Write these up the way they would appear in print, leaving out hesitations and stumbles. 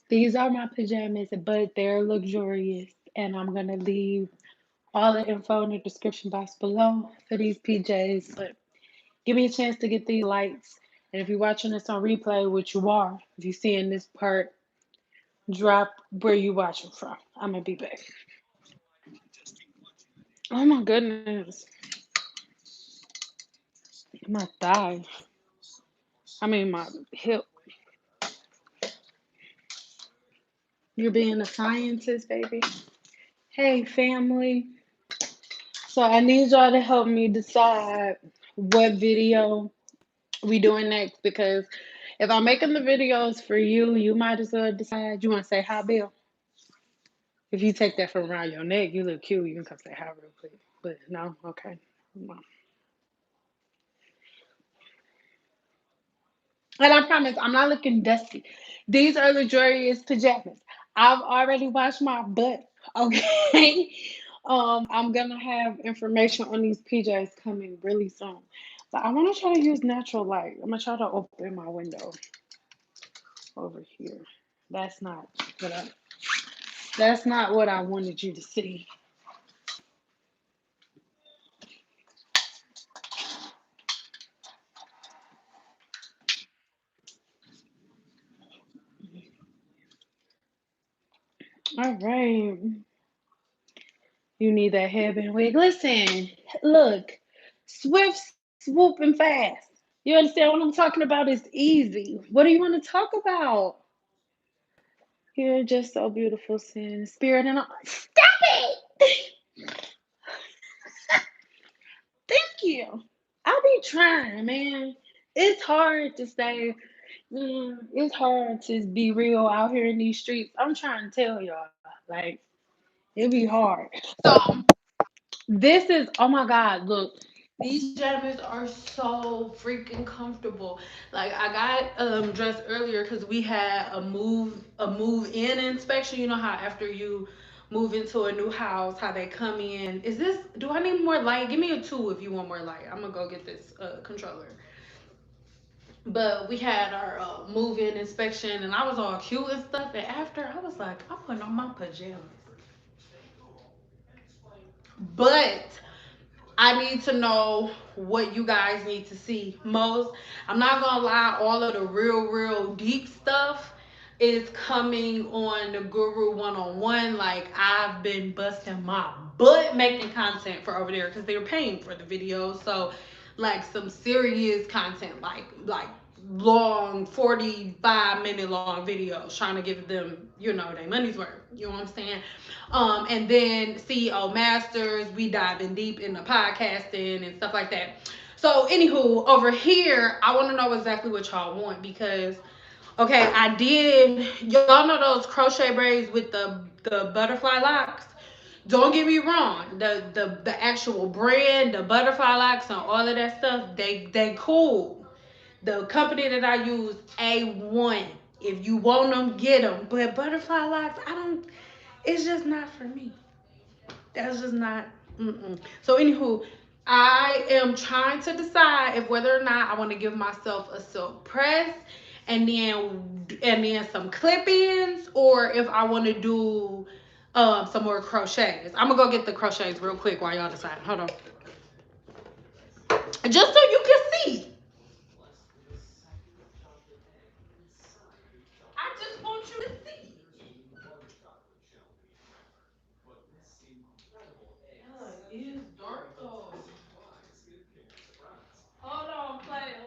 These are my pajamas, but they're luxurious. And I'm going to leave all the info in the description box below for these PJs. But give me a chance to get these lights. And if you're watching this on replay, which you are, if you're seeing this part, drop where you watching from. I'm going to be back. Oh my goodness. My thigh. I mean, my hip. You're being a scientist, baby. Hey, family. So I need y'all to help me decide what video we doing next because if I'm making the videos for you, you might as well decide you want to say hi, Bill. If you take that from around your neck, you look cute. You can come say hi real quick. But no, okay. No. And I promise, I'm not looking dusty. These are luxurious pajamas. I've already washed my butt. Okay. I'm gonna have information on these PJs coming really soon. But I want to try to use natural light. I'm gonna try to open my window over here. That's not what I. That's not what I wanted you to see. All right. You need that headband wig. Listen, look, swift, swooping fast. You understand what I'm talking about? It's easy. What do you want to talk about? You're just so beautiful, Sin. Spirit and all. Stop it! Thank you. I be trying, man. It's hard to say. It's hard to be real out here in these streets. I'm trying to tell y'all, like, it be hard. So this is, oh my God, look. These pajamas are so freaking comfortable. Like I got dressed earlier because we had a move in inspection. You know how after you move into a new house, how they come in. Is this? Do I need more light? Give me a two if you want more light. I'm gonna go get this controller. But we had our move in inspection, and I was all cute and stuff. And after, I was like, I'm putting on my pajamas. But I need to know what you guys need to see most. I'm not gonna lie, all of the real deep stuff is coming on the Guru one-on-one. Like I've been busting my butt making content for over there because they're paying for the videos. So like some serious content, like long 45-minute long videos trying to give them their money's worth, you know what I'm saying. And then CEO Masters, we diving deep into podcasting and stuff like that. So anywho, over here I want to know exactly what y'all want because okay, I did, y'all know those crochet braids with the butterfly locks. Don't get me wrong, the actual brand, the butterfly locks and all of that stuff, they cool. The company that I use, A1. If you want them, get them. But butterfly locks, I don't. It's just not for me. That's just not. Mm-mm. So anywho, I am trying to decide if whether or not I want to give myself a silk press and then some clip-ins, or if I want to do some more crochets. I'm gonna go get the crochets real quick while y'all decide. Hold on, just so you can see. I just want you to see. It is dark though. Hold on, player.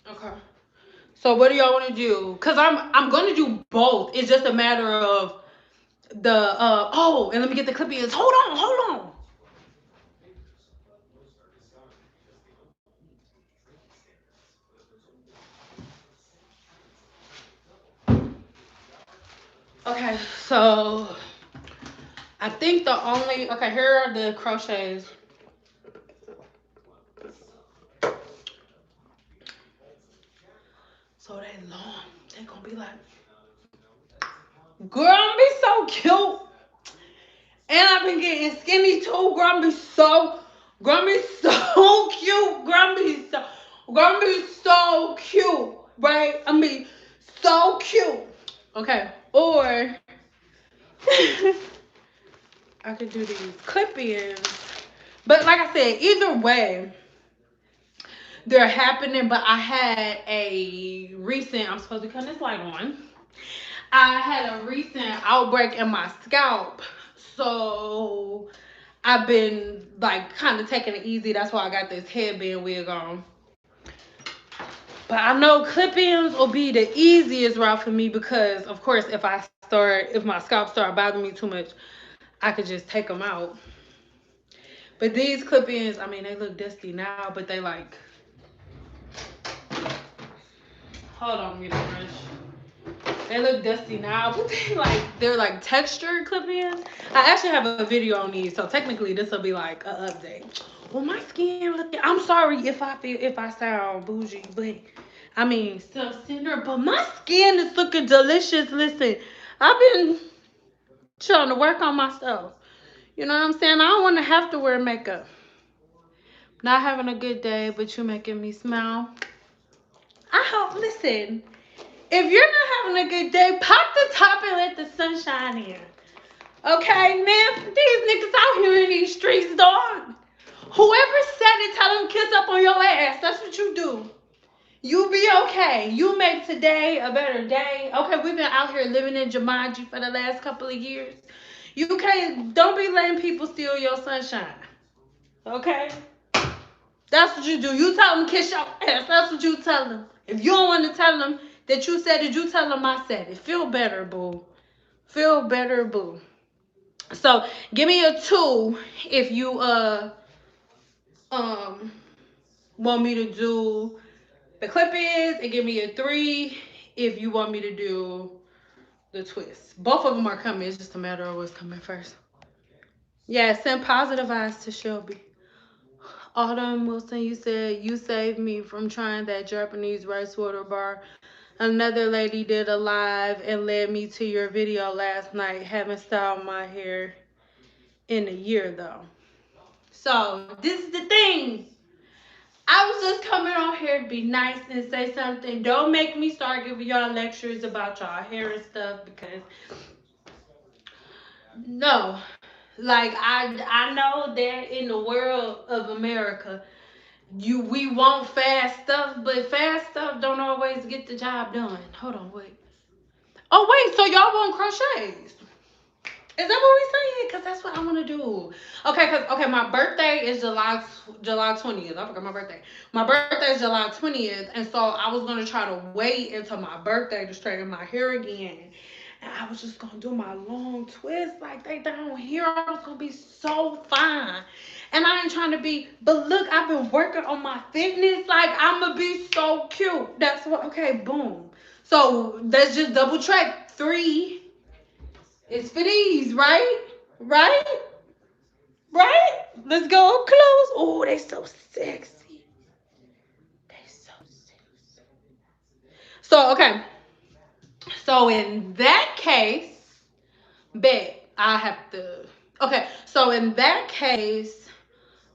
Okay. So what do y'all want to do? Cause I'm gonna do both. It's just a matter of the oh, and let me get the clip ins. Hold on. Okay, so I think the only okay, here are the crochets. So they long. They gonna be like, girl, I'm be so cute. And I've been getting skinny too. Girl, I'm be so cute. Girl, I'm be so Gonna be so cute, right? I mean, so cute. Okay, or I could do these clip-ins. But like I said, either way, they're happening. But I had a recent, I'm supposed to cut this light on. I had a recent outbreak in my scalp. So I've been like kind of taking it easy. That's why I got this headband wig on. But I know clip-ins will be the easiest route for me because, of course, if my scalp start bothering me too much, I could just take them out. But these clip-ins, I mean, they look dusty now, but they like, hold on, me to brush. They look dusty now, but they're like textured clip-ins. I actually have a video on these, so technically this will be like an update. Well, my skin looking. I'm sorry if I sound bougie, but I mean self-centered. But my skin is looking delicious. Listen, I've been trying to work on myself. You know what I'm saying? I don't want to have to wear makeup. Not having a good day, but you making me smile. I hope. Listen, if you're not having a good day, pop the top and let the sun shine in. Okay, man, these niggas out here in these streets, dog. Whoever said it, tell them kiss up on your ass. That's what you do. You be okay. You make today a better day. Okay, we've been out here living in Jumanji for the last couple of years. You can't, don't be letting people steal your sunshine. Okay? That's what you do. You tell them kiss your ass. That's what you tell them. If you don't want to tell them that you said it, you tell them I said it. Feel better, boo. Feel better, boo. So give me a 2 if you um want me to do the clip ins, and give me a 3 if you want me to do the twist. Both of them are coming. It's just a matter of what's coming first. Yeah, send positive vibes to Shelby. Autumn Wilson, you said you saved me from trying that Japanese rice water bar. Another lady did a live and led me to your video last night. Haven't styled my hair in a year though. So this is the thing. I was just coming on here to be nice and say something. Don't make me start giving y'all lectures about y'all hair and stuff because no. Like I know that in the world of America, we want fast stuff, but fast stuff don't always get the job done. Hold on, wait. Oh wait, so y'all want crochets? Is that what we saying? Cause that's what I want to do. Okay, my birthday is July 20th. I forgot my birthday. My birthday is July 20th, and so I was gonna try to wait until my birthday to straighten my hair again. And I was just gonna do my long twist like they down here. I was gonna be so fine. And I ain't trying to be, but look, I've been working on my fitness. Like I'm gonna be so cute. That's what. Okay, boom. So let's just double check 3. It's for these, right? Right? Right? Let's go up close. Oh, they so sexy. They so sexy. So, okay. So, in that case, bet I have to. Okay. So, in that case,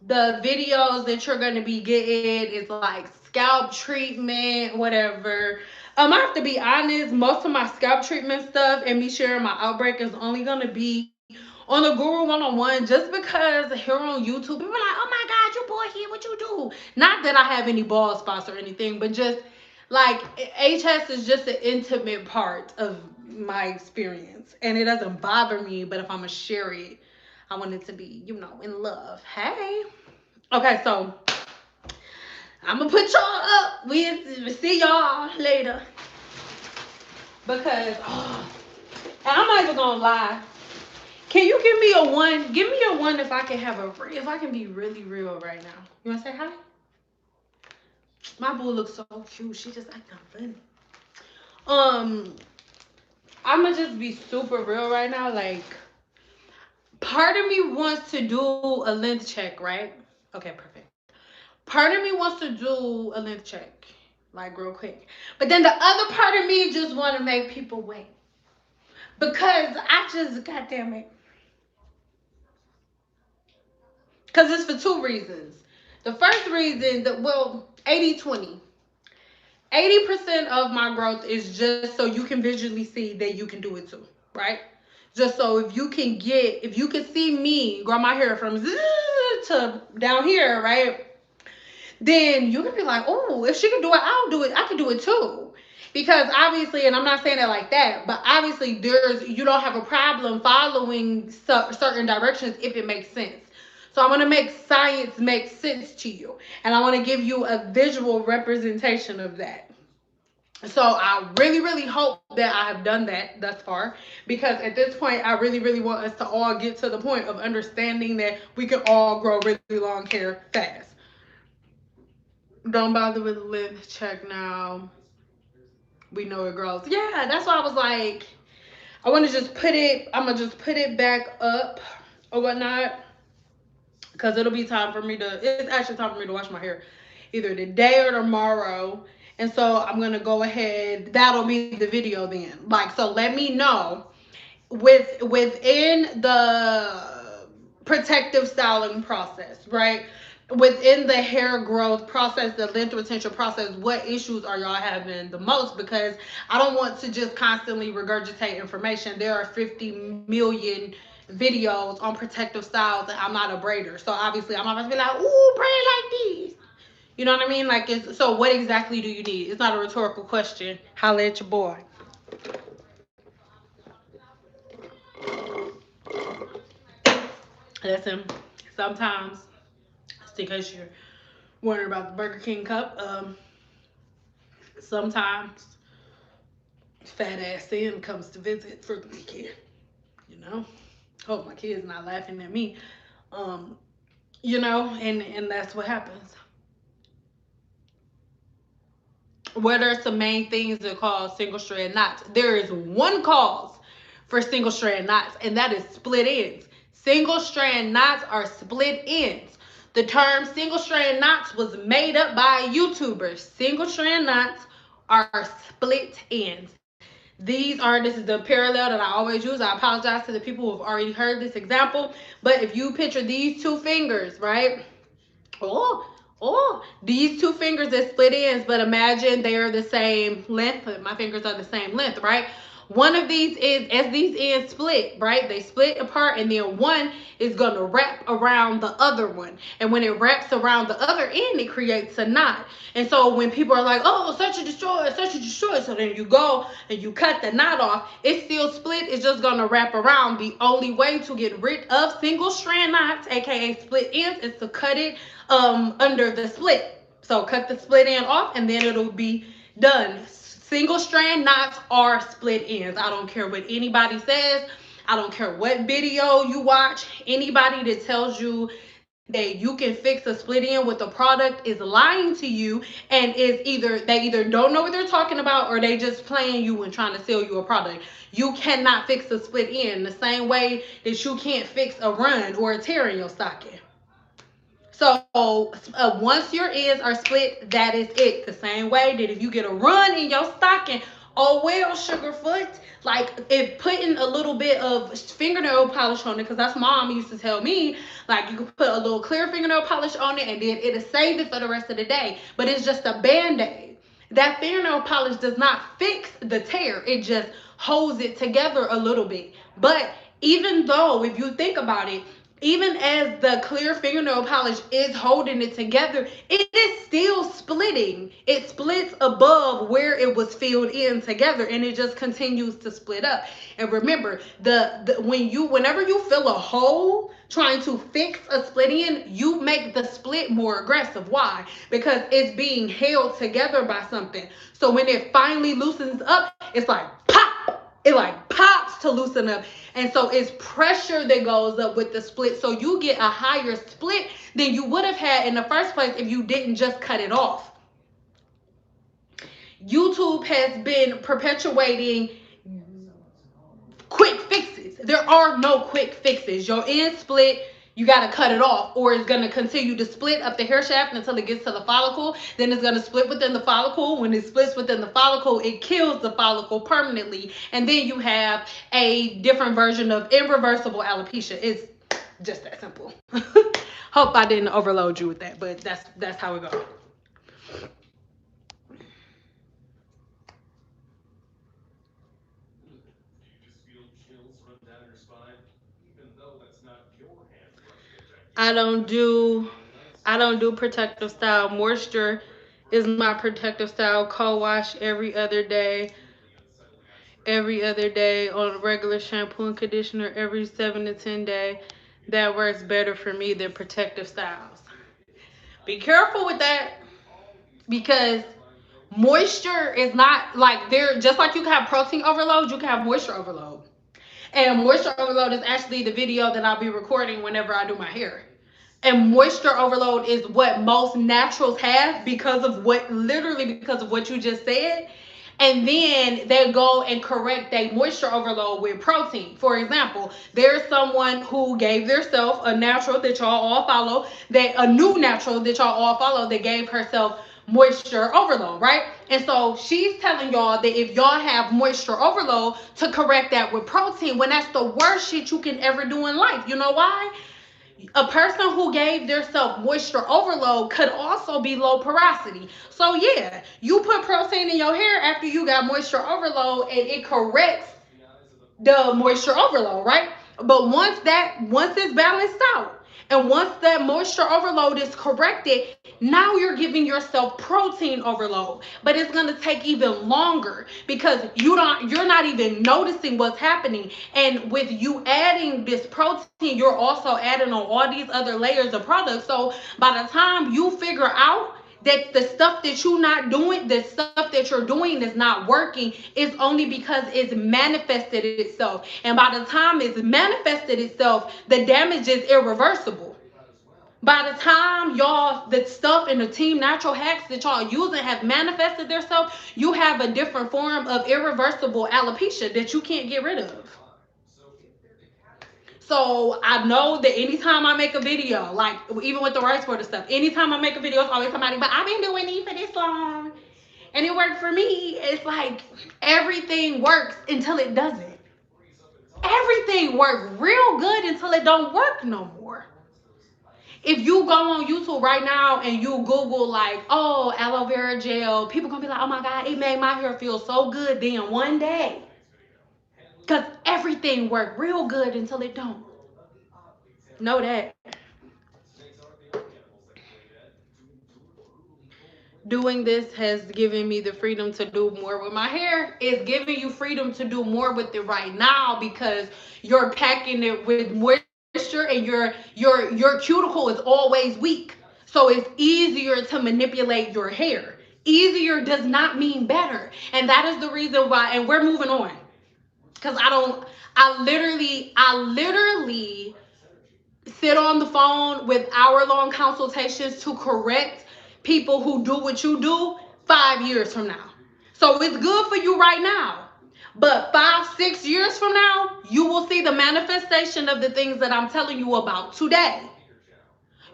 the videos that you're going to be getting is like scalp treatment, whatever. I have to be honest, most of my scalp treatment stuff and me sharing my outbreak is only going to be on the Guru 101 just because here on YouTube, people are like, oh my God, you boy here, what you do? Not that I have any bald spots or anything, but just like HS is just an intimate part of my experience. And it doesn't bother me, but if I'm going to share it, I want it to be, in love. Hey. Okay, so I'm going to put y'all up. We'll see y'all later. Because, and I'm not even going to lie. Can you give me a 1? Give me a 1 if I can be really real right now. You want to say hi? My boo looks so cute. She just acting funny. I'm going to just be super real right now. Like, part of me wants to do a length check, right? Okay, perfect. Part of me wants to do a length check, like real quick. But then the other part of me just want to make people wait. Because I just, goddamn it. Because it's for 2 reasons. The first reason, 80-20. 80% of my growth is just so you can visually see that you can do it too, right? Just so if you can see me grow my hair from to down here, right? Then you can be like, oh, if she can do it, I'll do it. I can do it too. Because obviously, and I'm not saying it like that, but obviously you don't have a problem following certain directions if it makes sense. So I want to make science make sense to you. And I want to give you a visual representation of that. So I really, really hope that I have done that thus far, because at this point, I really, really want us to all get to the point of understanding that we can all grow really long hair fast. Don't bother with the length check now. We know it grows. Yeah, that's why I was like, I want to just I'm going to just put it back up or whatnot, because it'll be time for me it's actually time for me to wash my hair either today or tomorrow. And so I'm going to go ahead. That'll be the video then. Like, so let me know within the protective styling process, right? Within the hair growth process, the length retention process, what issues are y'all having the most? Because I don't want to just constantly regurgitate information. There are 50 million videos on protective styles, and I'm not a braider. So obviously I'm not going to be like, ooh, braid like these. You know what I mean? Like, so what exactly do you need? It's not a rhetorical question. Holla at your boy. Listen, sometimes, just in case you're wondering about the Burger King cup, sometimes fat ass Cyn comes to visit for the weekend. You know, hope my kids not laughing at me. Um, and that's what happens. What are some main things that cause single strand knots? There is one cause for single strand knots, and that is split ends. Single strand knots are split ends. The term single strand knots was made up by YouTubers. Single strand knots are split ends. This is the parallel that I always use. I apologize to the people who have already heard this example. But if you picture these two fingers, right? These two fingers that split ends, but imagine they are the same length. My fingers are the same length, right? One of these is, as these ends split, right? They split apart, and then one is going to wrap around the other one. And when it wraps around the other end, it creates a knot. And so when people are like, oh, such a destroyer, such a destroyer, so then you go and you cut the knot off, it's still split. It's just going to wrap around. The only way to get rid of single strand knots, aka split ends, is to cut it under the split. So cut the split end off, and then it'll be done. Single strand knots are split ends. I don't care what anybody says. I don't care what video you watch. Anybody that tells you that you can fix a split end with a product is lying to you, and they either don't know what they're talking about, or they just playing you and trying to sell you a product. You cannot fix a split end the same way that you can't fix a run or a tear in your stocking. So once your ends are split, that is it. The same way that if you get a run in your stocking, oh well, Sugarfoot. Like, if putting a little bit of fingernail polish on it, because that's mom used to tell me, like, you can put a little clear fingernail polish on it, and then it'll save it for the rest of the day. But it's just a band-aid. That fingernail polish does not fix the tear. It just holds it together a little bit. But even though, if you think about it, even as the clear fingernail polish is holding it together, it is still splitting. It splits above where it was filled in together, and it just continues to split up. And remember, whenever you fill a hole trying to fix a split end, you make the split more aggressive. Why? Because it's being held together by something. So when it finally loosens up, it's like pop. It like pops to loosen up. And so it's pressure that goes up with the split. So you get a higher split than you would have had in the first place if you didn't just cut it off. YouTube has been perpetuating quick fixes. There are no quick fixes. Your end split, you got to cut it off, or it's going to continue to split up the hair shaft until it gets to the follicle. Then it's going to split within the follicle. When it splits within the follicle, it kills the follicle permanently. And then you have a different version of irreversible alopecia. It's just that simple. Hope I didn't overload you with that, but that's how it goes. I don't do I don't do protective style. Moisture is my protective style. Co-wash every other day on a regular shampoo and conditioner every 7 to 10 day. That works better for me than protective styles. Be careful with that because moisture is not like there. Just like you can have protein overload, you can have moisture overload. And moisture overload is actually the video that I'll be recording whenever I do my hair. And moisture overload is what most naturals have because of what literally because of what you just said. And then they go and correct their moisture overload with protein. For example, there's someone who gave themselves a natural that y'all all follow, that a new natural that y'all all follow that gave herself moisture overload, right? And so she's telling y'all that if y'all have moisture overload to correct that with protein, when that's the worst shit you can ever do in life. You know why? A person who gave themselves moisture overload could also be low porosity. So yeah, you put protein in your hair after you got moisture overload and it corrects the moisture overload, right? But once it's balanced out and once that moisture overload is corrected, now you're giving yourself protein overload. But it's gonna take even longer because you're not even noticing what's happening. And with you adding this protein, you're also adding on all these other layers of products. So by the time you figure out that the stuff that you're not doing, the stuff that you're doing is not working, is only because it's manifested itself. And by the time it's manifested itself, the damage is irreversible. By the time y'all, the stuff in the team natural hacks that y'all using have manifested themselves, you have a different form of irreversible alopecia that you can't get rid of. So I know that anytime I make a video, like even with the rice water stuff, anytime I make a video, it's always somebody, but I've been doing these for this long and it worked for me. It's like everything works until it doesn't. Everything works real good until it don't work no more. If you go on YouTube right now and you Google like, oh, aloe vera gel, people gonna be like, oh my God, it made my hair feel so good then one day. Because everything worked real good until it don't. Know that. Doing this has given me the freedom to do more with my hair. It's giving you freedom to do more with it right now because you're packing it with moisture and your cuticle is always weak. So it's easier to manipulate your hair. Easier does not mean better. And that is the reason why, and we're moving on. Cause I literally sit on the phone with hour-long consultations to correct people who do what you do 5 years from now. So it's good for you right now. But 5, 6 years from now, you will see the manifestation of the things that I'm telling you about today.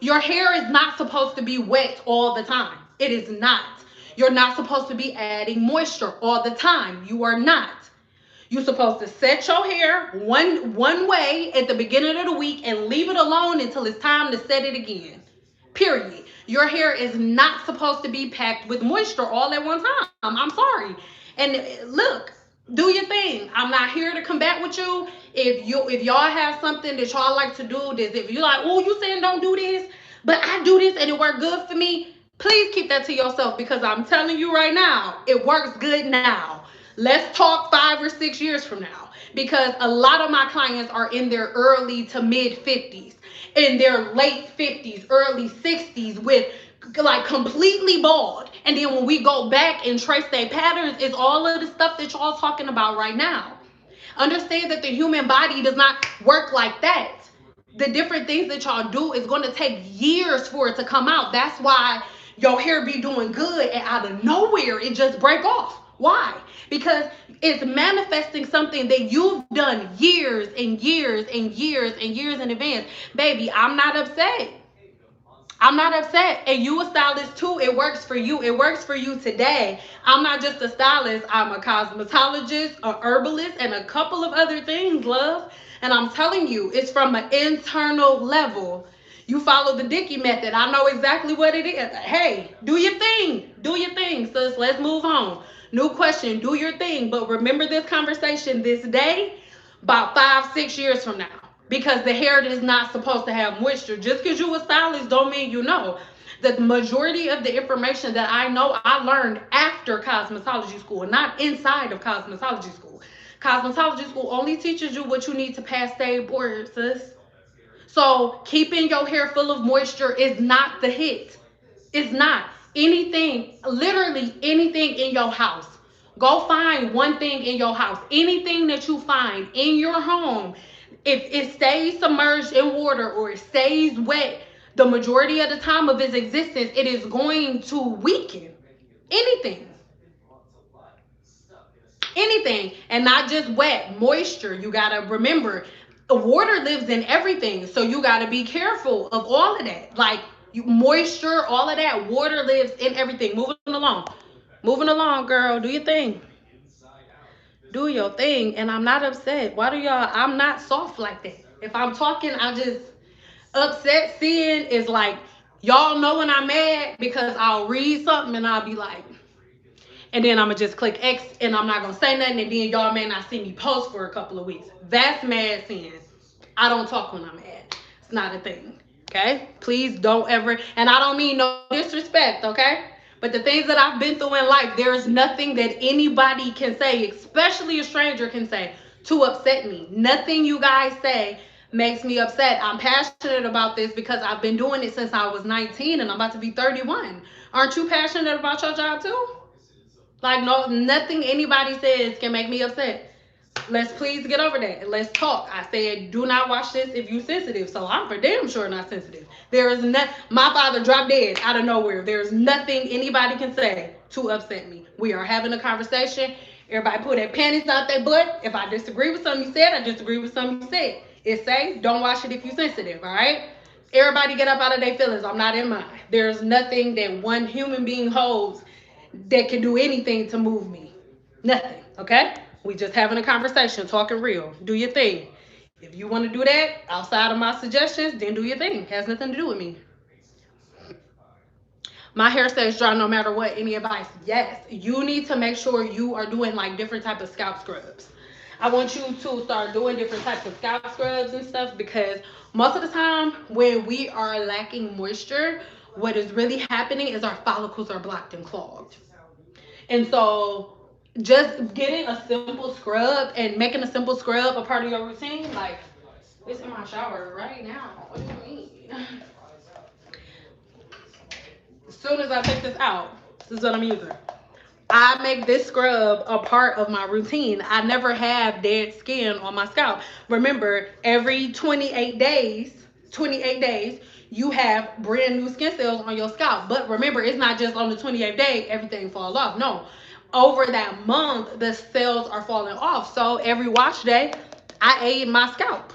Your hair is not supposed to be wet all the time. It is not. You're not supposed to be adding moisture all the time. You are not. You're supposed to set your hair one way at the beginning of the week and leave it alone until it's time to set it again. Period. Your hair is not supposed to be packed with moisture all at one time. I'm sorry. And look, do your thing. I'm not here to combat with you. If y'all have something that y'all like to do, this if you're like, oh, you saying don't do this, but I do this and it worked good for me, please keep that to yourself because I'm telling you right now, it works good now. Let's talk 5 or 6 years from now because a lot of my clients are in their early to mid 50s, in their late 50s, early 60s with like completely bald. And then when we go back and trace their patterns, it's all of the stuff that y'all talking about right now. Understand that the human body does not work like that. The different things that y'all do is going to take years for it to come out. That's why your hair be doing good and out of nowhere it just break off. Why? Because it's manifesting something that you've done years and years and years and years in advance. Baby, I'm not upset. I'm not upset. And you a stylist too. It works for you. It works for you today. I'm not just a stylist. I'm a cosmetologist, a herbalist, and a couple of other things, love. And I'm telling you, it's from an internal level. You follow the Dicky method. I know exactly what it is. Hey, do your thing. Do your thing, sis. Let's move on. New question. Do your thing. But remember this conversation this day. about 5, 6 years from now, because the hair is not supposed to have moisture. Just because you a stylist don't mean you know. The majority of the information that I know, I learned after cosmetology school, not inside of cosmetology school. Cosmetology school only teaches you what you need to pass the board, sis. So keeping your hair full of moisture is not the hit. It's not. Anything, literally anything in your house. Go find one thing in your house. Anything that you find in your home, if it stays submerged in water or it stays wet, the majority of the time of its existence, it is going to weaken. Anything, anything, and not just wet, moisture. You gotta remember, the water lives in everything, so you gotta be careful of all of that. Like moisture, all of that, water lives in everything. Moving along, girl. Do your thing. Do your thing. And I'm not upset. Why do y'all? I'm not soft like that. If I'm talking, I just upset. Seeing is like, y'all know when I'm mad because I'll read something and I'll be like, and then I'm gonna just click X and I'm not gonna say nothing, and then y'all may not see me post for a couple of weeks. That's mad sin. I don't talk when I'm mad. It's not a thing. Okay? Please don't ever, and I don't mean no disrespect, okay? But the things that I've been through in life, there's nothing that anybody can say, especially a stranger can say, to upset me. Nothing you guys say makes me upset. I'm passionate about this because I've been doing it since I was 19 and I'm about to be 31. Aren't you passionate about your job too? Like, no, nothing anybody says can make me upset. Let's please get over that. Let's talk. I said, do not watch this if you sensitive. So I'm for damn sure not sensitive. There is not. My father dropped dead out of nowhere. There is nothing anybody can say to upset me. We are having a conversation. Everybody put their panties out their butt. If I disagree with something you said, I disagree with something you said. It's safe. Don't watch it if you're sensitive. All right. Everybody get up out of their feelings. I'm not in mine. There's nothing that one human being holds that can do anything to move me. Nothing. Okay? We just having a conversation, talking real. Do your thing. If you want to do that outside of my suggestions, then do your thing. It has nothing to do with me. My hair stays dry no matter what. Any advice? Yes. You need to make sure you are doing like different type of scalp scrubs. I want you to start doing different types of scalp scrubs and stuff, because most of the time when we are lacking moisture, what is really happening is our follicles are blocked and clogged. And so just getting a simple scrub and making a simple scrub a part of your routine, like it's in my shower right now. What do you mean? As soon as I take this out, this is what I'm using. I make this scrub a part of my routine. I never have dead skin on my scalp. Remember, every 28 days, you have brand new skin cells on your scalp. But remember, it's not just on the 28th day, everything falls off. No. Over that month, the cells are falling off. So every wash day, I aid my scalp.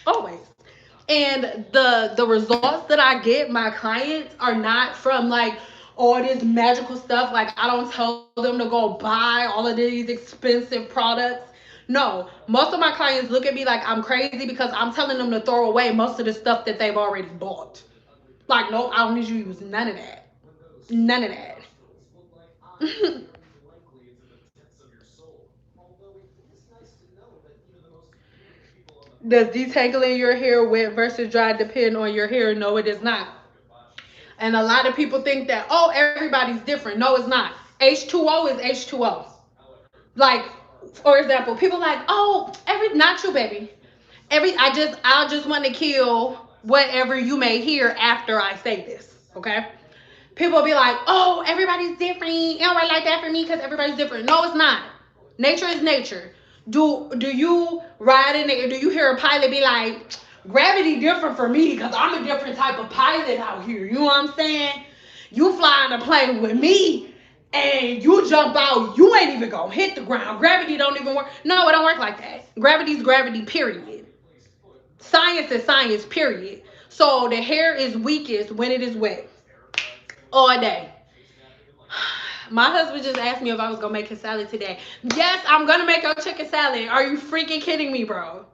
Always. And the results that I get my clients are not from like all this magical stuff. Like, I don't tell them to go buy all of these expensive products. No, most of my clients look at me like I'm crazy because I'm telling them to throw away most of the stuff that they've already bought. Like, no, I don't need you to use none of that. None of that. Does detangling your hair wet versus dry depend on your hair? No, it is not. And a lot of people think that, oh, everybody's different. No, it's not. H2O is H2O. Like, for example, people like, oh, not you, baby. I just want to kill whatever you may hear after I say this. Okay? People be like, oh, everybody's different. It don't work like that for me because everybody's different. No, it's not. Nature is nature. Do you ride in there? Do you hear a pilot be like, gravity different for me because I'm a different type of pilot out here? You know what I'm saying? You fly in a plane with me and you jump out, you ain't even gonna hit the ground. Gravity don't even work. No, it don't work like that. Gravity's gravity, period. Science is science, period. So the hair is weakest when it is wet all day. My husband just asked me if I was gonna make his salad today. Yes, I'm gonna make your chicken salad. Are you freaking kidding me, bro?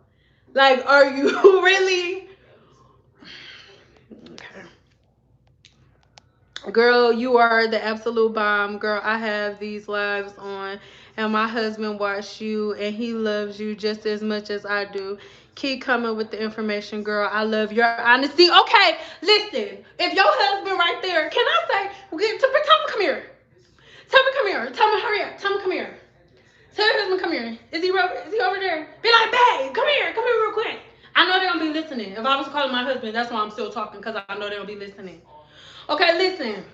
Like, are you really? Okay. Girl, you are the absolute bomb. Girl, I have these lives on, and my husband watched you, and he loves you just as much as I do. Keep coming with the information, girl. I love your honesty. Okay, listen. If your husband right there, can I say, tell me come here. Tell me come here. Tell me hurry up. Tell me come here. Tell your husband come here. Is he over there? Be like, babe, come here real quick. I know they're gonna be listening. If I was calling my husband, that's why I'm still talking, because I know they're gonna be listening. Okay, listen.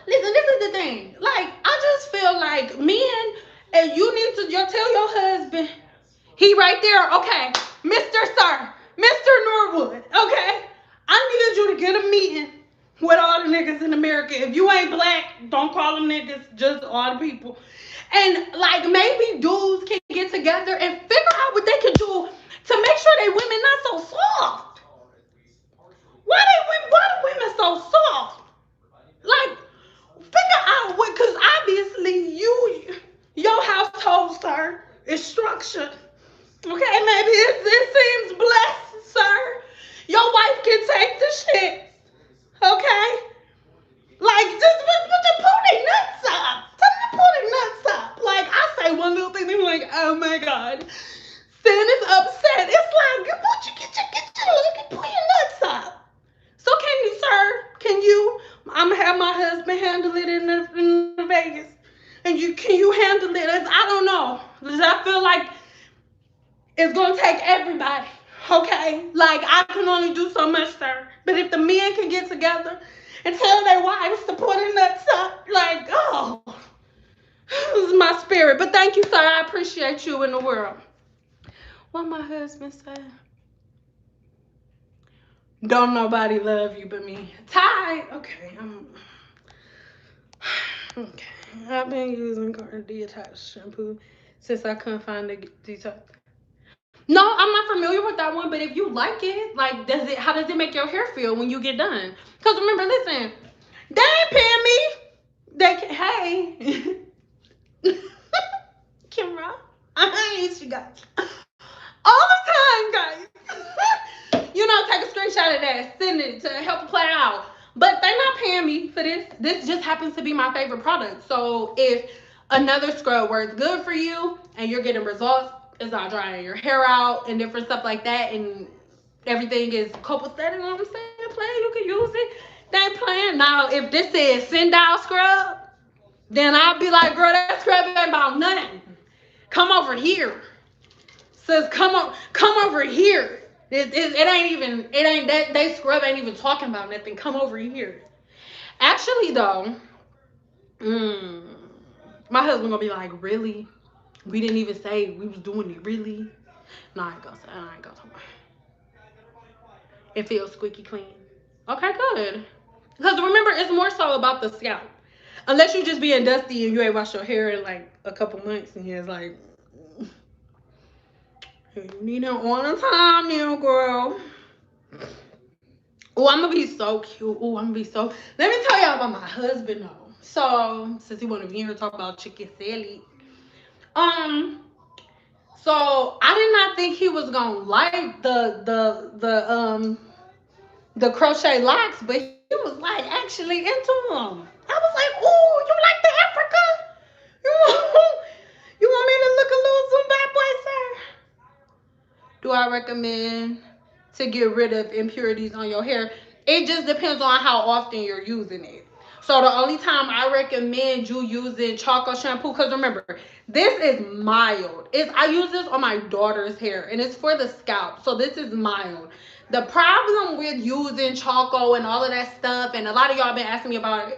Listen, this is the thing. Like, I just feel like men, and you need to tell your husband, he right there, okay, Mr. Sir, Mr. Norwood, okay? I need you to get a meeting with all the niggas in America. If you ain't black, don't call them niggas, just all the people. And like maybe dudes can get together and figure out what they can do to make sure they women not so soft. Why do women so soft? Like, figure out what, because obviously your household, sir, is structured. Okay, maybe it seems blessed, sir. Your wife can take the shit. Okay? Like, just put the booty nuts up. Tell them to put the nuts up. Like, I say one little thing, they're like, oh my God. Cyn is upset. It's like, won't you put your nuts up? So can you, sir? Can you? I'm gonna have my husband handle it in the Vegas, and can you handle it? I don't know. I feel like it's gonna take everybody. Okay, like I can only do so much, sir. But if the men can get together and tell their wives to put their nuts up, like, oh, this is my spirit. But thank you, sir. I appreciate you in the world. What my husband said. Don't nobody love you but me. Ty, okay, okay. I've been using detox shampoo since I couldn't find the detox. No, I'm not familiar with that one, but if you like it, like, how does it make your hair feel when you get done? Because remember, listen, they ain't paying me. Hey, Kimra, I hate you guys all the time, guys. Take a screenshot of that, send it to help play out. But they're not paying me for this. This just happens to be my favorite product. So if another scrub works good for you and you're getting results, it's not drying your hair out and different stuff like that, and everything is copacetic, you know what I'm saying? Play, you can use it. They ain't playing. Now, if this says Cyn Doll scrub, then I'll be like, girl, that scrub ain't about nothing. Come over here. Says, come over here. It ain't even, it ain't that, they scrub ain't even talking about nothing. Come over here. Actually, though, mm, my husband gonna be like, really? We didn't even say we was doing it, really? No, I ain't gonna say, I ain't gonna talk about it. It feels squeaky clean. Okay, good. Because remember, it's more so about the scalp. Unless you just being dusty and you ain't washed your hair in like a couple months, and it's like, you need it all the time now, girl. Oh, I'm gonna be so cute. Oh, I'm gonna be so. Let me tell y'all about my husband though. So, since he wanted to be here to talk about chicken salad, um, so I did not think he was gonna like the crochet locks, but he was like actually into them. I was like, "Ooh, you like the Africa? You want, you want me to look a little Zimbabwe, sir?" Do I recommend to get rid of impurities on your hair? It just depends on how often you're using it. So the only time I recommend you using charcoal shampoo, because remember, this is mild. I use this on my daughter's hair, and it's for the scalp. So this is mild. The problem with using charcoal and all of that stuff, and a lot of y'all been asking me about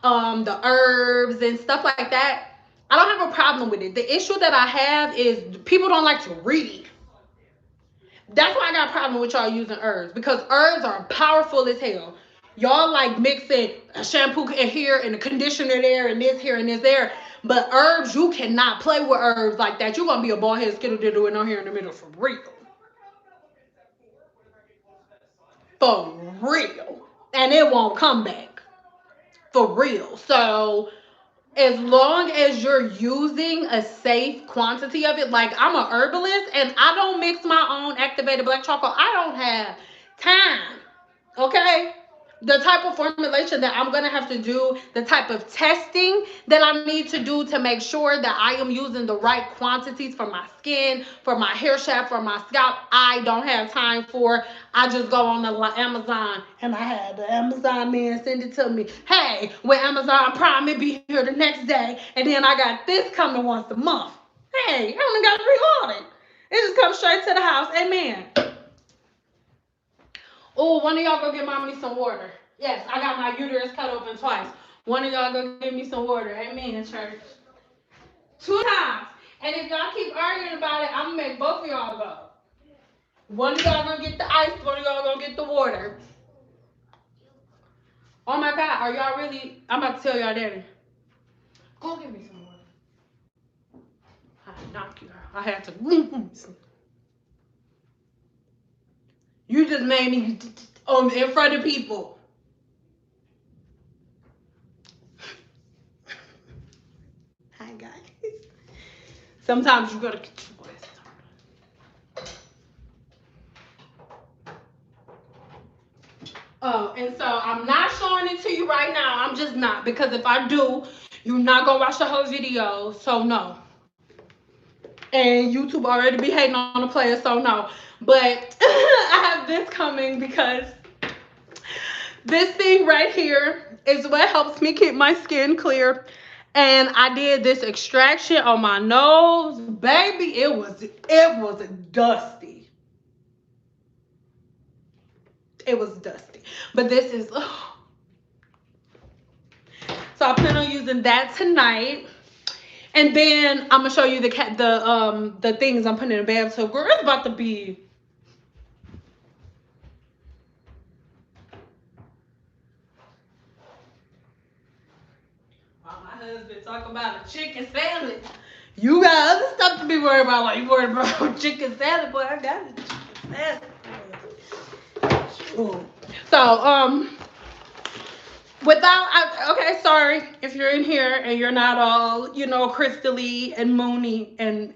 the herbs and stuff like that. I don't have a problem with it. The issue that I have is people don't like to read. That's why I got a problem with y'all using herbs, because herbs are powerful as hell. Y'all like mixing a shampoo in here and a conditioner there and this here and this there. But herbs, you cannot play with herbs like that. You're going to be a bald head skittle diddle with no hair in the middle for real. For real. And it won't come back. For real. So as long as you're using a safe quantity of it, like I'm a herbalist and I don't mix my own activated black charcoal. I don't have time. Okay? the type of formulation that I'm gonna have to do, the type of testing that I need to do to make sure that I am using the right quantities for my skin, for my hair shaft, for my scalp, I don't have time for. I just go on the Amazon and I have the Amazon man send it to me. Hey, with Amazon Prime, it be here the next day, and then I got this coming once a month. Hey, I only got to reorder it. It just comes straight to the house. Amen. Oh, one of y'all go get mommy some water. Yes, I got my uterus cut open twice. One of y'all go get me some water. Amen, church. 2 times. And if y'all keep arguing about it, I'm gonna make both of y'all go. One of y'all gonna get the ice, one of y'all gonna get the water. Oh my God, are y'all really? I'm about to tell y'all daddy. Go get me some water. I knock you out. I had to. You just made me in front of people. Hi guys. Sometimes you gotta get your voice. Oh, and so I'm not showing it to you right now. I'm just not, because if I do, you're not gonna watch the whole video. So no. And YouTube already be hating on the player, so no. But I have this coming because this thing right here is what helps me keep my skin clear. And I did this extraction on my nose, baby. It was dusty. It was dusty. But this is. So I plan on using that tonight. And then I'm gonna show you the things I'm putting in the bathtub. Girl, it's about to be. While my husband talking about a chicken salad, you got other stuff to be worried about. Like you worried about chicken salad, boy. I got it. Chicken salad. Ooh. So okay, sorry if you're in here and you're not all, crystally and moony and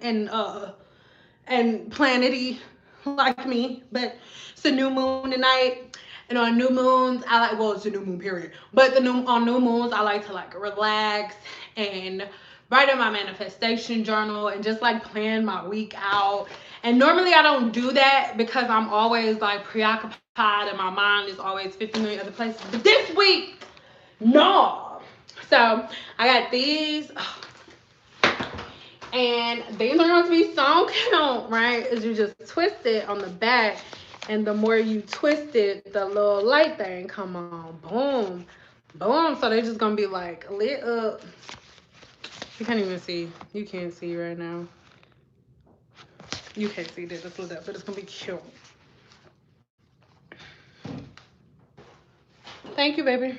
planety like me, but it's a new moon tonight. And on new moons, it's a new moon period. But on new moons, I like to relax and write in my manifestation journal and just plan my week out. And normally I don't do that because I'm always preoccupied and my mind is always 50 million other places. But this week, no. So I got these. And these are going to be sewn count, right? As you just twist it on the back. And the more you twist it, the little light thing come on. Boom. Boom. So they're just going to be lit up. You can't even see. You can't see right now. You can't see this. It's lit up, but it's going to be cute. Thank you, baby.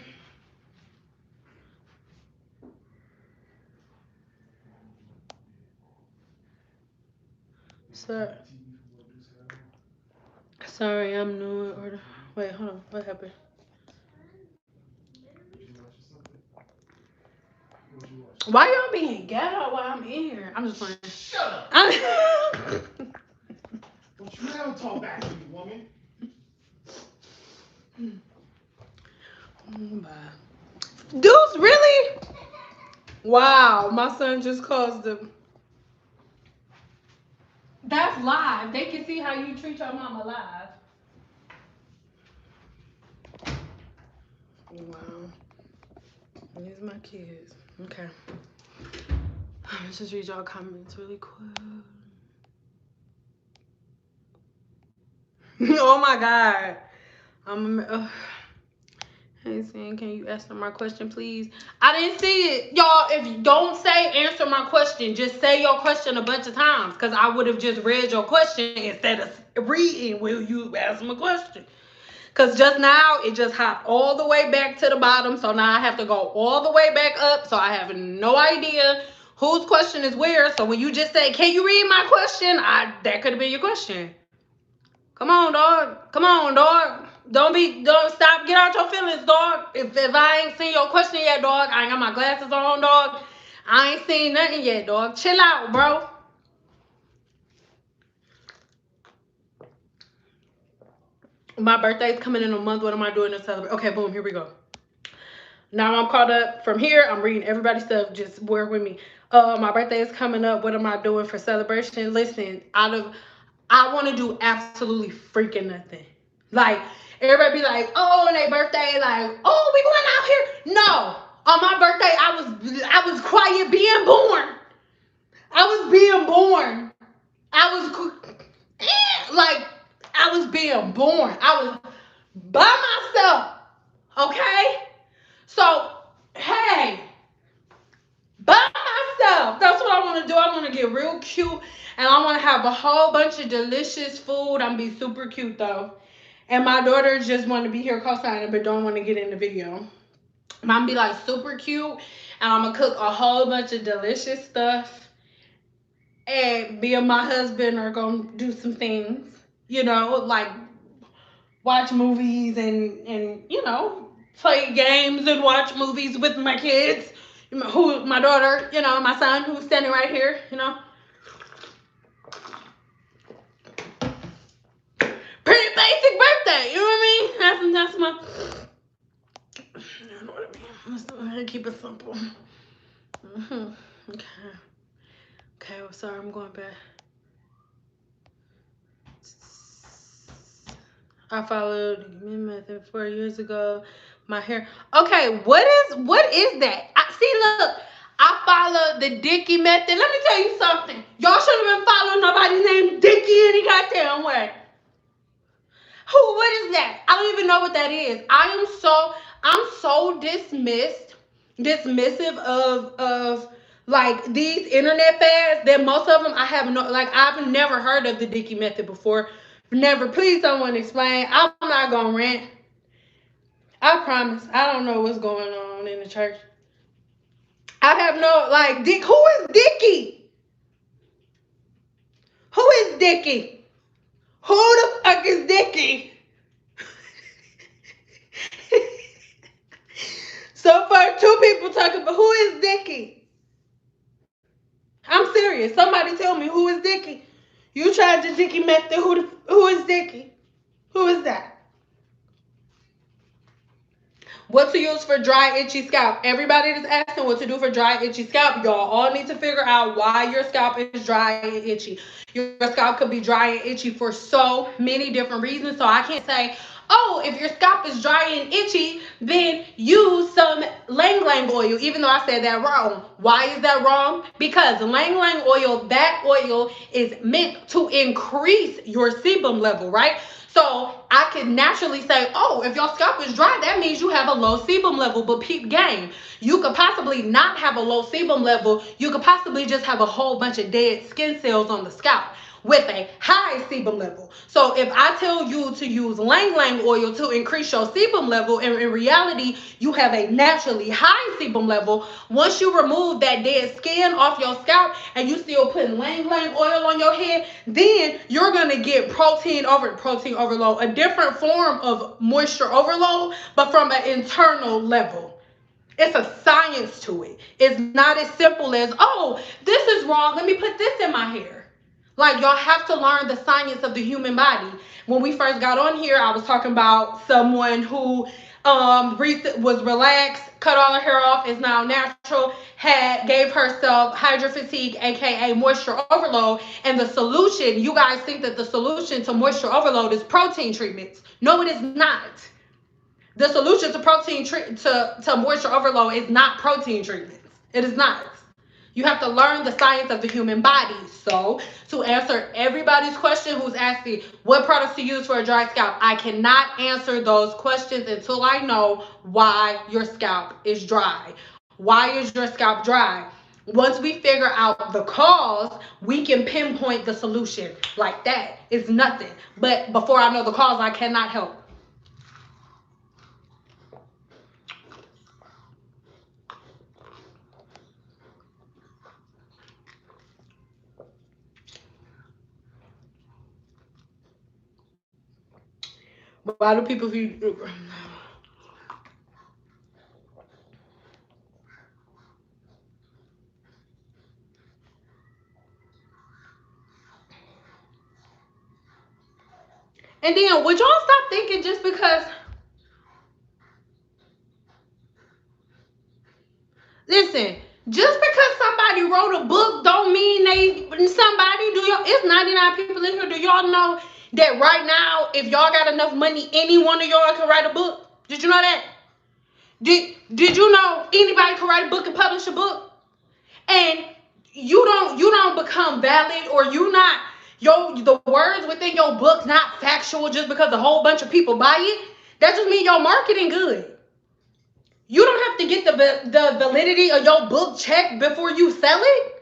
Sorry, I'm new. Wait, hold on. What happened? Why y'all being ghetto while I'm in here? I'm just playing. Shut up. Don't you ever talk back to me, woman. Bye. Dudes, really? Wow, my son just caused them. That's live. They can see how you treat your mama live. Wow. These are my kids. Okay. Let's just read y'all comments really quick. Oh my God. Hey, Cyn, can you answer my question, please? I didn't see it. Y'all, if you don't say answer my question, just say your question a bunch of times, because I would have just read your question instead of reading, will you answer my question? Because just now, it just hopped all the way back to the bottom, so now I have to go all the way back up, so I have no idea whose question is where. So when you just say, can you read my question? That could have been your question. Come on, dog. Come on, dog. Don't stop. Get out your feelings, dog. If I ain't seen your question yet, dog, I ain't got my glasses on, dog. I ain't seen nothing yet, dog. Chill out, bro. My birthday's coming in a month. What am I doing to celebrate? Okay, boom, here we go. Now I'm caught up from here. I'm reading everybody's stuff. Just work with me. My birthday is coming up. What am I doing for celebration? Listen, I want to do absolutely freaking nothing. Like everybody be like, oh, on their birthday, like, oh, we going out here. No, on my birthday, I was quiet being born. I was being born. I was like I was being born. I was by myself. Okay, so hey, by myself. That's what I want to do. I want to get real cute, and I want to have a whole bunch of delicious food. I'm be super cute though, and my daughter just want to be here co-signing, but don't want to get in the video. Mom be like super cute, and I'm gonna cook a whole bunch of delicious stuff, and me and my husband are gonna do some things, like watch movies and play games and watch movies with my kids. Who my daughter, my son who's standing right here. Pretty basic birthday. You know what I mean? That's my. You know what I mean? Let's keep it simple. Okay. Okay. Well, sorry, I'm going back. I followed the Regimen method 4 years ago. My hair. Okay, what is that? See, look, I followed the Dicky method. Let me tell you something. Y'all shouldn't have been following nobody named Dicky any goddamn way. Who? What is that? I don't even know what that is. I'm so dismissive of like these internet fads that most of them I have no like I've never heard of the Dicky method before. Never. Please someone explain. I'm not gonna rant. I promise. I don't know what's going on in the church. I have no like Dick. Who is Dicky? Who is Dicky? Who the fuck is Dicky? So far, two people talking about who is Dicky. I'm serious. Somebody tell me who is Dicky. You tried the Dicky method. Who is Dicky? Who is that? What to use for dry, itchy scalp. Everybody is asking what to do for dry, itchy scalp. Y'all all need to figure out why your scalp is dry and itchy. Your scalp could be dry and itchy for so many different reasons. So I can't say, oh, if your scalp is dry and itchy, then use some Lang Lang oil, even though I said that wrong. Why is that wrong? Because Lang Lang oil, that oil is meant to increase your sebum level, right? So I can naturally say, oh, if your scalp is dry, that means you have a low sebum level. But peep game, you could possibly not have a low sebum level. You could possibly just have a whole bunch of dead skin cells on the scalp with a high sebum level. So if I tell you to use Lang Lang oil to increase your sebum level, and in reality you have a naturally high sebum level, once you remove that dead skin off your scalp and you still putting Lang Lang oil on your head, then you're gonna get protein overload, a different form of moisture overload, but from an internal level. It's a science to it. It's not as simple as, oh, this is wrong, let me put this in my hair. Like, y'all have to learn the science of the human body. When we first got on here, I was talking about someone who was relaxed, cut all her hair off, is now natural, gave herself hydro fatigue, aka moisture overload, and the solution, you guys think that the solution to moisture overload is protein treatments. No, it is not. The solution to to moisture overload is not protein treatments. It is not. You have to learn the science of the human body. So, to answer everybody's question who's asking what products to use for a dry scalp, I cannot answer those questions until I know why your scalp is dry. Why is your scalp dry? Once we figure out the cause, we can pinpoint the solution. Like that. It's nothing. But before I know the cause, I cannot help. Why do people feel? And then would y'all stop thinking just because, listen, just because somebody wrote a book don't mean somebody, do y'all, it's 99 people in here, do y'all know that right now, if y'all got enough money, any one of y'all can write a book? Did you know that? Did you know anybody can write a book and publish a book? And you don't become valid, or you not, the words within your book not factual just because a whole bunch of people buy it. That just means your marketing good. You don't have to get the validity of your book checked before you sell it.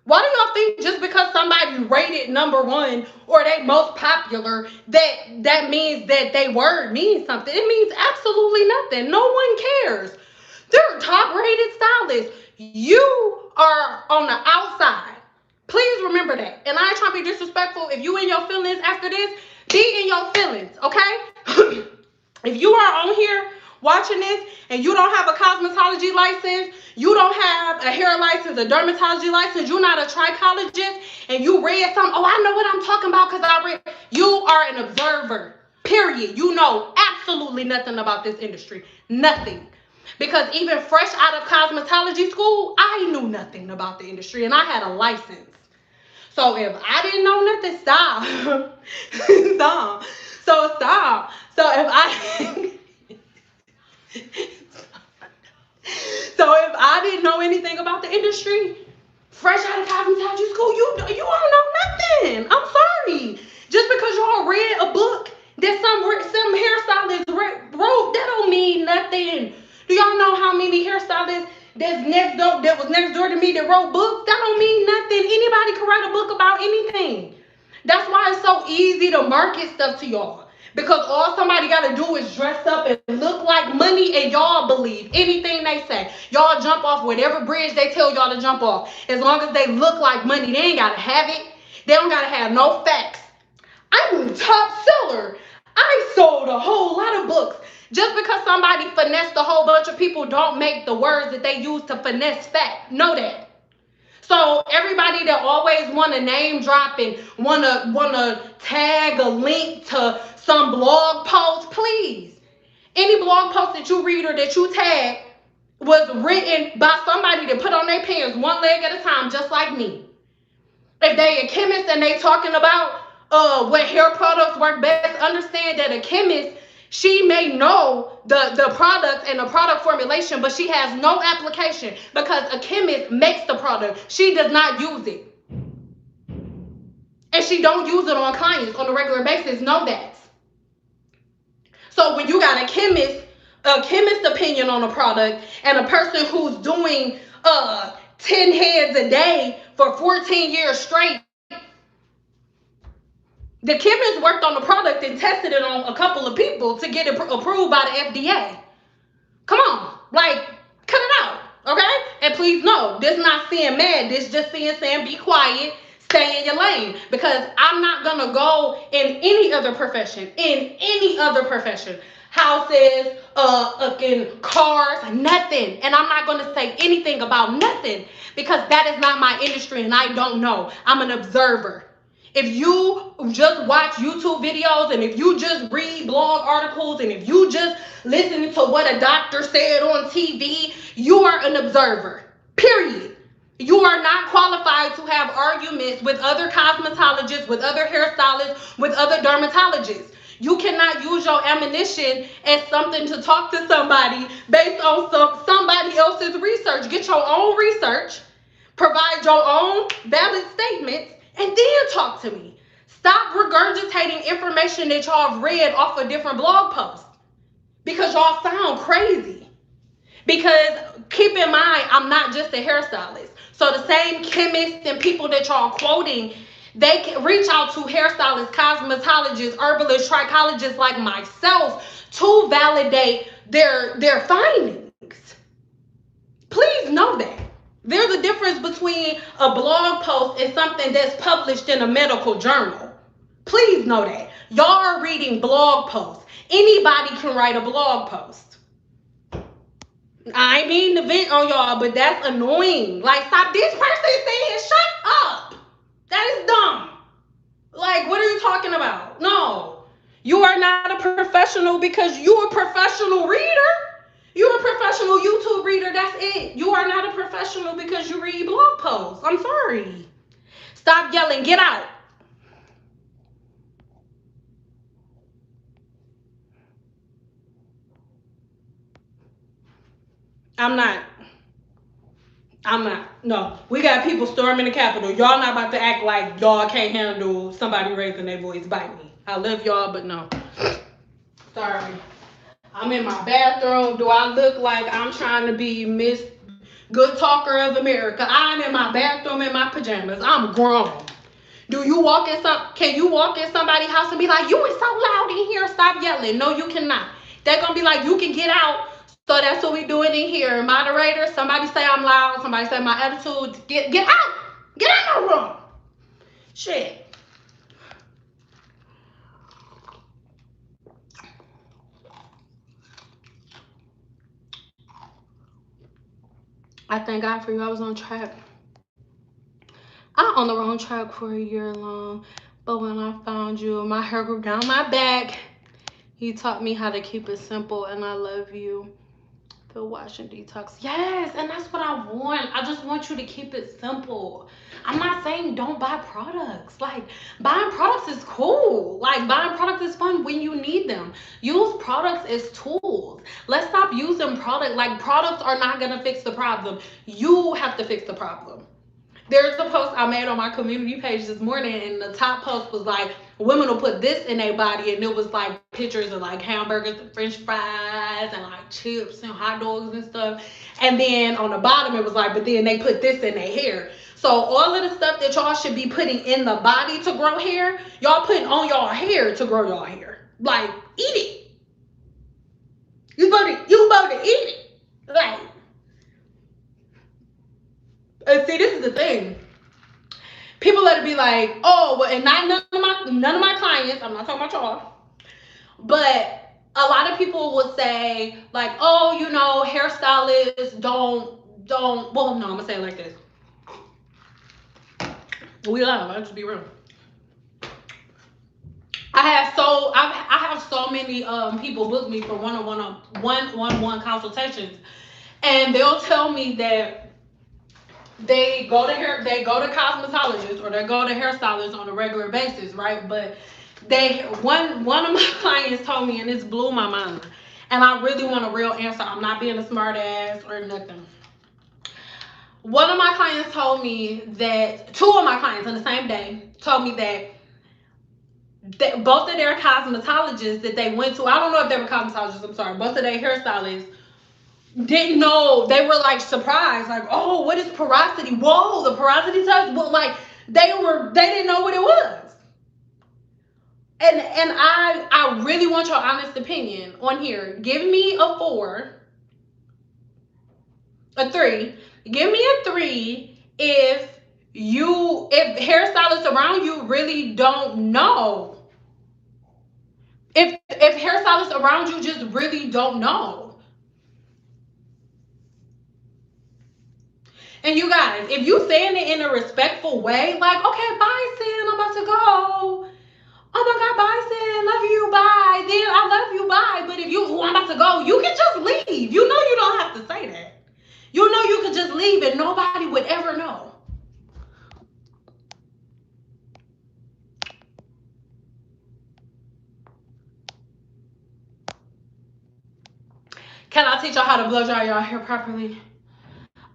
Why do y'all think just because somebody rated number one or they most popular that means that they word means something? It means absolutely nothing. No one cares. They're top rated stylists. You are on the outside. Please remember that. And I ain't trying to be disrespectful. If you in your feelings after this, be in your feelings, okay? If you are on here watching this and you don't have a cosmetology license, you don't have a hair license, a dermatology license, you're not a trichologist, and you read something, oh, I know what I'm talking about because I read, you are an observer, period. You know absolutely nothing about this industry. Nothing. Because even fresh out of cosmetology school, I knew nothing about the industry and I had a license. So if I didn't know nothing, stop. Stop. So stop. So if I so if I didn't know anything about the industry, fresh out of cosmetology school, you don't know nothing. I'm sorry. Just because y'all read a book that some hairstylist wrote, that don't mean nothing. Do y'all know how many hairstylists that was next door to me that wrote books? That don't mean nothing. Anybody can write a book about anything. That's why it's so easy to market stuff to y'all. Because all somebody got to do is dress up and look like money, and y'all believe anything they say. Y'all jump off whatever bridge they tell y'all to jump off. As long as they look like money, they ain't got to have it. They don't got to have no facts. I'm a top seller. I sold a whole lot of books. Just because somebody finessed a whole bunch of people don't make the words that they use to finesse fact. Know that. So everybody that always want to name drop and wanna tag a link to some blog post, please. Any blog post that you read or that you tag was written by somebody that put on their pants one leg at a time, just like me. If they a chemist and they talking about what hair products work best, understand that a chemist, she may know the product and the product formulation, but she has no application because a chemist makes the product. She does not use it. And she don't use it on clients on a regular basis. Know that. So when you got a chemist opinion on a product and a person who's doing 10 heads a day for 14 years straight, the chemist worked on the product and tested it on a couple of people to get it approved by the FDA. Come on, like, cut it out, okay? And please know, this not saying mad. This just saying be quiet, stay in your lane. Because I'm not gonna go in any other profession, houses, in cars, nothing. And I'm not gonna say anything about nothing because that is not my industry and I don't know. I'm an observer. If you just watch YouTube videos and if you just read blog articles and if you just listen to what a doctor said on TV, you are an observer. Period. You are not qualified to have arguments with other cosmetologists, with other hairstylists, with other dermatologists. You cannot use your ammunition as something to talk to somebody based on somebody else's research. Get your own research, provide your own valid statements, and then talk to me. Stop regurgitating information that y'all have read off of different blog posts because y'all sound crazy. Because keep in mind, I'm not just a hairstylist. So the same chemists and people that y'all quoting, they can reach out to hairstylists, cosmetologists, herbalists, trichologists like myself to validate their findings. Please know that. There's a difference between a blog post and something that's published in a medical journal. Please know that. Y'all are reading blog posts. Anybody can write a blog post. I ain't mean to vent on y'all, but that's annoying. Like, stop. This person saying, shut up. That is dumb. Like, what are you talking about? No. You are not a professional because you're a professional reader. You're a professional YouTube reader. That's it. You are not a professional because you read blog posts. I'm sorry. Stop yelling. Get out. I'm not. I'm not. No. We got people storming the Capitol. Y'all not about to act like y'all can't handle somebody raising their voice by me. I love y'all, but no. Sorry. I'm in my bathroom. Do I look like I'm trying to be Miss Good Talker of America? I'm in my bathroom in my pajamas. I'm grown. Do you walk in some? Can you walk in somebody's house and be like, "You is so loud in here. Stop yelling"? No, you cannot. They're gonna be like, "You can get out." So that's what we doing in here. Moderator, somebody say I'm loud. Somebody say my attitude. Get out. Get out of my room. Shit. I thank God for you. I was on track. I'm on the wrong track for a year long. But when I found you, my hair grew down my back. You taught me how to keep it simple, and I love you. The wash and detox. Yes, and that's what I want. I just want you to keep it simple. I'm not saying don't buy products. Like, buying products is cool. Like, buying products is fun when you need them. Use products as tools. Let's stop using products are not gonna fix the problem. You have to fix the problem. There's a post I made on my community page this morning, and the top post was like, women will put this in their body, and it was like pictures of like hamburgers and french fries and like chips and hot dogs and stuff. And then on the bottom, it was like, but then they put this in their hair. So all of the stuff that y'all should be putting in the body to grow hair, y'all putting on y'all hair to grow y'all hair. Like, eat it. You about to eat it. Like, and see, this is the thing. People let it be like, oh, well, and not none of my clients. I'm not talking about y'all, but a lot of people would say like, oh, hairstylists don't. Well, no, I'm gonna say it like this. We love. I'll just be real. I have so many people book me for one-on-one consultations, and they'll tell me that they go to cosmetologists or they go to hairstylists on a regular basis, right? But one of my clients told me, and this blew my mind, and I really want a real answer. I'm not being a smart ass or nothing. One of my clients told me that two of my clients on the same day told me that both of their cosmetologists that they went to, I don't know if they were cosmetologists, I'm sorry, both of their hairstylists didn't know. They were like surprised, like, oh, what is porosity? Whoa, the porosity test. Well, like they didn't know what it was. And I really want your honest opinion on here. Give me a 4, a 3. Give me a 3 if hairstylists around you really don't know. If hairstylists around you just really don't know. And you guys, if you saying it in a respectful way, like, okay, bye, Cyn, I'm about to go. Oh my God, bye, Cyn, love you, bye. Then I love you, bye. But if I'm about to go, you can just leave. You know you don't have to say that. You know you could just leave and nobody would ever know. Can I teach y'all how to blow dry y'all hair properly?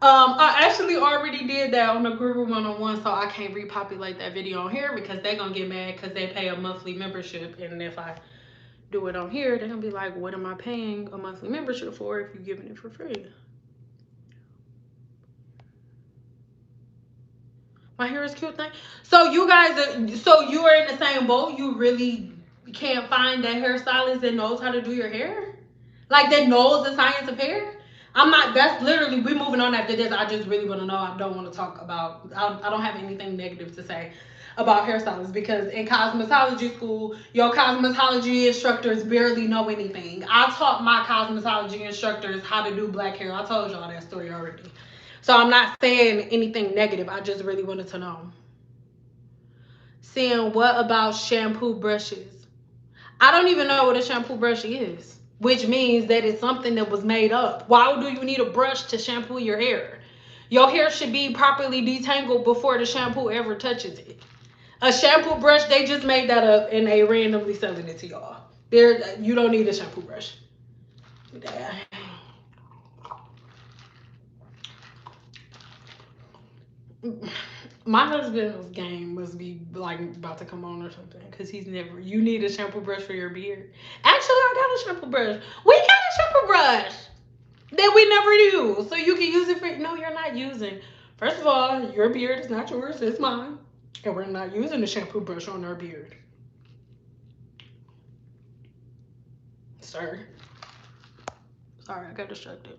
I actually already did that on the Guru 101, so I can't repopulate that video on here because they're gonna get mad because they pay a monthly membership, and if I do it on here, they're gonna be like, what am I paying a monthly membership for if you're giving it for free? My hair is cute thing. So you guys are in the same boat. You really can't find that hairstylist that knows how to do your hair, like that knows the science of hair. I'm not. That's literally we moving on after this. I just really want to know. I don't want to talk about. I don't have anything negative to say about hairstylists because in cosmetology school, your cosmetology instructors barely know anything. I taught my cosmetology instructors how to do black hair. I told y'all that story already. So I'm not saying anything negative. I just really wanted to know. Seeing what about shampoo brushes? I don't even know what a shampoo brush is, which means that it's something that was made up. Why do you need a brush to shampoo your hair? Your hair should be properly detangled before the shampoo ever touches it. A shampoo brush, they just made that up and they randomly selling it to y'all. There, you don't need a shampoo brush. My husband's game must be like about to come on or something because he's never. You need a shampoo brush for your beard. Actually, I got a shampoo brush. We got a shampoo brush that we never use, so you can use it for. No, you're not using. First of all, your beard is not yours; it's mine, and we're not using the shampoo brush on our beard, sir. Sorry, I got distracted.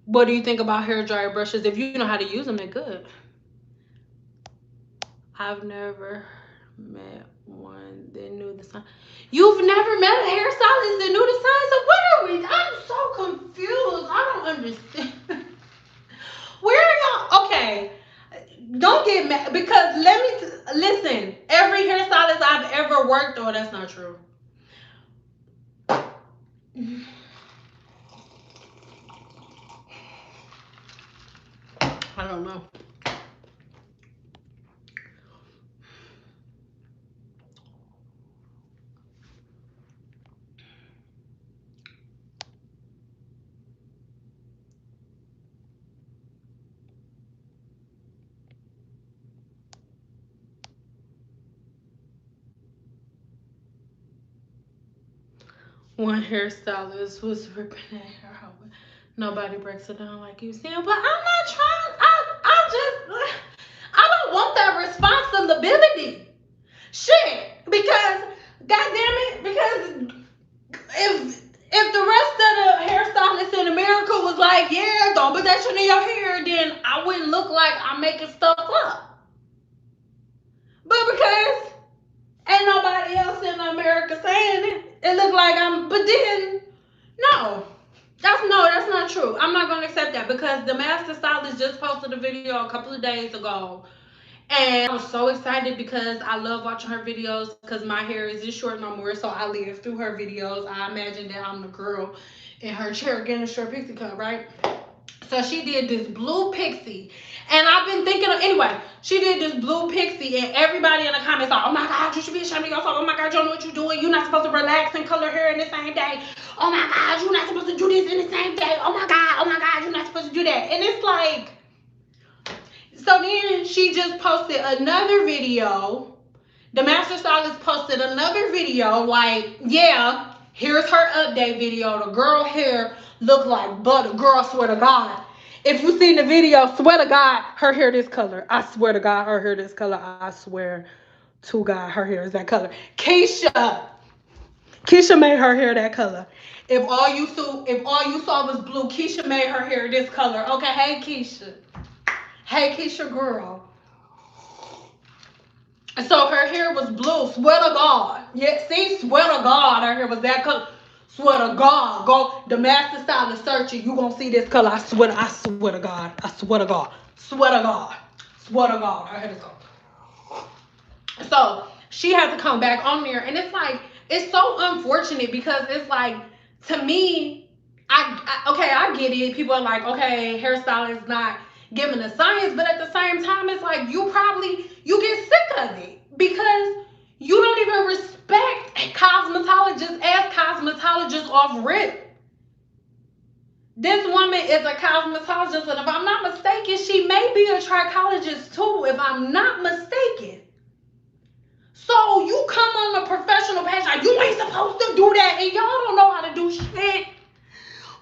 What do you think about hair dryer brushes? If you know how to use them, they're good. I've never met one that knew the sign. You've never met a hairstylist that knew the signs? So what are we? I'm so confused. I don't understand. Where are y'all? Okay, don't get mad because let me listen. Every hairstylist I've ever worked on, that's not true. I don't know. One hairstylist was ripping at her out. Nobody breaks it down like you said, but I'm not trying. I don't want that responsibility. Shit, because goddamn it, because if the rest of the hairstylists in America was like, yeah, don't put that shit in your hair, then I wouldn't look like I'm making stuff up. But because ain't nobody else in America saying it, it looked like I'm. But then no. That's not true. I'm not gonna accept that because the master stylist just posted a video a couple of days ago, and I was so excited because I love watching her videos because my hair isn't short no more, so I live through her videos. I imagine that I'm the girl in her chair getting a short pixie cut, right? So she did this blue pixie. And I've been thinking of, anyway, she did this blue pixie, and everybody in the comments are, oh my God, you should be ashamed of yourself. Oh my God, you don't know what you're doing. You're not supposed to relax and color hair in the same day. Oh my God, you're not supposed to do this in the same day. Oh my God, you're not supposed to do that. And it's like, so then she just posted another video. The master stylist posted another video, like, yeah, here's her update video. The girl hair look like butter. Girl, swear to God. If you seen the video, swear to God, her hair this color. I swear to God, her hair this color. I swear to God, her hair is that color. Keisha made her hair that color. If all you saw was blue, Keisha made her hair this color. Okay, hey Keisha. Hey Keisha girl. So her hair was blue. Swear to God. Yeah, see, swear to God, her hair was that color. Swear to God. Go the master stylist searching. You gonna see this color. I swear to God. I swear to God. Swear to God. Swear to God. Her hair is color. So she had to come back on there. And it's like, it's so unfortunate because it's like, to me, okay, I get it. People are like, okay, hairstylist not giving the science, but at the same time, it's like you get sick of it because you don't even respect cosmetologists as cosmetologists off rip. This woman is a cosmetologist, and if I'm not mistaken, she may be a trichologist too, if I'm not mistaken. So you come on a professional page like you ain't supposed to do that, and y'all don't know how to do shit.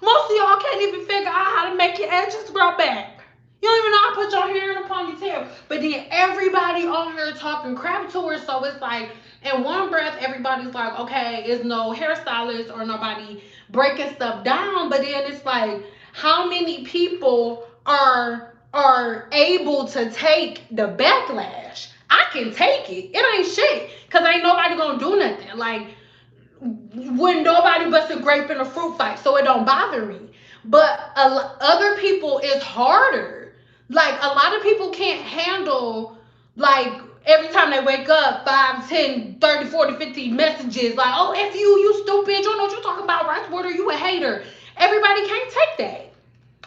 Most of y'all can't even figure out how to make your edges grow back. You don't even know how to put your hair in a ponytail. But then everybody on here talking crap to her, so it's like in one breath everybody's like, okay, it's no hairstylist or nobody breaking stuff down. But then it's like, how many people are able to take the backlash? I can take it. It ain't shit. Cause ain't nobody gonna do nothing. Like, when nobody busts a grape in a fruit fight, so it don't bother me. But other people is harder. Like, a lot of people can't handle, like, Every time they wake up, 5, 10, 30, 40, 50 messages like, oh, F you stupid, you don't know what you're talking about, rice water, you a hater. Everybody can't take that.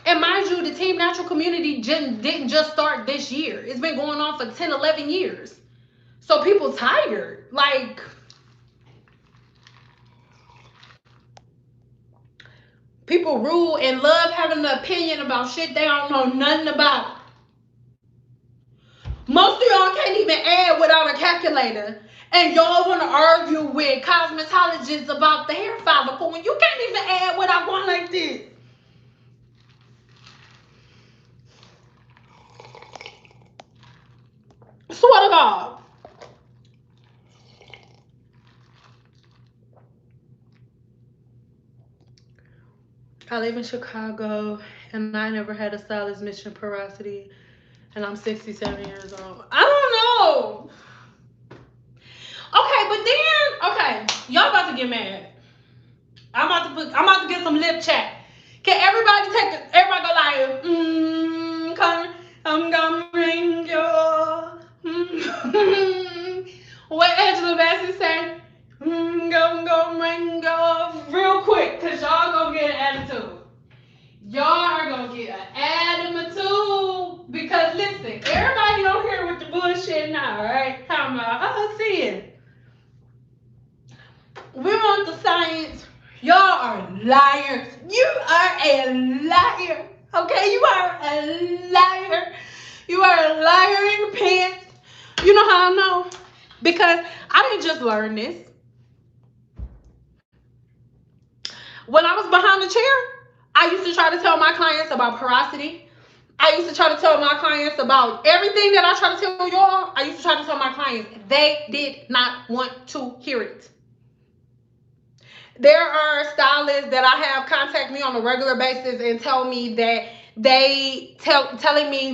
And mind you, the Team Natural community didn't just start this year. It's been going on for 10, 11 years. So people tired. Like, people rule and love having an opinion about shit they don't know nothing about. Most of y'all can't even add without a calculator. And y'all want to argue with cosmetologists about the hair follicle when you can't even add without going like this. Swear to God. I live in Chicago and I never had a stylist mission porosity and I'm 67 years old. I don't know. Okay, but then, okay, y'all about to get mad. I'm about to get some lip chat. Can everybody everybody go like, I'm gonna bring your, what Angela Bassett say? Gonna bring your, real quick, cause y'all gonna get an attitude. Y'all are gonna get an attitude, because listen, everybody don't hear with the bullshit now, right? Talking about, oh, see it. We want the science. Y'all are liars. You are a liar. Okay? You are a liar. You are a liar in the pants. You know how I know? Because I didn't just learn this. When I was behind the chair, I used to try to tell my clients about porosity. I used to try to tell my clients about everything that I try to tell y'all. I used to try to tell my clients. They did not want to hear it. There are stylists that I have contact me on a regular basis and tell me that telling me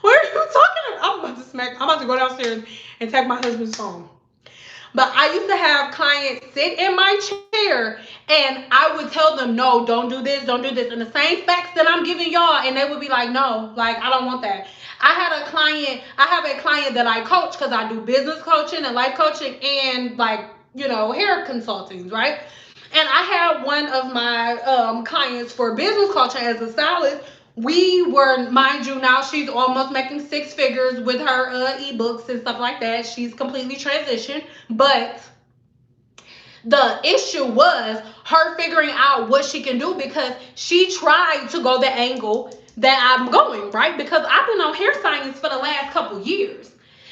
what are you talking about? I'm about to go downstairs and take my husband's phone. But I used to have clients sit in my chair and I would tell them, no, don't do this, don't do this. And the same facts that I'm giving y'all, and they would be like, no, like, I don't want that. I have a client that I coach because I do business coaching and life coaching and like, hair consultings, right? And I had one of my clients for business coaching as a stylist. We were, mind you, now she's almost making six figures with her ebooks and stuff like that. She's completely transitioned, but the issue was her figuring out what she can do, because she tried to go the angle that I'm going, right? Because I've been on hair science for the last couple years.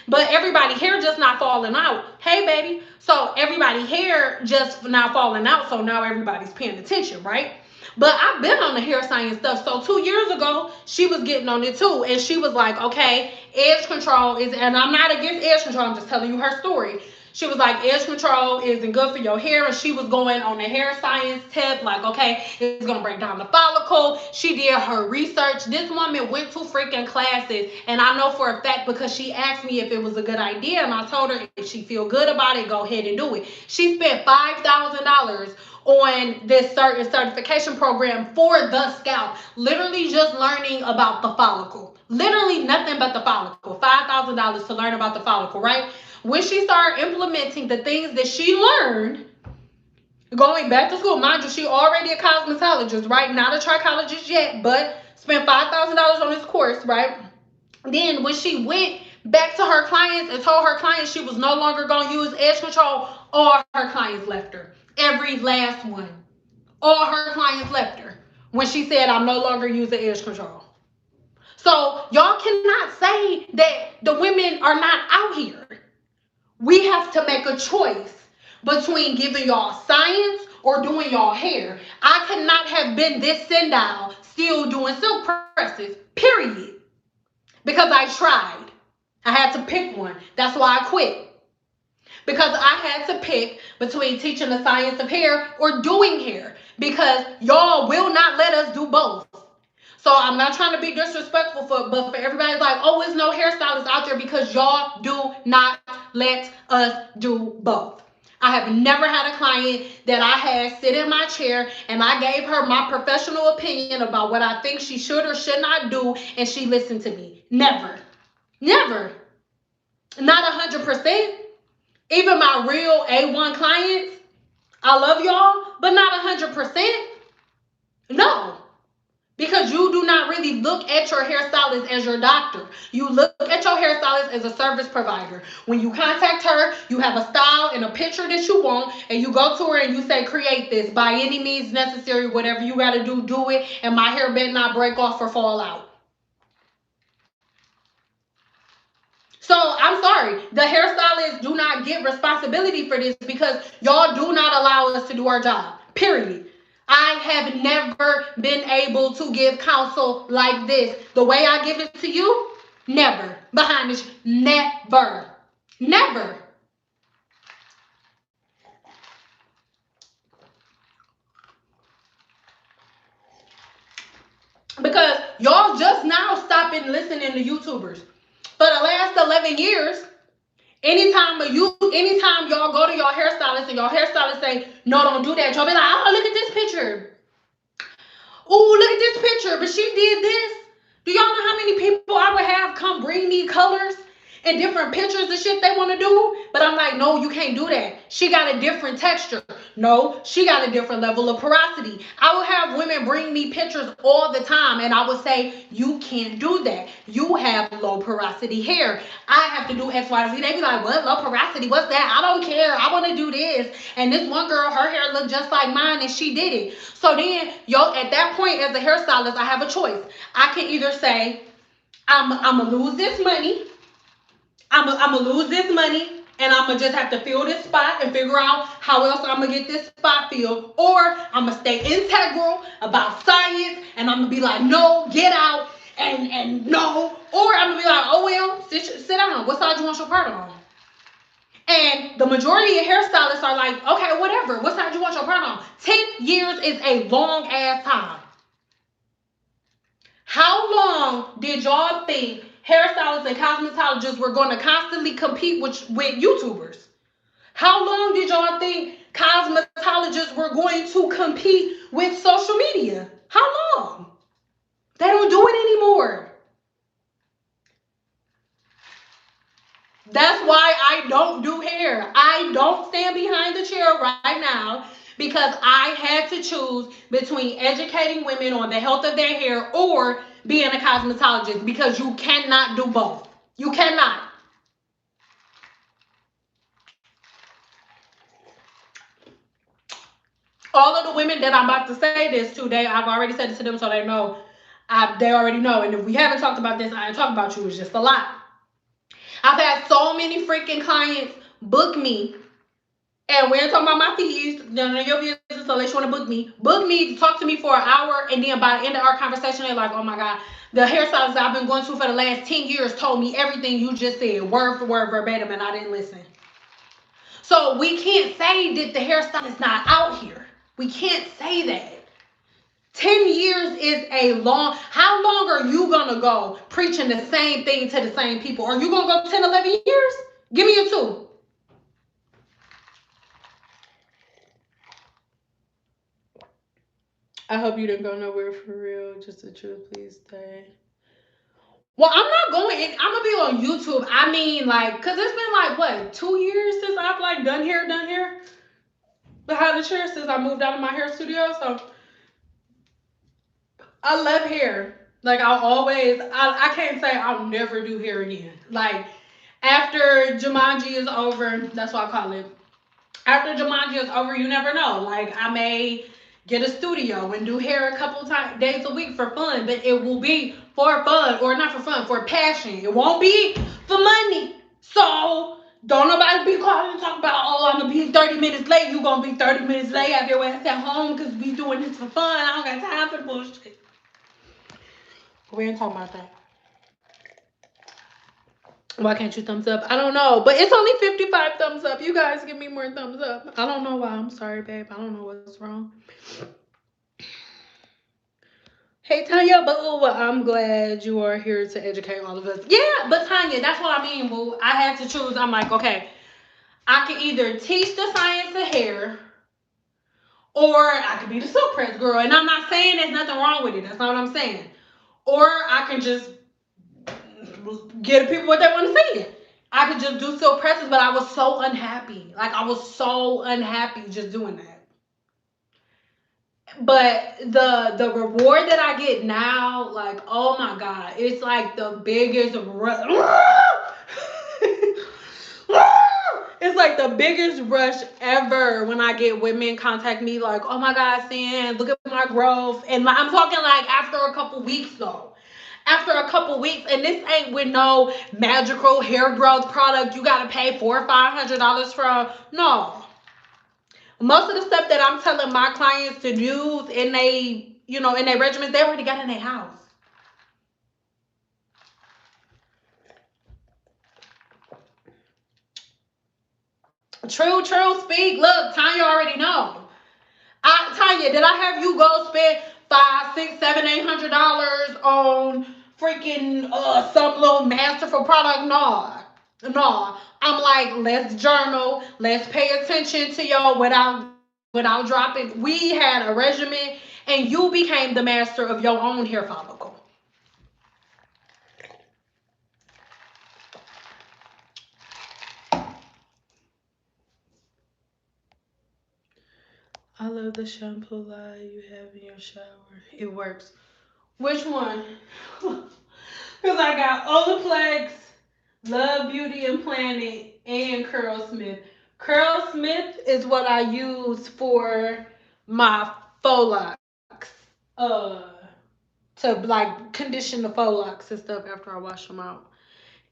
But everybody hair just not falling out. Hey, baby. So everybody hair just not falling out. So now everybody's paying attention, right? But I've been on the hair science stuff. So 2 years ago, she was getting on it too. And she was like, okay, edge control is, and I'm not against edge control. I'm just telling you her story. She was like, edge control isn't good for your hair. And she was going on the hair science tip, like, okay, it's going to break down the follicle. She did her research. This woman went to freaking classes. And I know for a fact because she asked me if it was a good idea. And I told her if she feel good about it, go ahead and do it. She spent $5,000 on this certain certification program for the scalp. Literally just learning about the follicle. Literally nothing but the follicle. $5,000 to learn about the follicle, right? When she started implementing the things that she learned, going back to school, mind you, she already a cosmetologist, right? Not a trichologist yet, but spent $5,000 on this course, right? Then when she went back to her clients and told her clients she was no longer going to use edge control, all her clients left her. Every last one. All her clients left her when she said, I'm no longer using edge control. So y'all cannot say that the women are not out here. We have to make a choice between giving y'all science or doing y'all hair. I could not have been this Cyn Doll still doing silk presses, period. Because I tried. I had to pick one. That's why I quit. Because I had to pick between teaching the science of hair or doing hair. Because y'all will not let us do both. So I'm not trying to be disrespectful, but for everybody's like, oh, there's no hairstylists out there, because y'all do not let us do both. I have never had a client that I had sit in my chair and I gave her my professional opinion about what I think she should or should not do, and she listened to me. Never. Never. Not 100%. Even my real A1 clients, I love y'all, but not 100%. No. Because you do not really look at your hairstylist as your doctor. You look at your hairstylist as a service provider. When you contact her, you have a style and a picture that you want, and you go to her and you say, create this by any means necessary. Whatever you got to do it, and my hair better not break off or fall out. So I'm sorry, the hairstylists do not get responsibility for this because y'all do not allow us to do our job. Period. I have never been able to give counsel like this. The way I give it to you, never. Behind this, never. Never. Because y'all just now stopping listening to YouTubers. For the last 11 years, anytime y'all go to your hairstylist and your hairstylist say, no, don't do that, y'all be like, oh, look at this picture. Oh, look at this picture, but she did this. Do y'all know how many people I would have come bring me colors and different pictures of shit they want to do? But I'm like, no, you can't do that. She got a different texture. No, she got a different level of porosity. I would have women bring me pictures all the time, and I would say, you can't do that. You have low porosity hair. I have to do X, Y, Z. They be like, what? Low porosity? What's that? I don't care. I want to do this. And this one girl, her hair looked just like mine, and she did it. So then, yo, at that point, as a hairstylist, I have a choice. I can either say, I'm going to lose this money. I'm going to lose this money, and I'm going to just have to fill this spot and figure out how else I'm going to get this spot filled. Or I'm going to stay integral about science, and I'm going to be like, no, get out, and no. Or I'm going to be like, oh, well, sit down. What side you want your part on? And the majority of hairstylists are like, okay, whatever. What side you want your part on? 10 years is a long ass time. How long did y'all think hairstylists and cosmetologists were going to constantly compete with YouTubers? How long did y'all think cosmetologists were going to compete with social media? How long? They don't do it anymore. That's why I don't do hair. I don't stand behind the chair right now because I had to choose between educating women on the health of their hair or being a cosmetologist because you cannot do both. You cannot. All of the women that I'm about to say this to, I've already said it to them so they know. They already know. And if we haven't talked about this, I ain't talking about you. It's just a lot. I've had so many freaking clients book me. And we ain't talking about my fees. None of your business unless you want to book me. Book me, talk to me for an hour, and then by the end of our conversation, they're like, oh my God, the hairstylist I've been going to for the last 10 years told me everything you just said, word for word, verbatim, and I didn't listen. So we can't say that the hairstylist not out here. We can't say that. 10 years is a long, how long are you going to go preaching the same thing to the same people? Are you going to go 10, 11 years? Give me a 2. I hope you didn't go nowhere for real. Just the truth, please stay. Well, I'm not going. I'm gonna be on YouTube. I mean, like, cause it's been like what 2 years since I've like done hair behind the chair since I moved out of my hair studio. So I love hair. Like I can't say I'll never do hair again. Like after Jumanji is over, that's what I call it. After Jumanji is over, you never know. Like I may get a studio and do hair a couple times days a week for fun, but it will be for fun or not for fun, for passion. It won't be for money. So don't nobody be calling and talk about, oh, I'm gonna be 30 minutes late. You gonna be 30 minutes late. Have your ass at home because we doing this for fun. I don't got time for the bullshit. We ain't talking about that. Why can't you thumbs up? I don't know. But it's only 55 thumbs up. You guys give me more thumbs up. I don't know why. I'm sorry, babe. I don't know what's wrong. Hey, Tanya, boo. I'm glad you are here to educate all of us. Yeah, but Tanya, that's what I mean, boo. I had to choose. I'm like, okay, I can either teach the science of hair or I could be the silk press girl. And I'm not saying there's nothing wrong with it. That's not what I'm saying. Or I can just give the people what they want to see. I could just do silk presses, but I was so unhappy. Like I was so unhappy just doing that. But the reward that I get now, like oh my god, it's like the biggest it's like the biggest rush ever when I get women contact me like, oh my god, Cyn, look at my growth. And I'm talking like after a couple weeks though. After a couple weeks, and this ain't with no magical hair growth product you gotta pay $400 or $500 for. No. Most of the stuff that I'm telling my clients to use in they, in their regimens, they already got in their house. True, speak. Look, Tanya already know. Tanya, did I have you go spend five, six, seven, $800 on freaking some little masterful product? No. I'm like, let's journal, let's pay attention to your without dropping. We had a regimen, and you became the master of your own hair follicle. I love the shampoo line you have in your shower. It works. Which one? Because I got OLAPLEX, Love Beauty and Planet, and Curl Smith. Curl Smith is what I use for my faux locks. To like condition the faux locks and stuff after I wash them out.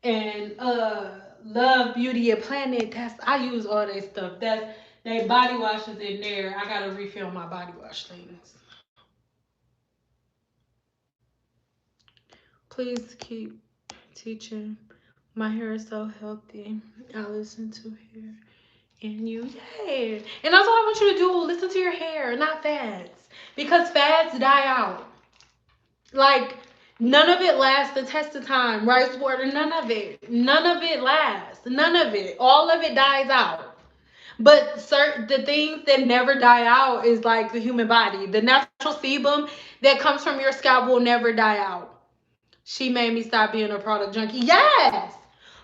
And Love Beauty and Planet, I use all that stuff. They body washes in there. I gotta refill my body wash things. Please keep teaching. My hair is so healthy. I listen to hair and you. Yeah. And that's what I want you to do. Listen to your hair, not fads. Because fads die out. Like, none of it lasts the test of time. Rice water, none of it. None of it lasts. None of it. All of it dies out. But the things that never die out is like the human body. The natural sebum that comes from your scalp will never die out. She made me stop being a product junkie. Yes.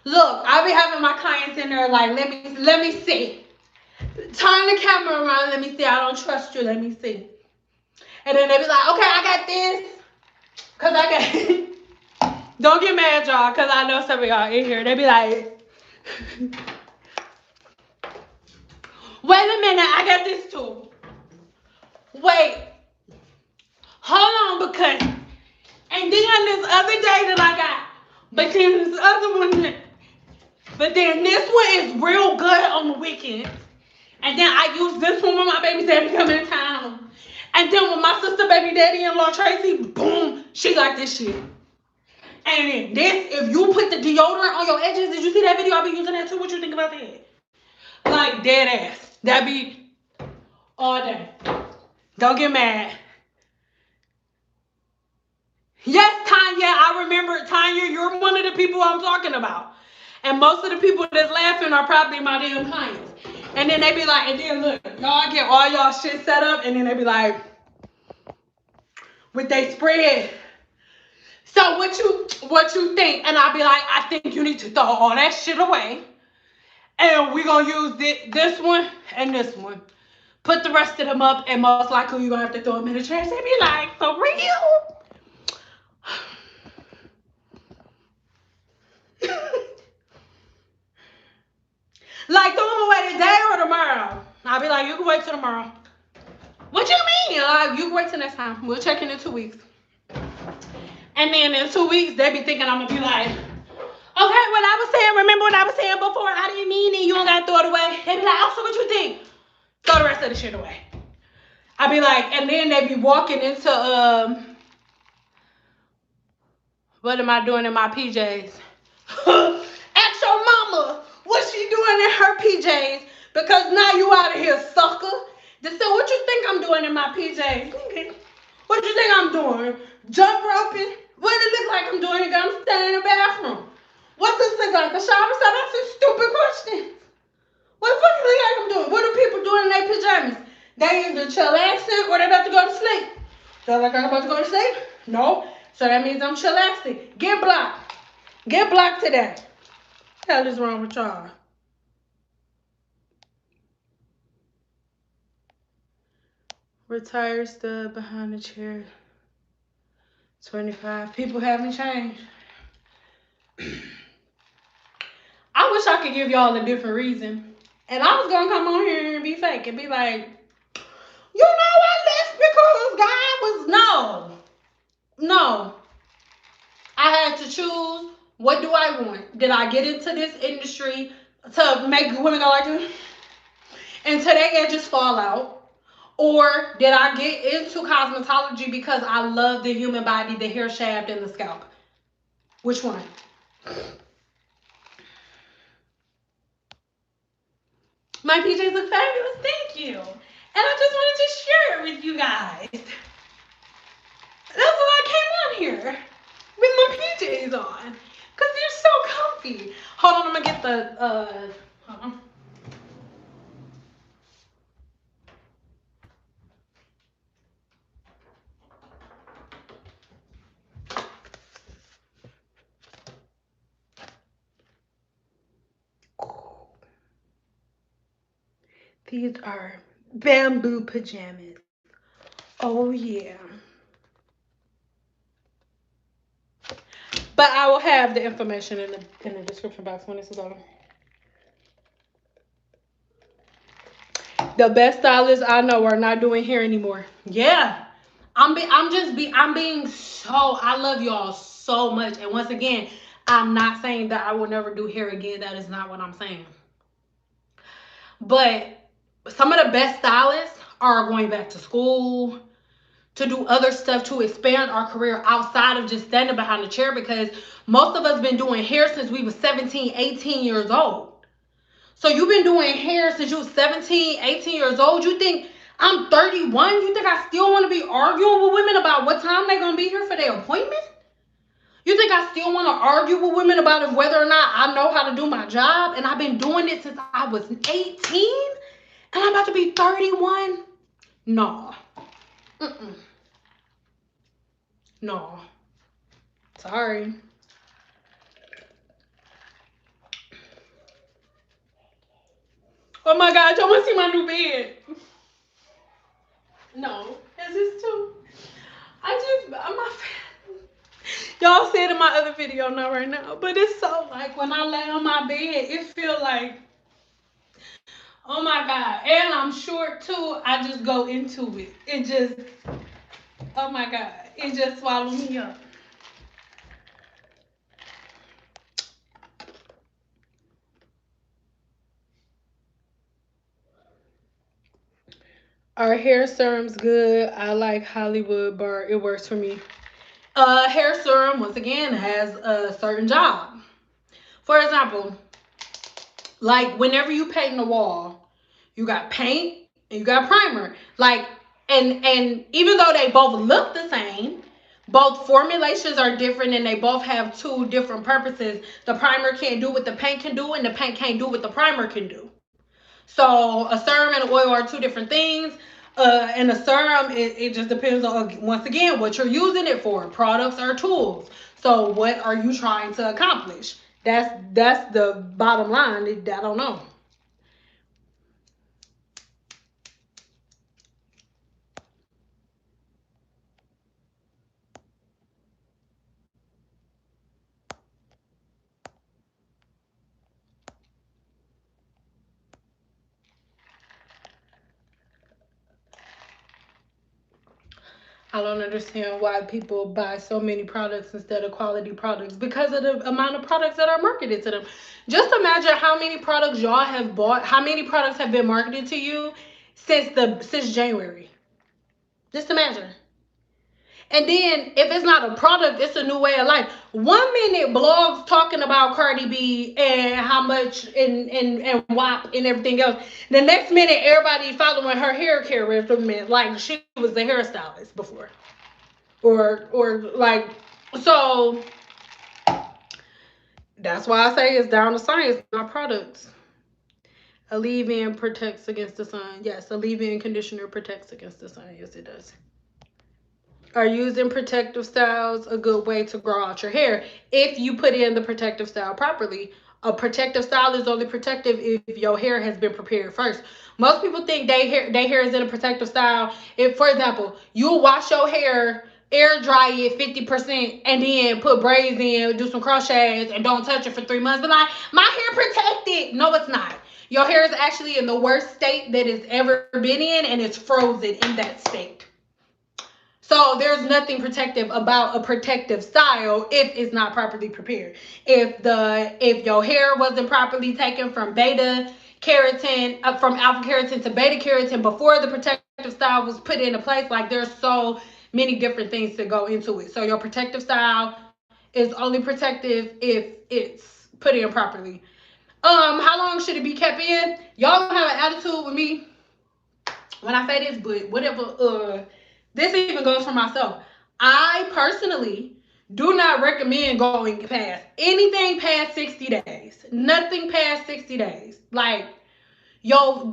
Look, I be having my clients in there like, let me see. Turn the camera around. Let me see. I don't trust you. Let me see. And then they be like, okay, I got this. Cause I got. Don't get mad, y'all. Cause I know some of y'all in here. They be like, wait a minute. I got this too. Wait. Hold on, because. And then this other day that I got. But then this other one. But then this one is real good on the weekends. And then I use this one when my baby daddy come in town. And then when my sister baby daddy in Law Tracy, boom, she like this shit. And then this, if you put the deodorant on your edges, did you see that video? I be using that too. What you think about that? Like dead ass. That be all day. Don't get mad. Yes, Tanya, I remember. Tanya, you're one of the people I'm talking about. And most of the people that's laughing are probably my damn clients. And then they be like, and then look, y'all get all y'all shit set up, and then they be like, with they spread. So what you think? And I'll be like, I think you need to throw all that shit away. And we're gonna use this one and this one. Put the rest of them up, and most likely you're gonna have to throw them in the trash. They be like, for real? Like, throw them away today or tomorrow. I'll be like, you can wait till tomorrow. What you mean? Like, you can wait till next time. We'll check in 2 weeks. And then in 2 weeks, they be thinking I'm gonna be like, okay, what I was saying, remember what I was saying before? I didn't mean it. You don't gotta throw it away. They be like, oh, so what you think? Throw the rest of the shit away. I be like, and then they be walking into what am I doing in my PJs? Ask your mama what she doing in her PJs, because now you out of here, sucker. So what you think I'm doing in my PJs? What you think I'm doing? Jump roping? What does it look like I'm doing? I'm standing in the bathroom. What does it look like? A shower? So that's a stupid question. What the fuck do you think I'm doing? What are people doing in their pajamas? They either chillaxing or they about to go to sleep. So like I'm about to go to sleep? No. So that means I'm chillaxing. Get blocked. Get blocked today. What the hell is wrong with y'all? Retired stud behind the chair. 25. People haven't changed. I wish I could give y'all a different reason. And I was gonna come on here and be fake and be like, you know, I left because God was no. I had to choose. What do I want? Did I get into this industry to make women go like this until their edges fall out? Or did I get into cosmetology because I love the human body, the hair shaft, and the scalp? Which one? My PJs look fabulous. Thank you. And I just wanted to share it with you guys. That's why I came on here with my PJs on. Because they're so comfy. Hold on, I'm going to get the... hold on. These are bamboo pajamas. Oh, yeah. But I will have the information in the description box when this is over. The best stylists I know are not doing hair anymore. Yeah. I'm being so, I love y'all so much. And once again, I'm not saying that I will never do hair again. That is not what I'm saying. But some of the best stylists are going back to school to do other stuff to expand our career outside of just standing behind the chair, because most of us been doing hair since we was 17, 18 years old. So you've been doing hair since you was 17, 18 years old. You think I'm 31? You think I still want to be arguing with women about what time they're going to be here for their appointment? You think I still want to argue with women about whether or not I know how to do my job? And I've been doing it since I was 18? And I'm about to be 31? No. Mm-mm. No. Sorry. Oh my God, y'all want to see my new bed? No. Is this too? Y'all see it in my other video, not right now. But it's so like when I lay on my bed, it feel like, oh my God. And I'm short too. I just go into it. It just, oh my God. It just swallows me up. Our hair serum's good. I like Hollywood Bar. It works for me. Hair serum, once again, has a certain job. For example, like whenever you paint the wall, you got paint and you got primer. Like, and even though they both look the same, both formulations are different and they both have two different purposes. The primer can't do what the paint can do, and the paint can't do what the primer can do. So a serum and an oil are two different things. And a serum, it just depends on, once again, what you're using it for. Products are tools. So what are you trying to accomplish? That's the bottom line. I don't know. I don't understand why people buy so many products instead of quality products, because of the amount of products that are marketed to them. Just imagine how many products y'all have bought, how many products have been marketed to you since January. Just imagine. And then if it's not a product, it's a new way of life. 1 minute blogs talking about Cardi B and how much and WAP and everything else. The next minute everybody following her hair care regimen like she was the hairstylist before. Or like, so that's why I say it's down to science, not products. A leave-in protects against the sun. Yes, a leave-in conditioner protects against the sun. Yes, it does. Are using protective styles a good way to grow out your hair if you put in the protective style properly? A protective style is only protective if your hair has been prepared first. Most people think they hair is in a protective style. If, for example, you wash your hair, air dry it 50%, and then put braids in, do some crochets, and don't touch it for 3 months. But like, my hair protected. No, it's not. Your hair is actually in the worst state that it's ever been in, and it's frozen in that state. So there's nothing protective about a protective style if it's not properly prepared. If your hair wasn't properly taken from beta keratin, from alpha keratin to beta keratin before the protective style was put into place, like there's so many different things to go into it. So your protective style is only protective if it's put in properly. How long should it be kept in? Y'all gonna have an attitude with me when I say this, but whatever. This even goes for myself. I personally do not recommend going past anything past 60 days. Nothing past 60 days. Like, your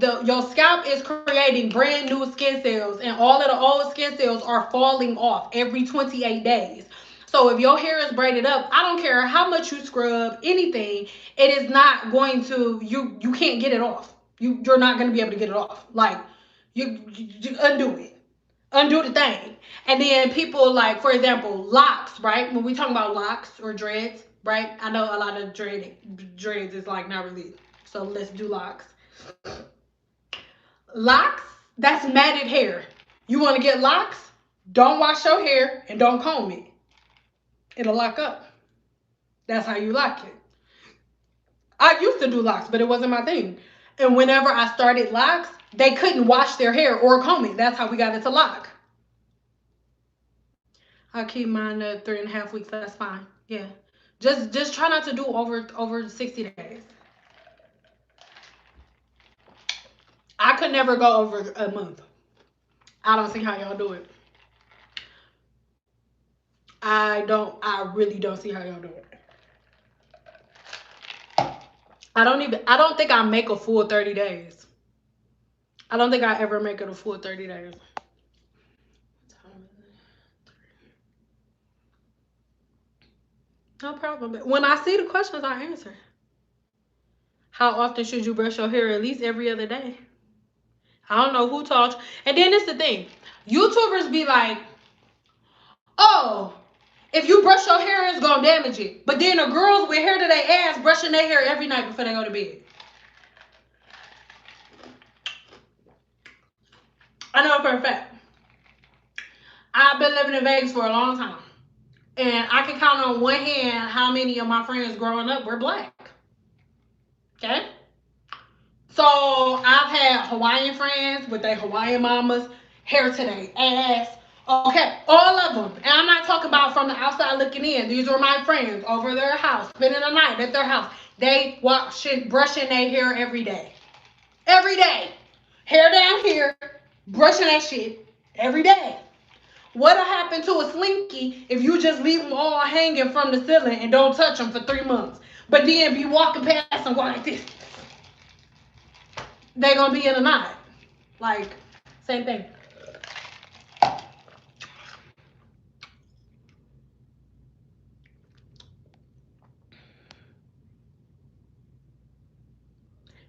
scalp is creating brand new skin cells, and all of the old skin cells are falling off every 28 days. So if your hair is braided up, I don't care how much you scrub anything, it is not going to, you can't get it off. You're not going to be able to get it off. Like, you undo it, undo the thing. And then people, like, for example, locks, right? When we talk about locks or dreads, right? I know a lot of dreads is like not really. So let's do locks. Locks, that's matted hair. You want to get locks? Don't wash your hair and don't comb it. It'll lock up. That's how you lock it. I used to do locks, but it wasn't my thing. And whenever I started locks, they couldn't wash their hair or comb it. That's how we got into lock. I keep mine at 3.5 weeks. That's fine. Yeah. Just try not to do over 60 days. I could never go over a month. I don't see how y'all do it. I really don't see how y'all do it. I don't think I make a full 30 days. I don't think I ever make it a full 30 days. No problem. But when I see the questions, I answer. How often should you brush your hair? At least every other day. I don't know who taught you. And then it's the thing. YouTubers be like, oh, if you brush your hair, it's gonna damage it. But then the girls with hair to their ass brushing their hair every night before they go to bed. I know for a fact. I've been living in Vegas for a long time. And I can count on one hand how many of my friends growing up were black. Okay? So I've had Hawaiian friends with their Hawaiian mamas, hair to their ass. Okay, all of them. And I'm not talking about from the outside looking in. These were my friends over their house, spending the night at their house. They brushing their hair every day. Every day. Hair down here, brushing that shit every day. What'll happen to a slinky if you just leave them all hanging from the ceiling and don't touch them for 3 months? But then be walking past them going like this. They gonna be in a knot. Like, same thing.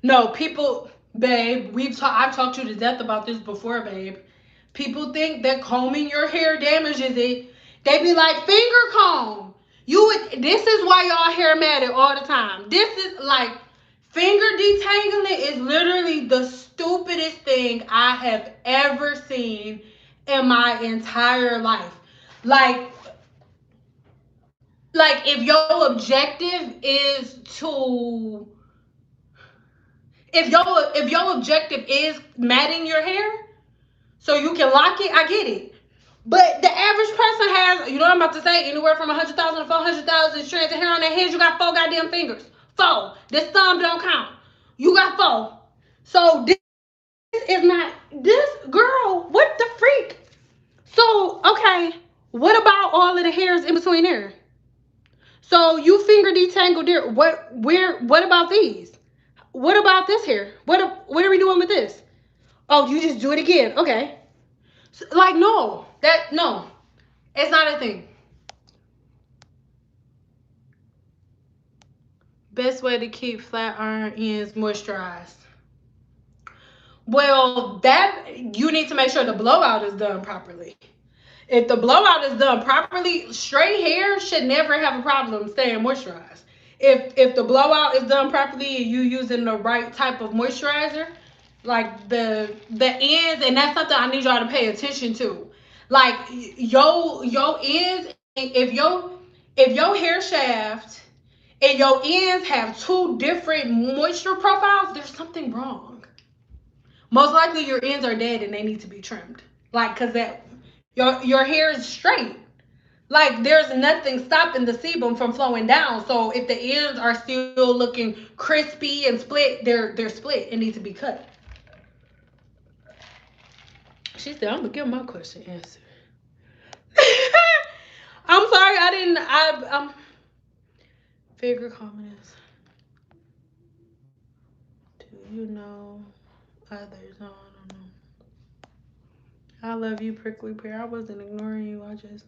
No, people, babe, I've talked to you to death about this before, babe. People think that combing your hair damages it. They be like, finger comb. This is why y'all hair matted all the time. This is like, finger detangling is literally the stupidest thing I have ever seen in my entire life. Like, if your objective is to if your objective is matting your hair so you can lock it, I get it. But the average person has, you know what I'm about to say, anywhere from 100,000 to 400,000 strands of hair on their head. You got 4 goddamn fingers. 4. This thumb don't count. You got 4. So this is not, this girl, what the freak? So, okay, what about all of the hairs in between there? So you finger detangled there. What about these? What about this hair? What are we doing with this? Oh, you just do it again. Okay. So, like, no. No. It's not a thing. Best way to keep flat iron ends moisturized. Well, that you need to make sure the blowout is done properly. If the blowout is done properly, straight hair should never have a problem staying moisturized. If the blowout is done properly and you using the right type of moisturizer, like the ends, and that's something I need y'all to pay attention to. Like your ends, if your hair shaft and your ends have two different moisture profiles, there's something wrong. Most likely your ends are dead and they need to be trimmed. Like, cause that your hair is straight. Like there's nothing stopping the sebum from flowing down. So if the ends are still looking crispy and split, they're split and need to be cut. She said, "I'm gonna give my question answered." I'm sorry, I didn't. Figure comments. Do you know others? No, I don't know. I love you, prickly pear. I wasn't ignoring you. I just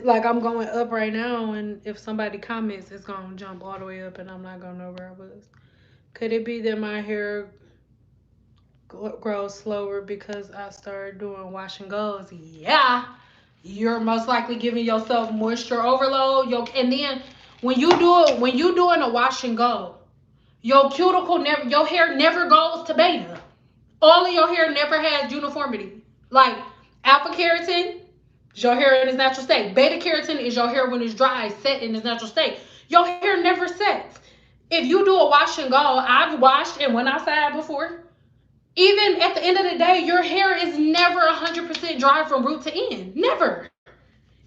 like I'm going up right now, and if somebody comments, it's gonna jump all the way up, and I'm not gonna know where I was. Could it be that my hair grows slower because I started doing wash and goes? Yeah, you're most likely giving yourself moisture overload. And then when you doing a wash and go, your cuticle never, your hair never goes to beta. All of your hair never has uniformity. Like alpha keratin is your hair in its natural state. Beta keratin is your hair when it's dry, set in its natural state. Your hair never sets. If you do a wash and go, I've washed and went outside before. Even at the end of the day, your hair is never 100% dry from root to end. Never.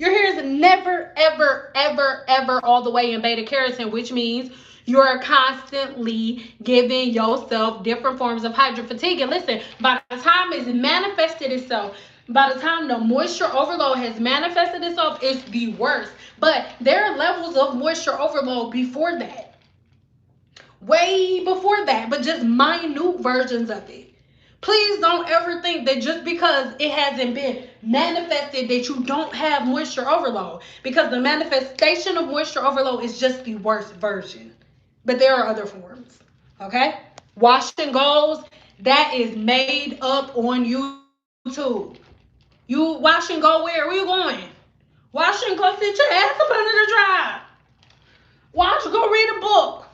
Your hair is never, ever, ever, ever all the way in beta keratin, which means you're constantly giving yourself different forms of hydro fatigue. And listen, by the time it's manifested itself, by the time the moisture overload has manifested itself, it's the worst. But there are levels of moisture overload before that, way before that, but just minute versions of it. Please don't ever think that just because it hasn't been manifested that you don't have moisture overload, because the manifestation of moisture overload is just the worst version. But there are other forms. Okay? Wash and goes, that is made up on YouTube. You wash and go where? Where you going? Wash and go sit your ass up under the dry. Watch, go read a book.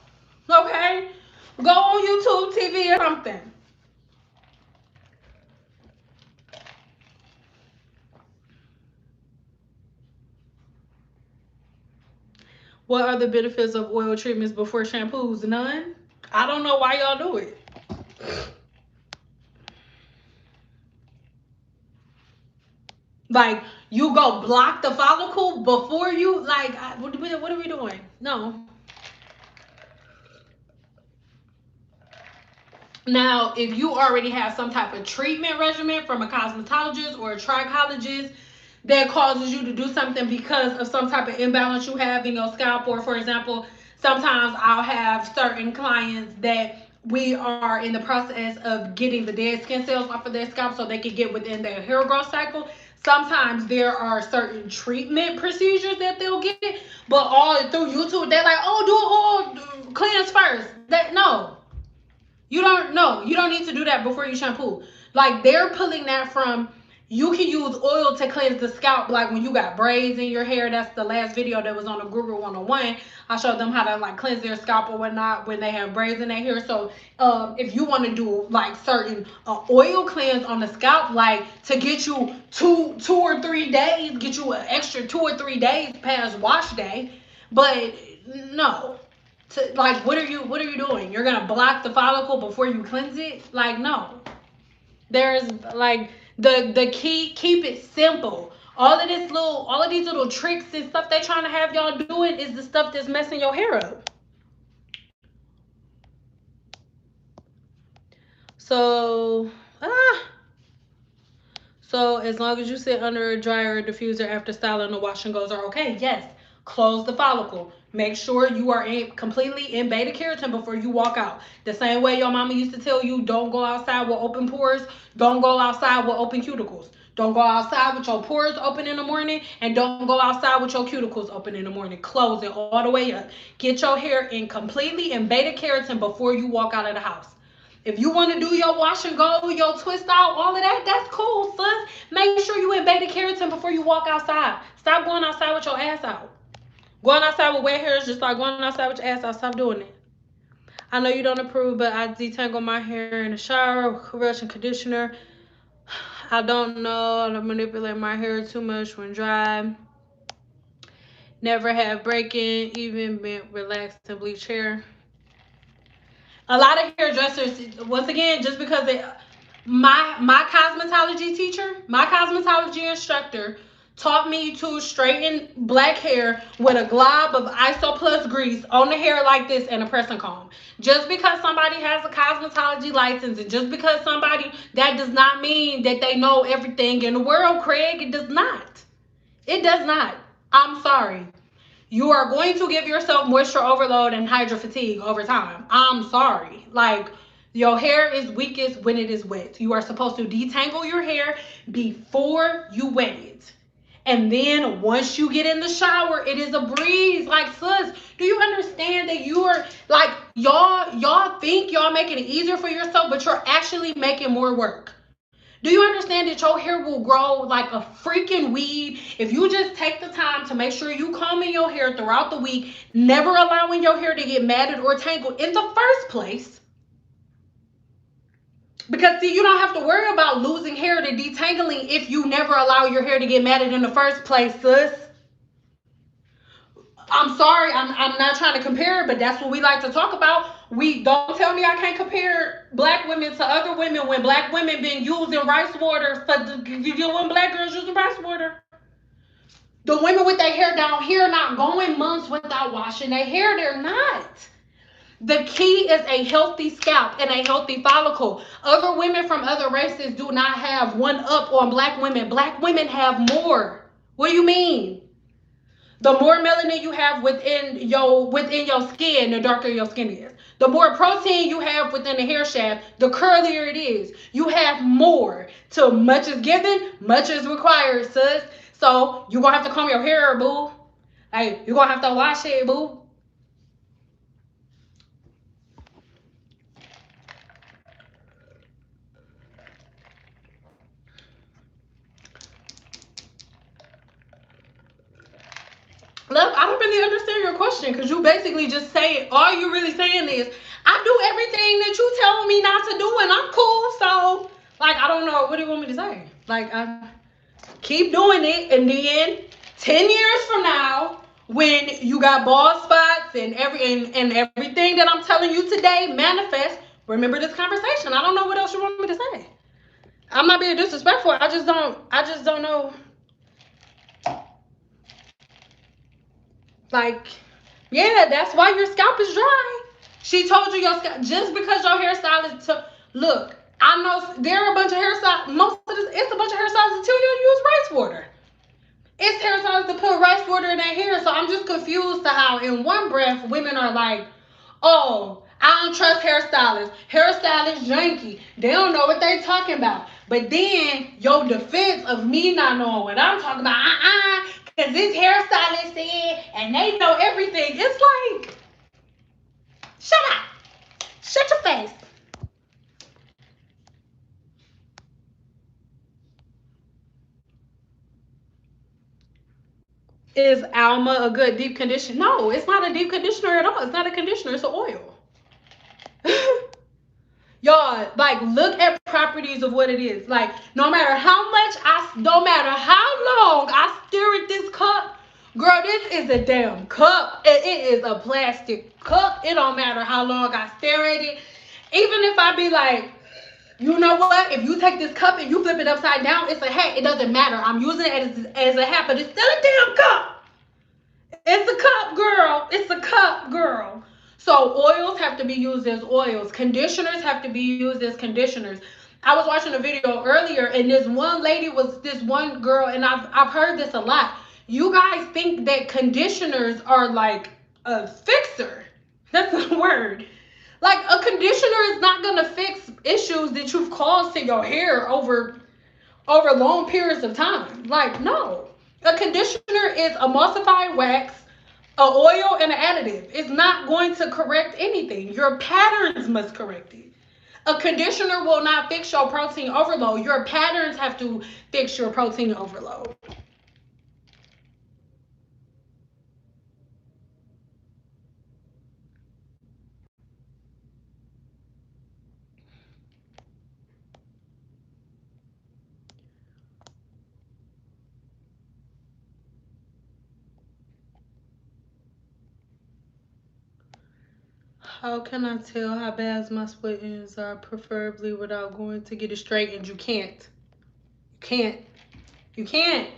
Okay? Go on YouTube TV or something. What are the benefits of oil treatments before shampoos? None. I don't know why y'all do it. Like, you go block the follicle before you, like, what are we doing? No. Now, if you already have some type of treatment regimen from a cosmetologist or a trichologist that causes you to do something because of some type of imbalance you have in your scalp, or for example, sometimes I'll have certain clients that we are in the process of getting the dead skin cells off of their scalp so they can get within their hair growth cycle. Sometimes there are certain treatment procedures that they'll get, but all through YouTube they're like, oh, do all cleanse first. That no, you don't need to do that before you shampoo. Like they're pulling that from, you can use oil to cleanse the scalp, like when you got braids in your hair. That's the last video that was on the Guru 101. I showed them how to like cleanse their scalp or whatnot when they have braids in their hair. So if you want to do like certain oil cleanse on the scalp, like to get you two or 3 days, get you an extra 2 or 3 days past wash day. But no, like what are you doing? You're gonna block the follicle before you cleanse it? Like no. There's like the key, keep it simple. All of these little tricks and stuff they trying to have y'all doing is the stuff that's messing your hair up. So so as long as you sit under a dryer or diffuser after styling, the wash and goes are okay. Yes. Close the follicle. Make sure you are completely in beta keratin before you walk out. The same way your mama used to tell you, don't go outside with open pores. Don't go outside with open cuticles. Don't go outside with your pores open in the morning, and don't go outside with your cuticles open in the morning. Close it all the way up. Get your hair in completely in beta keratin before you walk out of the house. If you want to do your wash and go, your twist out, all of that, that's cool, sis. Make sure you in beta keratin before you walk outside. Stop going outside with your ass out. Going outside with wet hair is just like going outside with your ass out. Stop doing it. I know you don't approve, but I detangle my hair in the shower with brush and conditioner. I don't know how to manipulate my hair too much when dry. Never have break-in, even been relaxed and bleach hair. A lot of hairdressers, once again, just because they, my cosmetology teacher, my cosmetology instructor taught me to straighten black hair with a glob of iso plus grease on the hair like this and a pressing comb. Just because somebody has a cosmetology license and just because somebody, that does not mean that they know everything in the world, Craig. It does not. It does not. I'm sorry. You are going to give yourself moisture overload and hydro fatigue over time. I'm sorry. Like, your hair is weakest when it is wet. You are supposed to detangle your hair before you wet it. And then once you get in the shower, it is a breeze. Like, sis, do you understand that you are like, y'all think y'all making it easier for yourself, but you're actually making more work. Do you understand that your hair will grow like a freaking weed if you just take the time to make sure you combing your hair throughout the week, never allowing your hair to get matted or tangled in the first place? Because see, you don't have to worry about losing hair to detangling if you never allow your hair to get matted in the first place, sis. I'm sorry, I'm not trying to compare, but that's what we like to talk about. We don't tell me I can't compare black women to other women when black women been using rice water for when black girls using rice water. The women with their hair down here not going months without washing their hair. They're not. The key is a healthy scalp and a healthy follicle. Other women from other races do not have one up on black women. Black women have more. What do you mean? The more melanin you have within your skin, the darker your skin is. The more protein you have within the hair shaft, the curlier it is. You have more. So much is given, much is required, sis. So you're gonna have to comb your hair, boo. Like, you're gonna have to wash it, boo. Look, I don't really understand your question because you basically just say all you really saying is I do everything that you tell me not to do and I'm cool. So like, I don't know, what do you want me to say? Like, I keep doing it, and then 10 years from now, when you got bald spots and everything that I'm telling you today manifest, remember this conversation. I don't know what else you want me to say. I'm not being disrespectful. I just don't know. Like, yeah, that's why your scalp is dry. She told you your scalp, just because your hairstylist took, look, I know there are a bunch of hairstylists, most of this, it's a bunch of hairstylists until you use rice water. It's hairstylists to put rice water in their hair, so I'm just confused to how in one breath women are like, oh, I don't trust hairstylists. Hairstylists janky. They don't know what they talking about. But then your defense of me not knowing what I'm talking about, because this hairstylist said, and they know everything. It's like, shut up. Shut your face. Is Alma a good deep conditioner? No, it's not a deep conditioner at all. It's not a conditioner. It's an oil. Y'all, like, look at properties of what it is. Like, no matter how long I stare at this cup, girl, this is a damn cup. It is a plastic cup. It don't matter how long I stare at it. Even if I be like, you know what? If you take this cup and you flip it upside down, it's a hat. It doesn't matter. I'm using it as a hat, but it's still a damn cup. It's a cup, girl. It's a cup, girl. So oils have to be used as oils. Conditioners have to be used as conditioners. I was watching a video earlier, and this one girl, and I've heard this a lot. You guys think that conditioners are like a fixer. That's a word. Like, a conditioner is not gonna fix issues that you've caused to your hair over long periods of time. Like, no. A conditioner is emulsified wax, an oil, and an additive. It's not going to correct anything. Your patterns must correct it. A conditioner will not fix your protein overload. Your patterns have to fix your protein overload. How can I tell how bad my split ends are, preferably without going to get it straightened? You can't. You can't. You can't.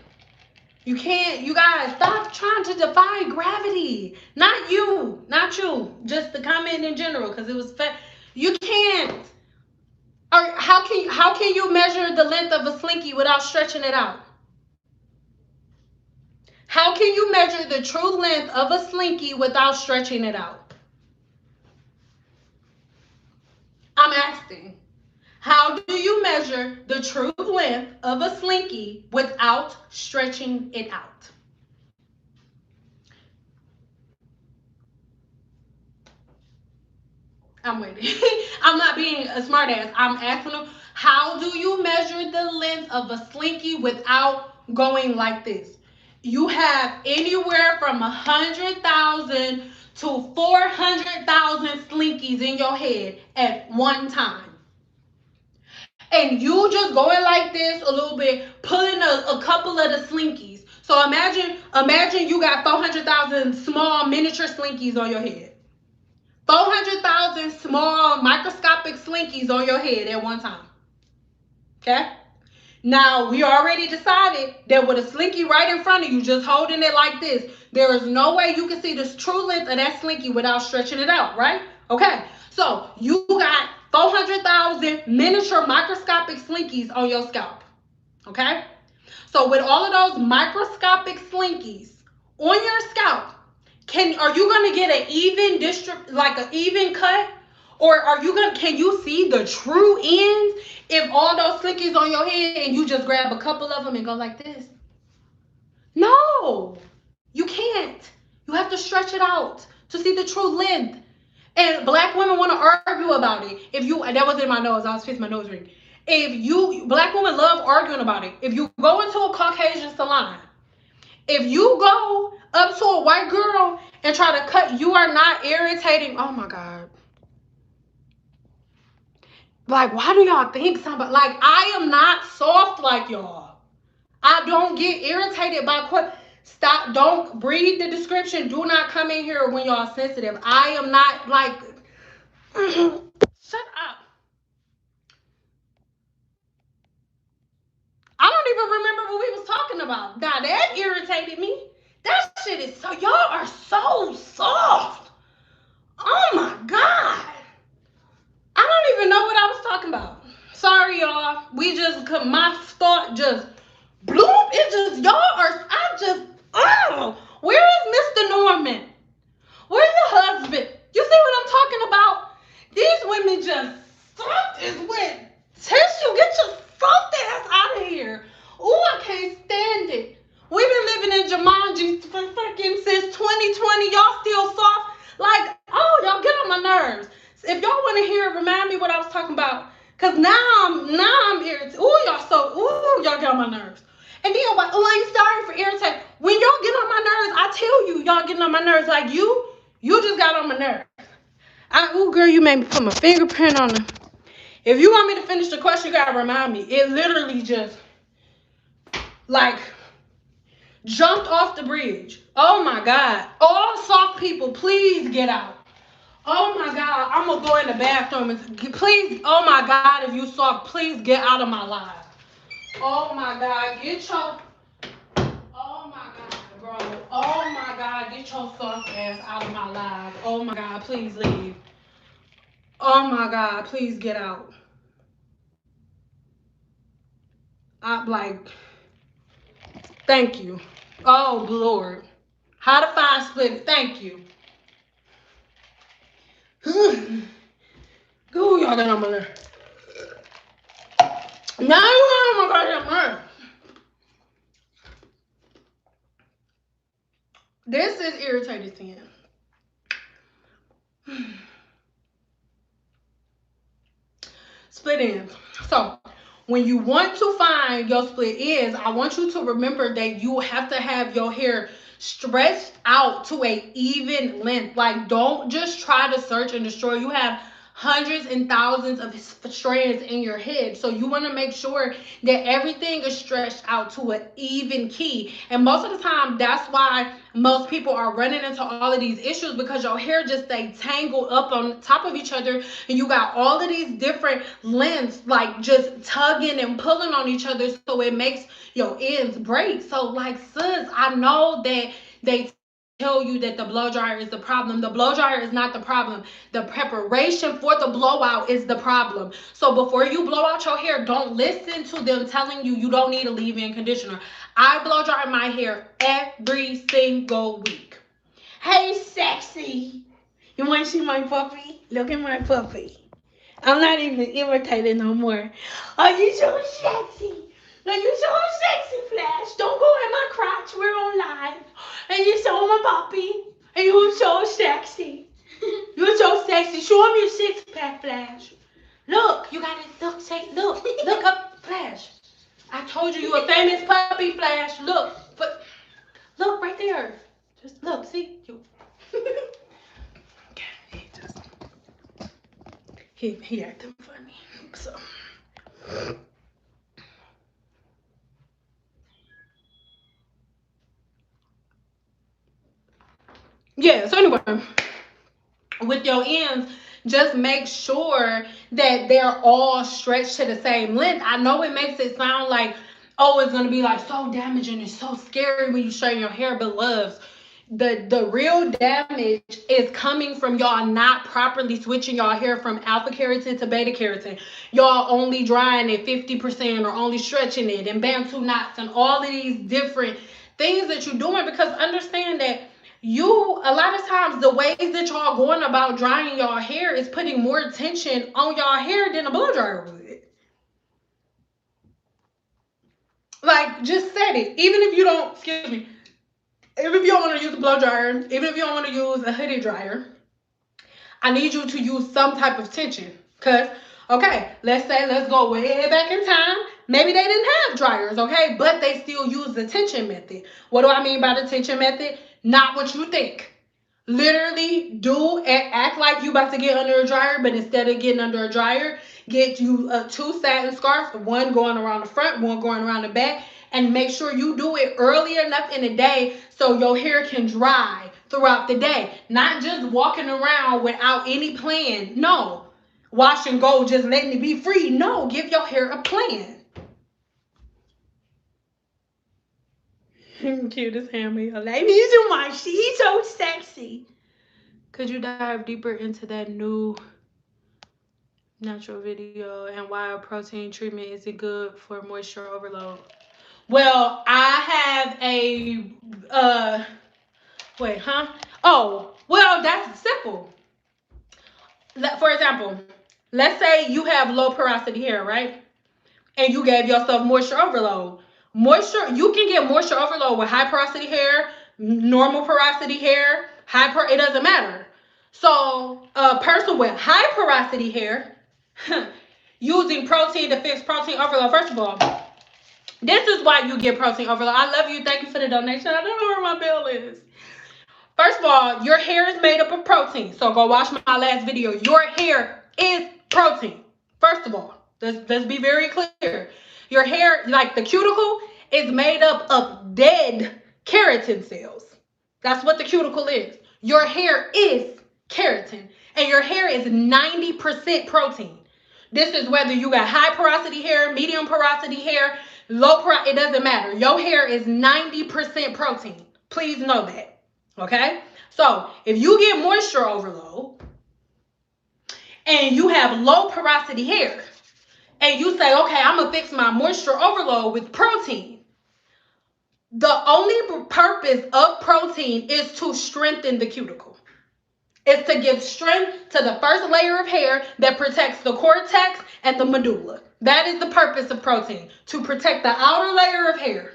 You can't. You guys, stop trying to defy gravity. Not you. Not you. Just the comment in general, because it was you can't. Or how can you measure the length of a slinky without stretching it out? How can you measure the true length of a slinky without stretching it out? I'm asking. How do you measure the true length of a slinky without stretching it out? I'm waiting. I'm not being a smartass. I'm asking them, how do you measure the length of a slinky without going like this? You have anywhere from 100,000 to 400,000 slinkies in your head at one time. And you just going like this a little bit, pulling a couple of the slinkies. So imagine you got 400,000 small miniature slinkies on your head. 400,000 small microscopic slinkies on your head at one time. Okay? Now, we already decided that with a slinky right in front of you, just holding it like this, there is no way you can see the true length of that slinky without stretching it out, right? Okay, so you got 400,000 miniature microscopic slinkies on your scalp, okay? So with all of those microscopic slinkies on your scalp, are you gonna get an even like an even cut? Or can you see the true ends if all those slinkies on your head and you just grab a couple of them and go like this? No, you can't. You have to stretch it out to see the true length. And black women want to argue about it. That was in my nose, I was fixing my nose ring. Black women love arguing about it. If you go into a Caucasian salon, if you go up to a white girl and try to cut, you are not irritating. Oh my God. Like, why do y'all think somebody, like, I am not soft like y'all. I don't get irritated by stop, don't read the description. Do not come in here when y'all sensitive. I am not like, shut up. I don't even remember what we was talking about. Now that irritated me. That shit is so, y'all are so soft. Oh my God. I don't even know what I was talking about. Sorry, y'all. My thought just bloop. It just, where is Mr. Norman? Where's your husband? You see what I'm talking about? These women just soft as wet tissue. Get your soft ass out of here. Ooh, I can't stand it. We've been living in Jumanji since 2020. Y'all still soft. Like, oh, y'all get on my nerves. If y'all want to hear it, remind me what I was talking about. Cause now I'm irritated. Y'all get on my nerves. And then like, I'm sorry for irritating. When y'all get on my nerves, I tell you, y'all getting on my nerves. Like you just got on my nerves. Girl, you made me put my fingerprint on the. If you want me to finish the question, you gotta remind me. It literally just like jumped off the bridge. Oh my God. All soft people, please get out. Oh my God. I'm gonna go in the bathroom and please, oh my God, if you soft, please get out of my life. Oh my God, oh my God, bro. Oh my God, get your soft ass out of my life. Oh my God, please leave. Oh my God, please get out. I'm like, thank you. Oh Lord. How to find split. Thank you. Ooh, y'all got on my nerve. Now you want to go to this is irritating to you. Split ends. So when you want to find your split ends, I want you to remember that you have to have your hair stretched out to a even length. Like, don't just try to search and destroy. You have hundreds and thousands of strands in your head, so you want to make sure that everything is stretched out to an even key. And most of the time, that's why most people are running into all of these issues, because your hair just stay tangled up on top of each other, and you got all of these different lengths like just tugging and pulling on each other, so it makes your ends break. So like, sis, I know that they tell you that the blow dryer is the problem. The blow dryer is not the problem. The preparation for the blowout is the problem. So before you blow out your hair, don't listen to them telling you you don't need a leave-in conditioner. I blow dry my hair every single week. Hey, sexy. You want to see my puppy? Look at my puppy. I'm not even irritated no more. Are you so sexy? Are you so sexy, Flash? Don't go in my crotch. We're on live. And you so my puppy. And you're so sexy. You're so sexy. Show him your six-pack, Flash. Look, you gotta look, say, look up, Flash. I told you you a famous puppy, Flash. Look right there. Just look, see you. he acting funny. So yeah. So anyway, with your ends, just make sure that they're all stretched to the same length. I know it makes it sound like, oh, it's gonna be like so damaging and so scary when you straighten your hair, but loves, the real damage is coming from y'all not properly switching y'all hair from alpha keratin to beta keratin. Y'all only drying it 50% or only stretching it, and bantu knots and all of these different things that you're doing, because understand that you, a lot of times, the ways that y'all going about drying y'all hair is putting more tension on y'all hair than a blow dryer would. Like, just said it. Even if you don't, excuse me, even if you don't want to use a blow dryer, even if you don't want to use a hooded dryer, I need you to use some type of tension. Because, okay, let's go way back in time. Maybe they didn't have dryers, okay? But they still use the tension method. What do I mean by the tension method? Not what you think. Literally do and act like you about to get under a dryer, but instead of getting under a dryer, get you two satin scarves, one going around the front, one going around the back, and make sure you do it early enough in the day so your hair can dry throughout the day. Not just walking around without any plan. No. Wash and go, just letting it be free. No, give your hair a plan. Cutest hand me. Like, me so much. She's so sexy. Could you dive deeper into that new natural video and why a protein treatment isn't good for moisture overload? Well, I have a wait, huh? Oh, well, that's simple. For example, let's say you have low porosity hair, right? And you gave yourself moisture overload. You can get moisture overload with high porosity hair, normal porosity hair, it doesn't matter. So a person with high porosity hair using protein to fix protein overload. First of all, this is why you get protein overload. I love you. Thank you for the donation. I don't know where my bill is. First of all, your hair is made up of protein. So go watch my last video. Your hair is protein. First of all, let's be very clear. Your hair, like the cuticle, is made up of dead keratin cells. That's what the cuticle is. Your hair is keratin, and your hair is 90% protein. This is whether you got high porosity hair, medium porosity hair, low porosity, it doesn't matter. Your hair is 90% protein. Please know that. Okay? So if you get moisture overload and you have low porosity hair and you say, okay, I'm going to fix my moisture overload with protein, the only purpose of protein is to strengthen the cuticle. It's to give strength to the first layer of hair that protects the cortex and the medulla. That is the purpose of protein, to protect the outer layer of hair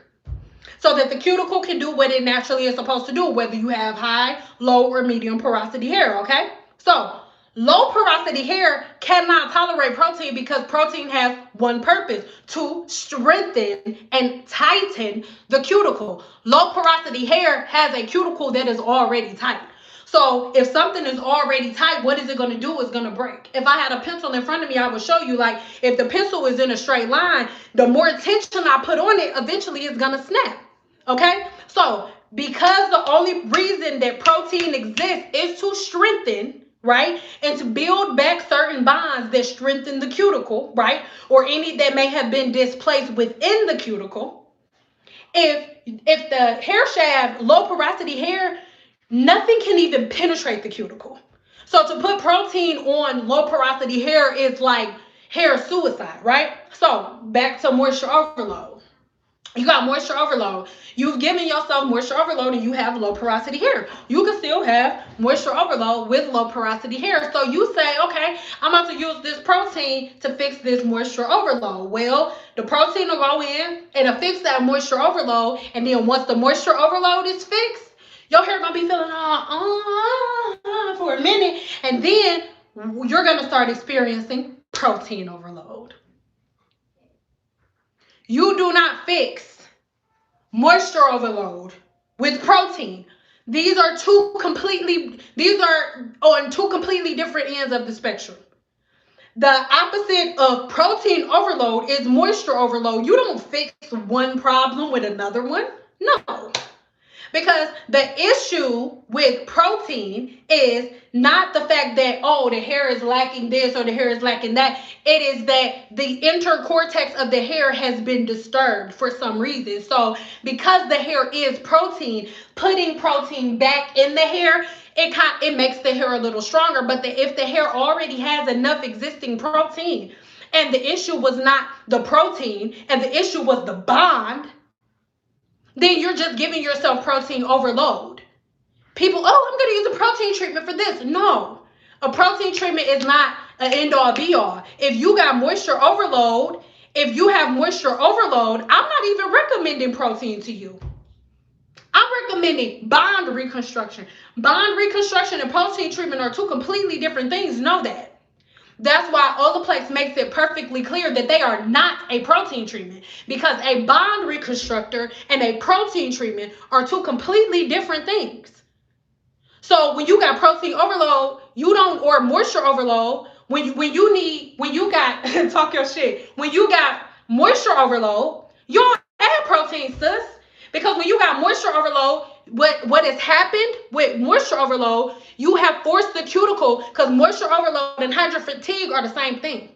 so that the cuticle can do what it naturally is supposed to do, whether you have high, low, or medium porosity hair, okay? So, low porosity hair cannot tolerate protein because protein has one purpose, to strengthen and tighten the cuticle. Low porosity hair has a cuticle that is already tight. So if something is already tight, what is it going to do? It's going to break. If I had a pencil in front of me, I would show you, like, if the pencil is in a straight line, the more tension I put on it, eventually it's going to snap. Okay? So because the only reason that protein exists is to strengthen, right, and to build back certain bonds that strengthen the cuticle, right, or any that may have been displaced within the cuticle. If the hair shaft, low porosity hair, nothing can even penetrate the cuticle. So to put protein on low porosity hair is like hair suicide, right? So back to moisture overload. You got moisture overload. You've given yourself moisture overload and you have low porosity hair. You can still have moisture overload with low porosity hair. So you say, okay, I'm about to use this protein to fix this moisture overload. Well, the protein will go in and it'll fix that moisture overload. And then once the moisture overload is fixed, your hair gonna be feeling all for a minute. And then you're gonna start experiencing protein overload. You do not fix moisture overload with protein. These are on two completely different ends of the spectrum. The opposite of protein overload is moisture overload. You don't fix one problem with another one. No. Because the issue with protein is not the fact that, oh, the hair is lacking this or the hair is lacking that. It is that the intercortex of the hair has been disturbed for some reason. So because the hair is protein, putting protein back in the hair, it makes the hair a little stronger. But if the hair already has enough existing protein, and the issue was not the protein, and the issue was the bond, then you're just giving yourself protein overload. People, oh, I'm going to use a protein treatment for this. No, a protein treatment is not an end all be all. If you got moisture overload, if you have moisture overload, I'm not even recommending protein to you. I'm recommending bond reconstruction. Bond reconstruction and protein treatment are two completely different things. Know that. That's why OLAPLEX makes it perfectly clear that they are not a protein treatment, because a bond reconstructor and a protein treatment are two completely different things. So when you got protein overload, or moisture overload, when you got talk your shit, when you got moisture overload, you don't add protein, sis. Because when you got moisture overload, what has happened with moisture overload, you have forced the cuticle, because moisture overload and hydrofatigue are the same thing,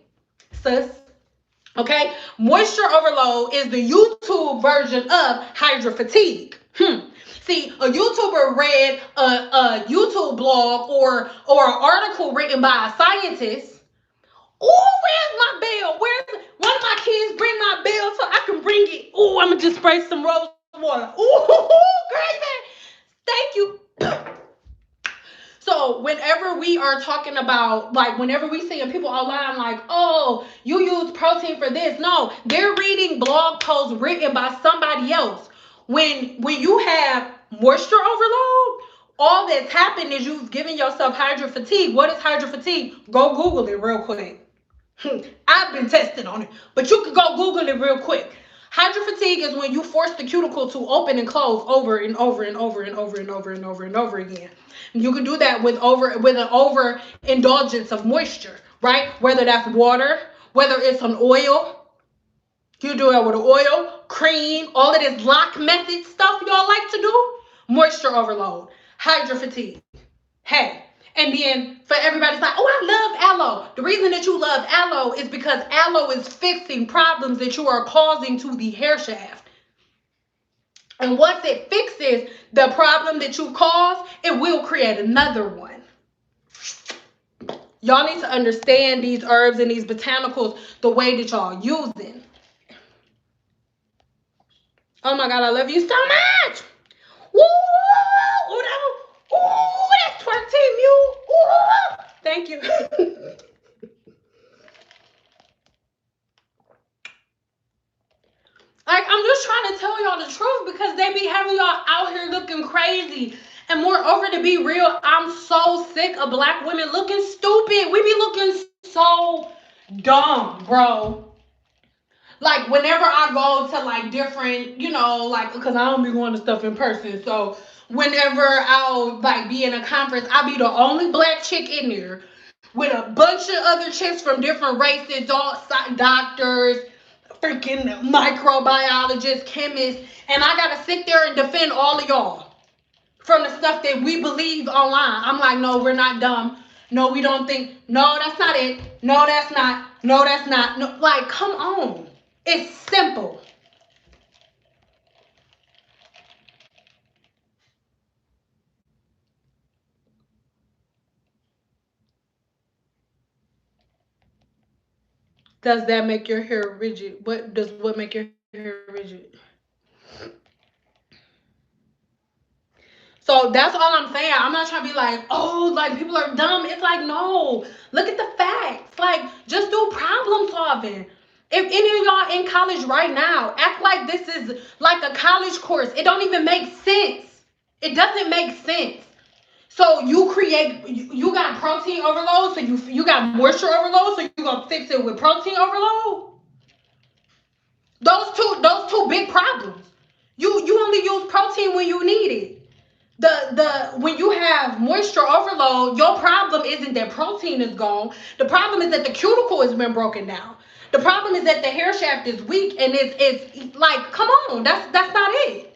sis. Okay? Moisture overload is the YouTube version of hydrofatigue. See, a YouTuber read a YouTube blog or an article written by a scientist. Oh, where's my bell? Where's one of my kids bring my bell so I can bring it? Oh, I'm gonna just spray some rose water. Oh, great, thank you. So whenever we are talking about, like, whenever we see people online like, oh, you use protein for this, no, they're reading blog posts written by somebody else. When you have moisture overload, all that's happened is you've given yourself hydrofatigue. What is hydrofatigue? Go Google it real quick. I've been testing on it, but you can go Google it real quick. Hydrofatigue is when you force the cuticle to open and close over and over and over and over and over and over and over again. You can do that with an overindulgence of moisture, right? Whether that's water, whether it's an oil. You do that with an oil, cream, all of this lock method stuff y'all like to do. Moisture overload, hydrofatigue. Hey, and then for everybody's like, oh, I love aloe. The reason that you love aloe is because aloe is fixing problems that you are causing to the hair shaft. And once it fixes the problem that you caused, it will create another one. Y'all need to understand these herbs and these botanicals the way that y'all using. Oh my God, I love you so much. Woo! Ooh, that's twerk team, you. Ooh, thank you. crazy. And moreover, to be real, I'm so sick of black women looking stupid. We be looking so dumb, bro. Like whenever I go to like different, like because I don't be going to stuff in person. So whenever I'll like be in a conference, I'll be the only black chick in there with a bunch of other chicks from different races, all doctors, freaking microbiologists, chemists, and I gotta sit there and defend all of y'all from the stuff that we believe online. I'm like, no, we're not dumb. No, we don't think. No, that's not it. No, that's not. No, that's not. No, like, come on. It's simple. Does that make your hair rigid? What make your hair rigid? So that's all I'm saying. I'm not trying to be like, oh, like people are dumb. It's like, no, look at the facts. Like, just do problem solving. If any of y'all in college right now, act like this is like a college course. It don't even make sense. It doesn't make sense. So you got protein overload, so you got moisture overload, so you gonna fix it with protein overload. Those two big problems. You only use protein when you need it. The when you have moisture overload, your problem isn't that protein is gone. The problem is that the cuticle has been broken down. The problem is that the hair shaft is weak, and it's like, come on, that's not it.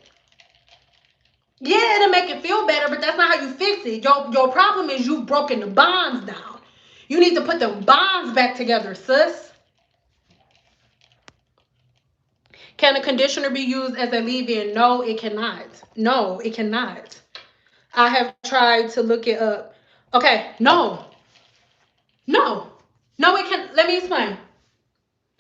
Yeah, it'll make it feel better, but that's not how you fix it. Your problem is you've broken the bonds down. You need to put the bonds back together, sis. Can a conditioner be used as a leave-in? No, it cannot. No, it cannot. I have tried to look it up. Okay, no. No. No, it can. Let me explain.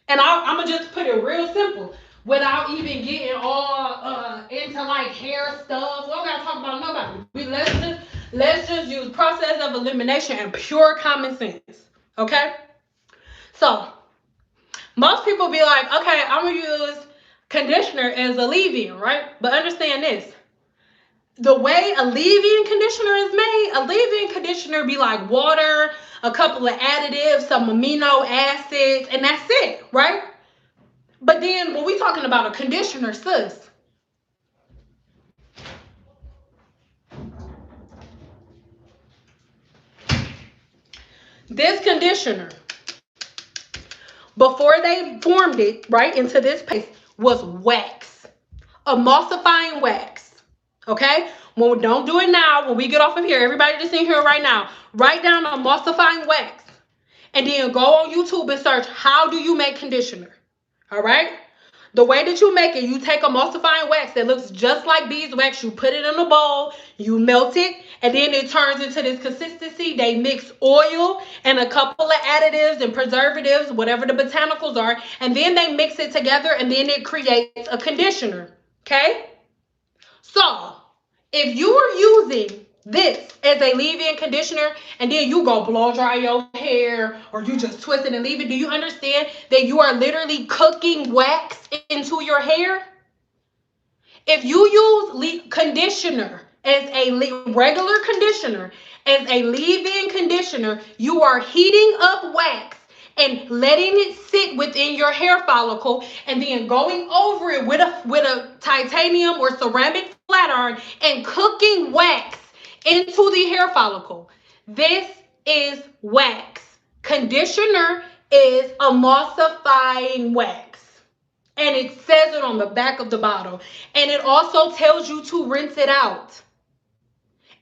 And I'm going to just put it real simple without even getting all into like hair stuff. We don't got to talk about nobody. Let's just use process of elimination and pure common sense. Okay? So, most people be like, okay, I'm going to use conditioner as a leave-in, right? But understand this. The way a leave-in conditioner is made, a leave-in conditioner be like water, a couple of additives, some amino acids, and that's it, right? But then when we talking about a conditioner, sis, this conditioner, before they formed it, right, into this paste, was wax, emulsifying wax, okay? Well, don't do it now. When we get off of here, everybody that's in here right now, write down emulsifying wax. And then go on YouTube and search, how do you make conditioner? All right? The way that you make it, you take emulsifying wax that looks just like beeswax, you put it in a bowl, you melt it, and then it turns into this consistency. They mix oil and a couple of additives and preservatives, whatever the botanicals are, and then they mix it together, and then it creates a conditioner. Okay? So, if you are using this as a leave-in conditioner and then you go blow dry your hair or you just twist it and leave it, do you understand that you are literally cooking wax into your hair? If you use conditioner as a regular conditioner, as a leave-in conditioner, you are heating up wax and letting it sit within your hair follicle and then going over it with a titanium or ceramic flat iron and cooking wax into the hair follicle. This is wax. Conditioner is emulsifying wax. And it says it on the back of the bottle. And it also tells you to rinse it out.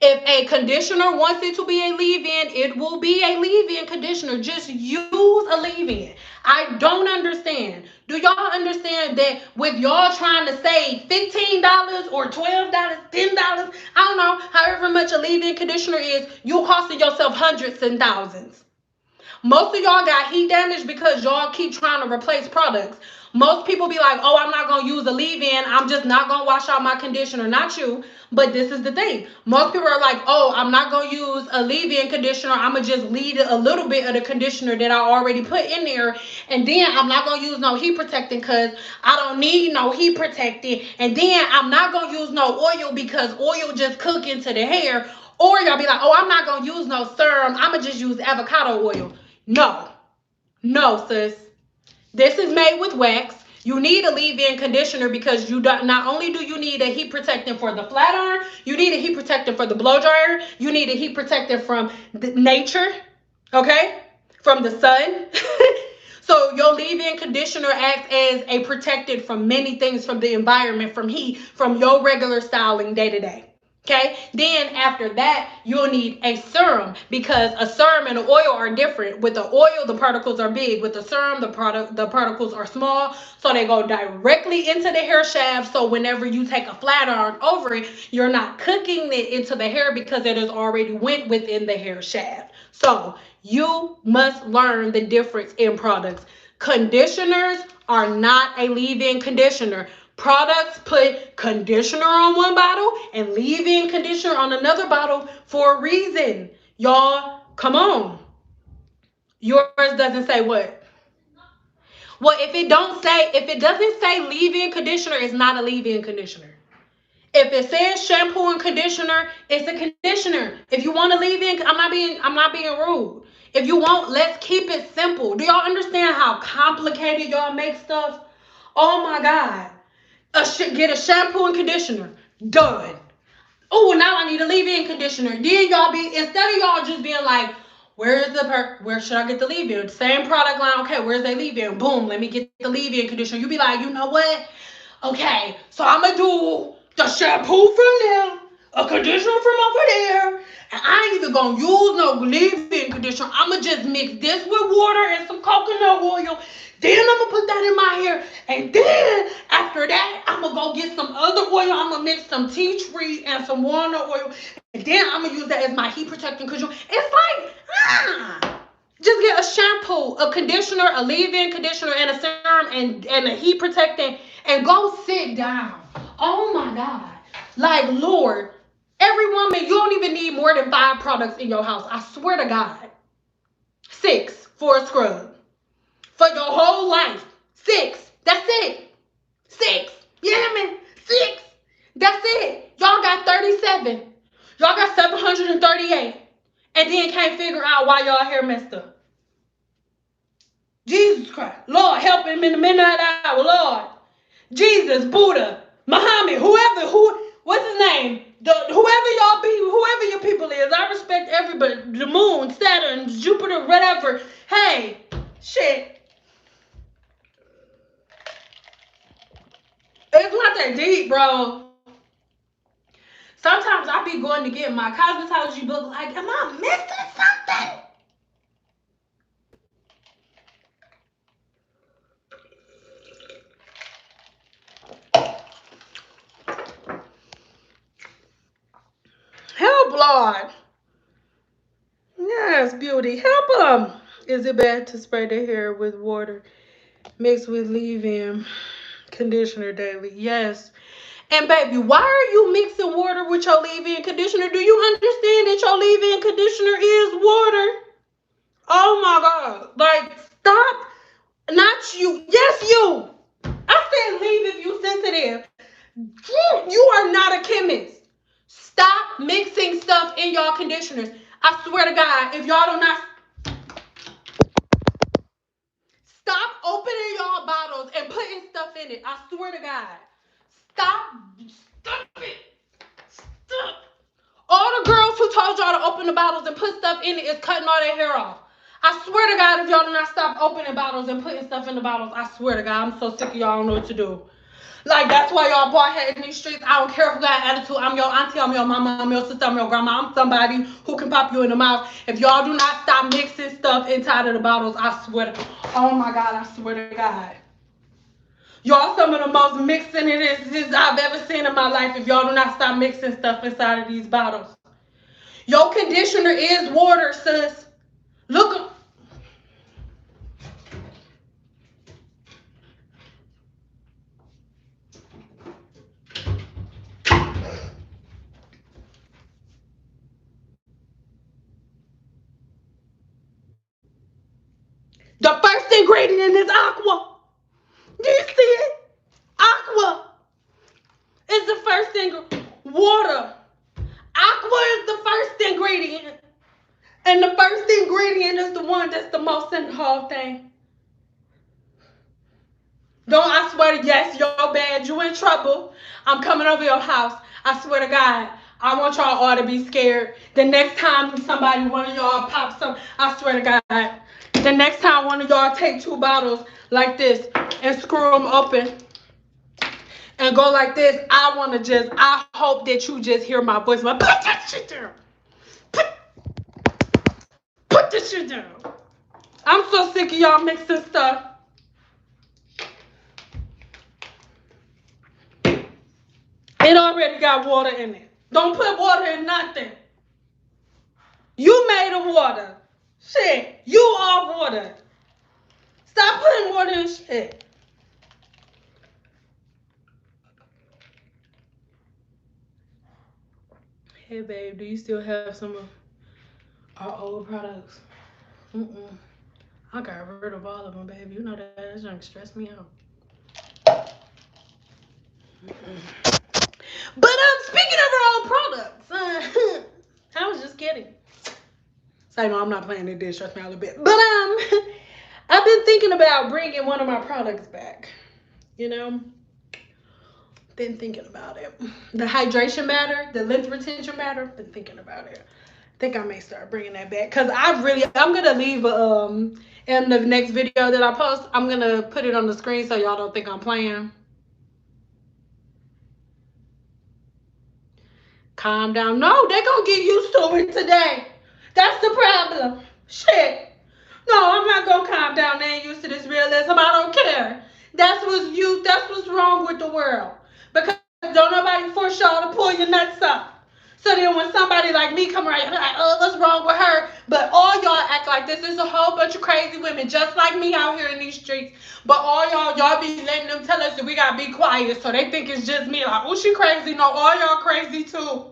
If a conditioner wants it to be a leave-in, it will be a leave-in conditioner. Just use a leave-in. I don't understand. Do y'all understand that with y'all trying to save $15 or $12, $10, I don't know, however much a leave-in conditioner is, you costing yourself hundreds and thousands. Most of y'all got heat damage because y'all keep trying to replace products. Most people be like, oh, I'm not going to use a leave-in. I'm just not going to wash out my conditioner. Not you. But this is the thing. Most people are like, oh, I'm not going to use a leave-in conditioner. I'm going to just leave a little bit of the conditioner that I already put in there. And then I'm not going to use no heat protectant because I don't need no heat protectant. And then I'm not going to use no oil because oil just cook into the hair. Or y'all be like, oh, I'm not going to use no serum. I'm going to just use avocado oil. No. No, sis. This is made with wax. You need a leave-in conditioner because you don't, not only do you need a heat protectant for the flat iron, you need a heat protectant for the blow dryer, you need a heat protectant from nature, okay? From the sun. So your leave-in conditioner acts as a protectant from many things, from the environment, from heat, from your regular styling day to day. Okay, then after that, you'll need a serum because a serum and an oil are different. With the oil, the particles are big. With the serum, the particles are small. So they go directly into the hair shaft. So whenever you take a flat iron over it, you're not cooking it into the hair because it has already went within the hair shaft. So you must learn the difference in products. Conditioners are not a leave-in conditioner. Products put conditioner on one bottle and leave-in conditioner on another bottle for a reason. Y'all, come on. Yours doesn't say what? Well, if it doesn't say leave-in conditioner, it's not a leave-in conditioner. If it says shampoo and conditioner, it's a conditioner. If you want to leave in, I'm not being rude. If you want, let's keep it simple. Do y'all understand how complicated y'all make stuff? Oh my God. Get a shampoo and conditioner. Done. Oh, now I need a leave-in conditioner. Then y'all instead of y'all just being like, where should I get the leave-in? Same product line. Okay, where's the leave-in? Boom, let me get the leave-in conditioner. You be like, you know what? Okay, so I'm gonna do the shampoo from there, a conditioner from over there, and I ain't even gonna use no leave-in conditioner. I'm gonna just mix this with water and some coconut oil. Then I'm gonna put that in my hair, and then after that, I'm gonna go get some other oil. I'm gonna mix some tea tree and some walnut oil, and then I'm gonna use that as my heat protecting conditioner. It's like, just get a shampoo, a conditioner, a leave-in conditioner, and a serum and a heat protectant, and go sit down. Oh my God. Like, Lord, every woman, you don't even need more than 5 products in your house. I swear to God. 6 for a scrub. For your whole life. 6. That's it. 6. You hear me? 6. That's it. Y'all got 37. Y'all got 738. And then can't figure out why y'all hair messed up. Jesus Christ. Lord, help him in the midnight hour. Lord. Jesus, Buddha, Muhammad, what's his name? Whoever y'all be, whoever your people is. I respect everybody. The moon, Saturn, Jupiter, whatever. Hey, shit. It's not that deep, bro. Sometimes I be going to get my cosmetology book like, am I missing something? Help, Lord. Yes, beauty. Help them. Is it bad to spray the hair with water mixed with leave-in conditioner daily? Yes. And baby, why are you mixing water with your leave-in conditioner? Do you understand that your leave-in conditioner is water? Oh my God. Like, stop. Not you. Yes, you. I said leave if you sensitive. You are not a chemist. Stop mixing stuff in y'all conditioners. I swear to God, if y'all do not stop opening y'all bottles and putting stuff in it. I swear to God. Stop it. Stop. All the girls who told y'all to open the bottles and put stuff in it is cutting all their hair off. I swear to God, if y'all do not stop opening bottles and putting stuff in the bottles, I swear to God, I'm so sick of y'all don't know what to do. Like, that's why y'all bald head in these streets. I don't care if you got attitude. I'm your auntie, I'm your mama, I'm your sister, I'm your grandma. I'm somebody who can pop you in the mouth. If y'all do not stop mixing stuff inside of the bottles, I swear to, oh my God, I swear to God. Y'all some of the most mixing it is I've ever seen in my life if y'all do not stop mixing stuff inside of these bottles. Your conditioner is water, sis. Look. ingredient is aqua. Do you see it? Aqua is the first thing. Water. Aqua is the first ingredient. And the first ingredient is the one that's the most in the whole thing. Don't, I swear to, yes, you're bad. You in trouble. I'm coming over your house. I swear to God. I want y'all all to be scared. The next time somebody, one of y'all pops some, I swear to God. The next time one of y'all take 2 bottles like this and screw them open and go like this, I hope that you just hear my voice. Like, put that shit down. Put this shit down. I'm so sick of y'all mixing stuff. It already got water in it. Don't put water in nothing. You made of water. Shit, you are water. Stop putting water in shit. Hey, babe, do you still have some of our old products? I got rid of all of them, babe. You know that junk stressed me out. But speaking of our old products, I was just kidding. So no, I'm not playing it. Did stress me out a little bit. But I've been thinking about bringing one of my products back. You know, been thinking about it. The hydration matter, the length retention matter. Been thinking about it. I think I may start bringing that back because I'm gonna leave in the next video that I post. I'm gonna put it on the screen so y'all don't think I'm playing. Calm down. No, they gonna get used to it today. That's the problem. Shit. No, I'm not gonna calm down. They ain't used to this realism. I don't care. That's what's wrong with the world. Because don't nobody force y'all to pull your nuts up. So then when somebody like me come around, you're like, oh, what's wrong with her? But all y'all act like this. There's a whole bunch of crazy women just like me out here in these streets. But all y'all be letting them tell us that we gotta be quiet. So they think it's just me. Like, oh, she crazy. No, all y'all crazy too.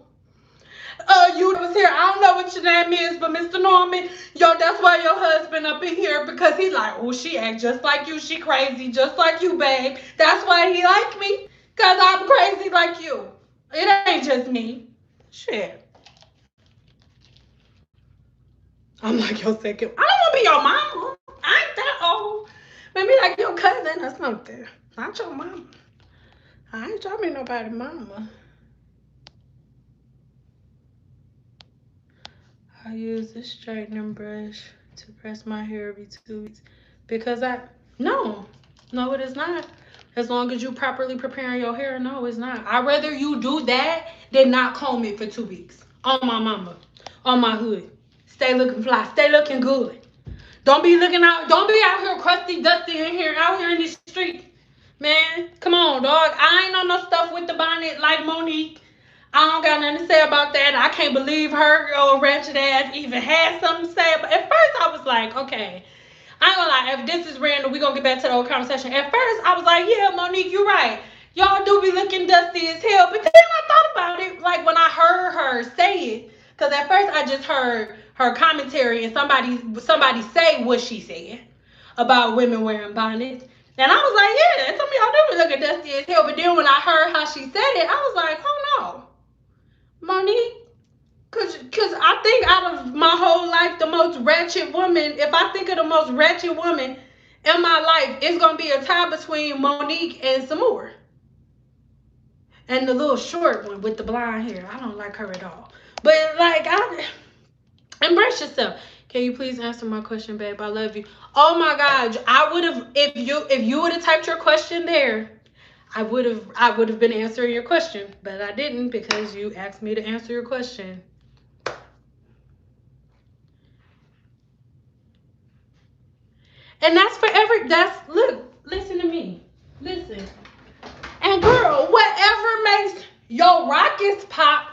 You was here. I don't know what your name is, but Mr. Norman, yo, that's why your husband up in here because he like, oh, she act just like you. She crazy, just like you, babe. That's why he like me, cause I'm crazy like you. It ain't just me. Shit. I'm like your second. I don't want to be your mama. I ain't that old. Maybe like your cousin or something. Not your mama. I ain't trying to be nobody mama. I use this straightening brush to press my hair every 2 weeks because no, it is not. As long as you properly preparing your hair, no, it's not. I'd rather you do that than not comb it for 2 weeks. On my mama, on my hood. Stay looking fly, stay looking good. Don't be out here crusty, dusty in here, out here in the street. Man, come on, dog. I ain't on no stuff with the bonnet like Monique. I don't got nothing to say about that. I can't believe her old ratchet ass even had something to say. But at first I was like, okay, I ain't gonna lie. If this is random, we gonna get back to the old conversation. At first I was like, yeah, Monique, you're right. Y'all do be looking dusty as hell. But then I thought about it, like when I heard her say it, because at first I just heard her commentary and somebody say what she said about women wearing bonnets. And I was like, yeah, some of y'all do be looking dusty as hell. But then when I heard how she said it, I was like, oh no. Monique, cause I think out of my whole life, the most ratchet woman, if I think of the most ratchet woman in my life, it's gonna be a tie between Monique and Samore. And the little short one with the blonde hair. I don't like her at all. But like embrace yourself. Can you please answer my question, babe? I love you. Oh my God. I would have if you would have typed your question there. I would have been answering your question, but I didn't because you asked me to answer your question. And listen to me. Listen. And girl, whatever makes your rockets pop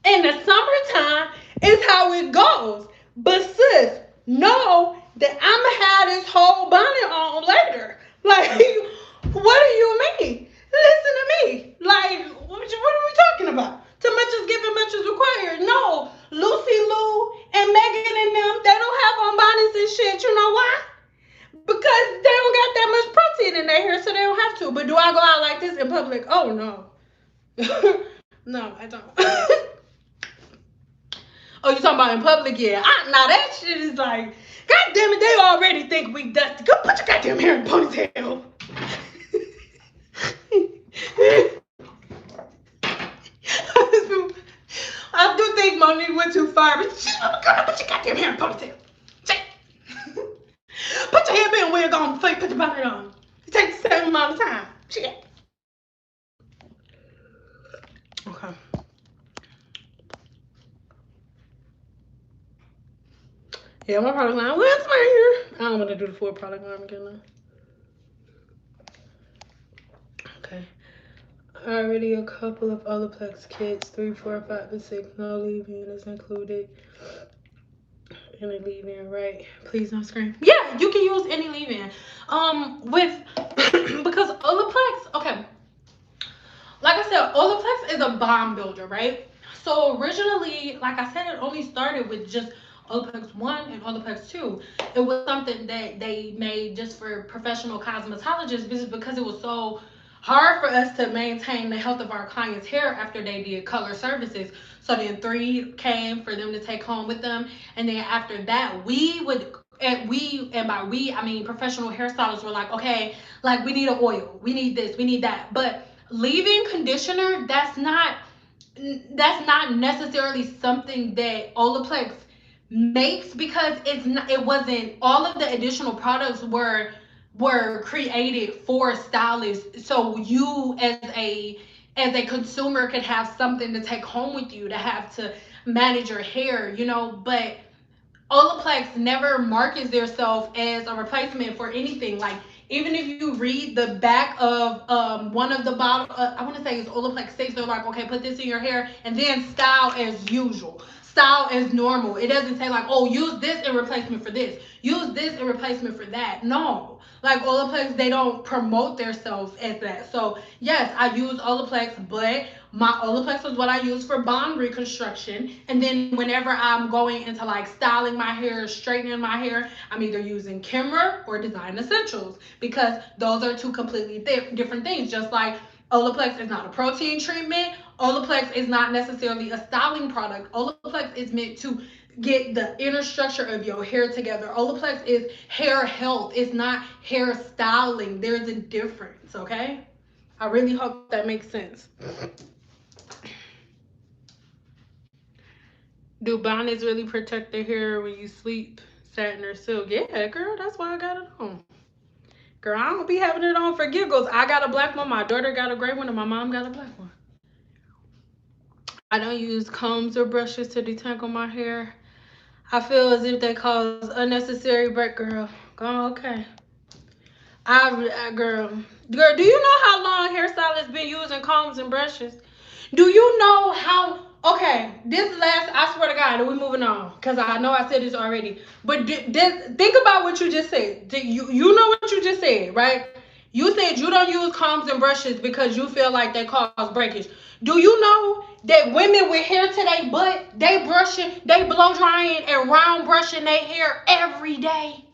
in the summertime is how it goes. But sis, know that I'ma have this whole bonnet on later. Like, what do you mean? Listen to me. Like, what are we talking about? Too much is given, much is required. No, Lucy Lou and Megan and them, they don't have on bonnets and shit. You know why? Because they don't But do I go out like this in public? Oh no. No, I don't. Oh, you talking about in public? Yeah. Now that shit is like, God damn it, they already think we dusty. Go put your goddamn hair in a ponytail. I do think Monique went too far, but she's gonna put your goddamn hair in a ponytail. Put your hairband wig on before you put your bonnet on. It takes the same amount of time. Shit. Okay. Yeah, my product line. Where's my hair? I don't want to do the full product line again now. Okay. Already a couple of OLAPLEX kits, 3, 4, 5, and 6. No leave-in is included. Any leave-in, right? Please don't scream. Yeah, you can use any leave-in. With because OLAPLEX, okay. Like I said, OLAPLEX is a bond builder, right? So originally, like I said, it only started with just OLAPLEX 1 and OLAPLEX 2. It was something that they made just for professional cosmetologists because it was so hard for us to maintain the health of our clients' hair after they did color services. So then 3 came for them to take home with them. And then after that, and by we, I mean professional hairstylists were like, okay, like we need an oil, we need this, we need that. But leave-in conditioner, that's not necessarily something that Olaplex makes because it wasn't all of the additional products were created for stylists, so you as a consumer could have something to take home with you to have to manage your hair, but Olaplex never markets themselves as a replacement for anything. Like even if you read the back of one of the bottle, I want to say it's Olaplex 6. They're like, okay, put this in your hair and then style as usual, style as normal. It doesn't say like, oh, use this in replacement for this, use this in replacement for that. No, like Olaplex, they don't promote themselves as that. So yes, I use Olaplex, but my Olaplex is what I use for bond reconstruction. And then whenever I'm going into like styling my hair, straightening my hair, I'm either using Kimmer or Design Essentials because those are two completely different things. Just like Olaplex is not a protein treatment, Olaplex is not necessarily a styling product. Olaplex is meant to get the inner structure of your hair together. Olaplex is hair health. It's not hair styling. There's a difference, okay? I really hope that makes sense. Do bonnets really protect the hair when you sleep? Satin or silk? Yeah, girl, that's why I got it on. Girl, I don't be having it on for giggles. I got a black one, my daughter got a gray one, and my mom got a black one. I don't use combs or brushes to detangle my hair. I feel as if they cause unnecessary break, girl. Go okay. Girl, do you know how long hairstylists been using combs and brushes? Do you know how? Okay, this last. I swear to God, we moving on because I know I said this already. But think about what you just said. You know what you just said, right? You said you don't use combs and brushes because you feel like they cause breakage. Do you know that women with hair to their butt, they blow drying and round brushing their hair every day?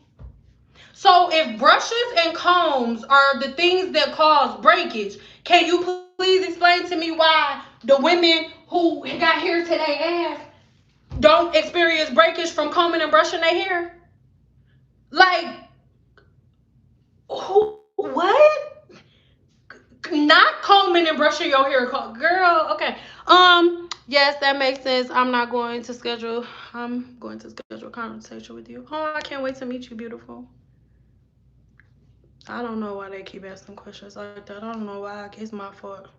So if brushes and combs are the things that cause breakage, can you please explain to me why the women who got hair to their ass don't experience breakage from combing and brushing their hair? Like, who? What? Not combing and brushing your hair, girl. Okay. Yes, that makes sense. I'm going to schedule a conversation with you. Oh, I can't wait to meet you, beautiful. I don't know why they keep asking questions like that. I don't know why. It's my fault.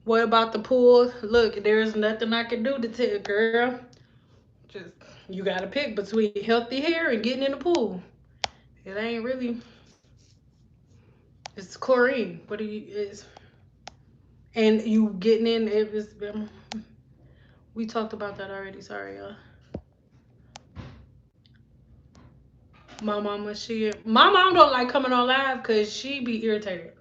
What about the pool? Look, there's nothing I can do to tell, girl. Just you gotta pick between healthy hair and getting in the pool. It ain't really. It's chlorine. What do you is? And you getting in? It was. We talked about that already. Sorry, y'all. My mom don't like coming on live because she be irritated.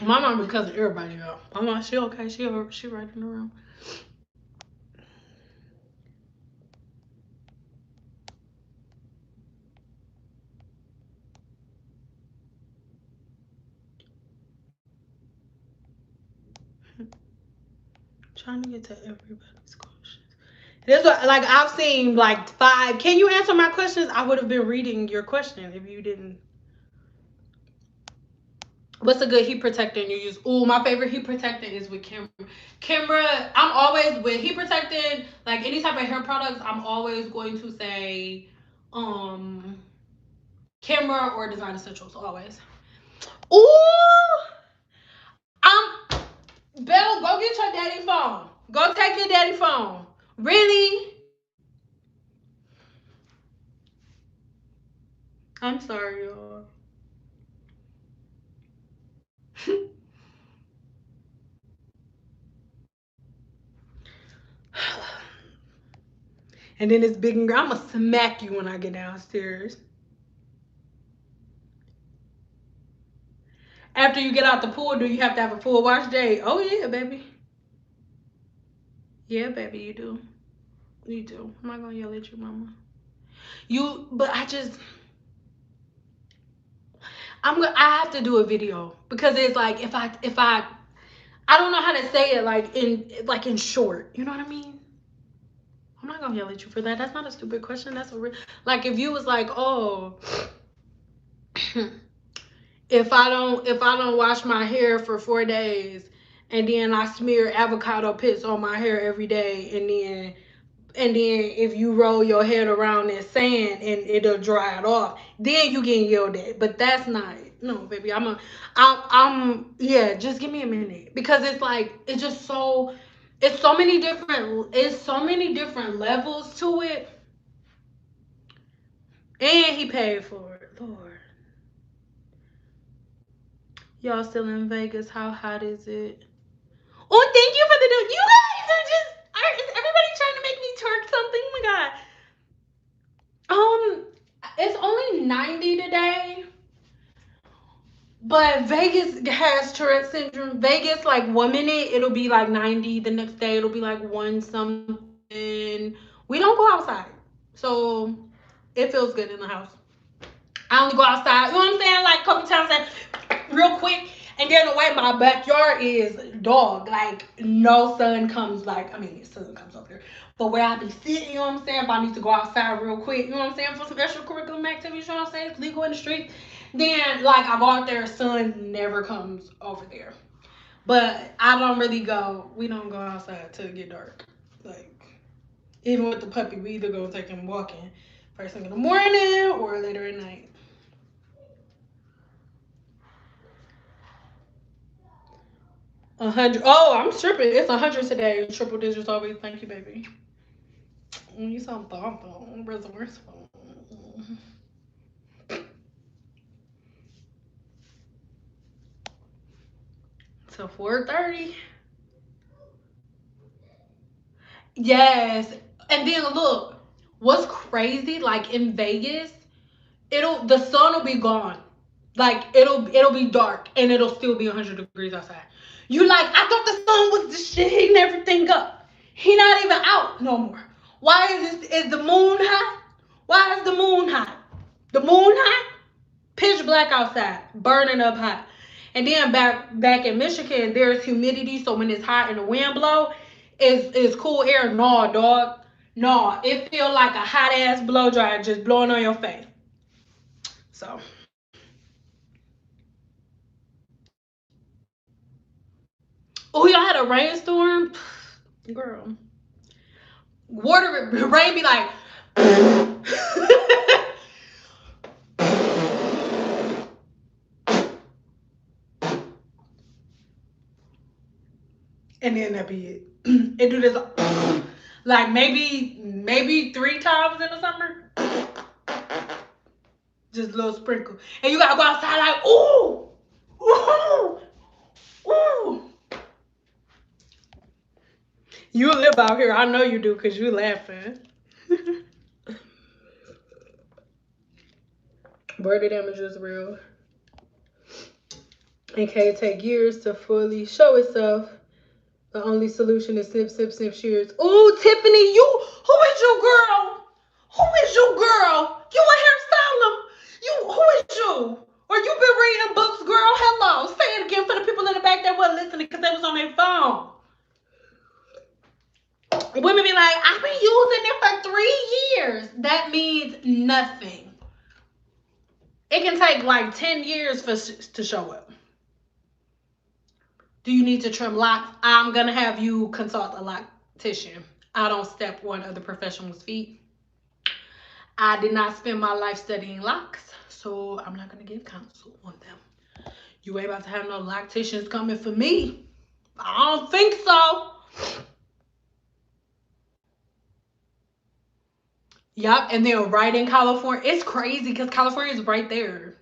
My mom because of everybody, y'all. My mom, she okay. She right in the room. Trying to get to everybody's questions. This like I've seen like 5. Can you answer my questions? I would have been reading your question if you didn't. What's a good heat protectant you use? Ooh, my favorite heat protectant is with Kimber. Kimber, I'm always with heat protectant, like any type of hair products, I'm always going to say Kimber or Design Essentials, always. Ooh, I'm Bill, go get your daddy phone. Go take your daddy phone. Really? I'm sorry, y'all. And then this big girl, I'ma smack you when I get downstairs. After you get out the pool, do you have to have a full wash day? Oh yeah, baby. Yeah, baby, you do. You do. I'm not gonna yell at you, mama. But I have to do a video because it's like I don't know how to say it like in short. You know what I mean? I'm not gonna yell at you for that. That's not a stupid question. That's a real like if you was like, oh, if I don't wash my hair for 4 days and then I smear avocado pits on my hair every day and then if you roll your head around in sand and it'll dry it off, then you get yelled at. But that's not no, baby. Yeah. Just give me a minute because it's like it's so many different levels to it, and he paid for it. Lord, y'all still in Vegas? How hot is it? Oh, thank you for the new. You guys is everybody trying to make me twerk something? Oh my god. It's only 90 today, but Vegas has Tourette syndrome. Vegas, like 1 minute it'll be like 90, the next day it'll be like one something. We don't go outside, so it feels good in the house. I only go outside, you know what I'm saying, like a couple times, like real quick. And then the way my backyard is, dog, like no sun comes. Like the sun comes over there, but where I be sitting, you know what I'm saying. If I need to go outside real quick, you know what I'm saying, for some extracurricular activities, you know what I'm saying, it's legal in the streets. Then like I go out there, sun never comes over there. But I don't really go. We don't go outside till it get dark. Like even with the puppy, we either go take him walking first thing in the morning or later at night. 100. Oh, I'm tripping. It's 100 today. Triple digits always. Thank you, baby. You sound thoughtful. Resourceful. So 4:30. Yes. And then look, what's crazy? Like in Vegas, the sun will be gone. Like it'll be dark and it'll still be 100 degrees outside. You like I thought the sun was the shit heating everything up. He not even out no more. Why is the moon hot? Why is the moon hot? The moon hot? Pitch black outside, burning up hot. And then back in Michigan, there's humidity, so when it's hot and the wind blow, it's cool air. No, dog. No, it feel like a hot ass blow dryer just blowing on your face. So oh, y'all had a rainstorm? Girl. Rain be like and then that be it. It do this like maybe 3 times in the summer. Just a little sprinkle. And you gotta go outside like, ooh, ooh, ooh. You live out here. I know you do because you laughing. Birthday damage is real. It can take years to fully show itself. The only solution is snip, snip, snip shears. Ooh, Tiffany, who is you, girl? Who is you, girl? You a hairstylist? Who is you? Or you been reading books, girl? Hello. Say it again for the people in the back that wasn't listening because they was on their phone. Women be like, I've been using it for 3 years. That means nothing. It can take like 10 years to show up. Do you need to trim locks? I'm going to have you consult a loctician. I don't step on other professionals' feet. I did not spend my life studying locks, so I'm not going to give counsel on them. You ain't about to have no locticians coming for me. I don't think so. Yep, and then right in California, it's crazy because California is right there.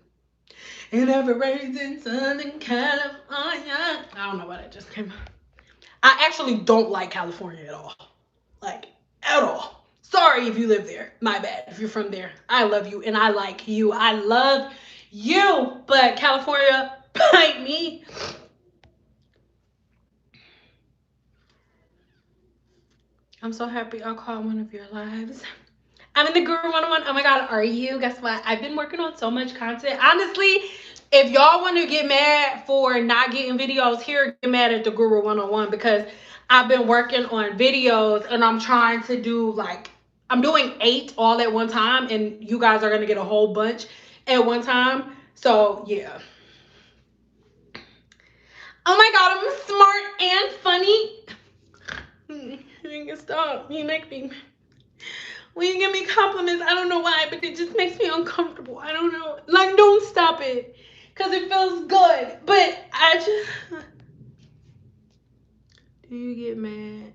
It never rains in Southern California. I don't know why that just came out. I actually don't like California at all. Like, at all. Sorry if you live there. My bad. If you're from there, I love you and I like you. I love you. But California, bite me. I'm so happy I caught one of your lives. I'm in the Guru 101. Oh my God, are you? Guess what? I've been working on so much content. Honestly, if y'all want to get mad for not getting videos here, get mad at the Guru 101 because I've been working on videos and I'm trying to do I'm doing 8 all at one time and you guys are going to get a whole bunch at one time. So, yeah. Oh my God, I'm smart and funny. Stop. You make me... When you give me compliments, I don't know why, but it just makes me uncomfortable. I don't know. Like, don't stop it. Because it feels good. But I just... Do you get mad?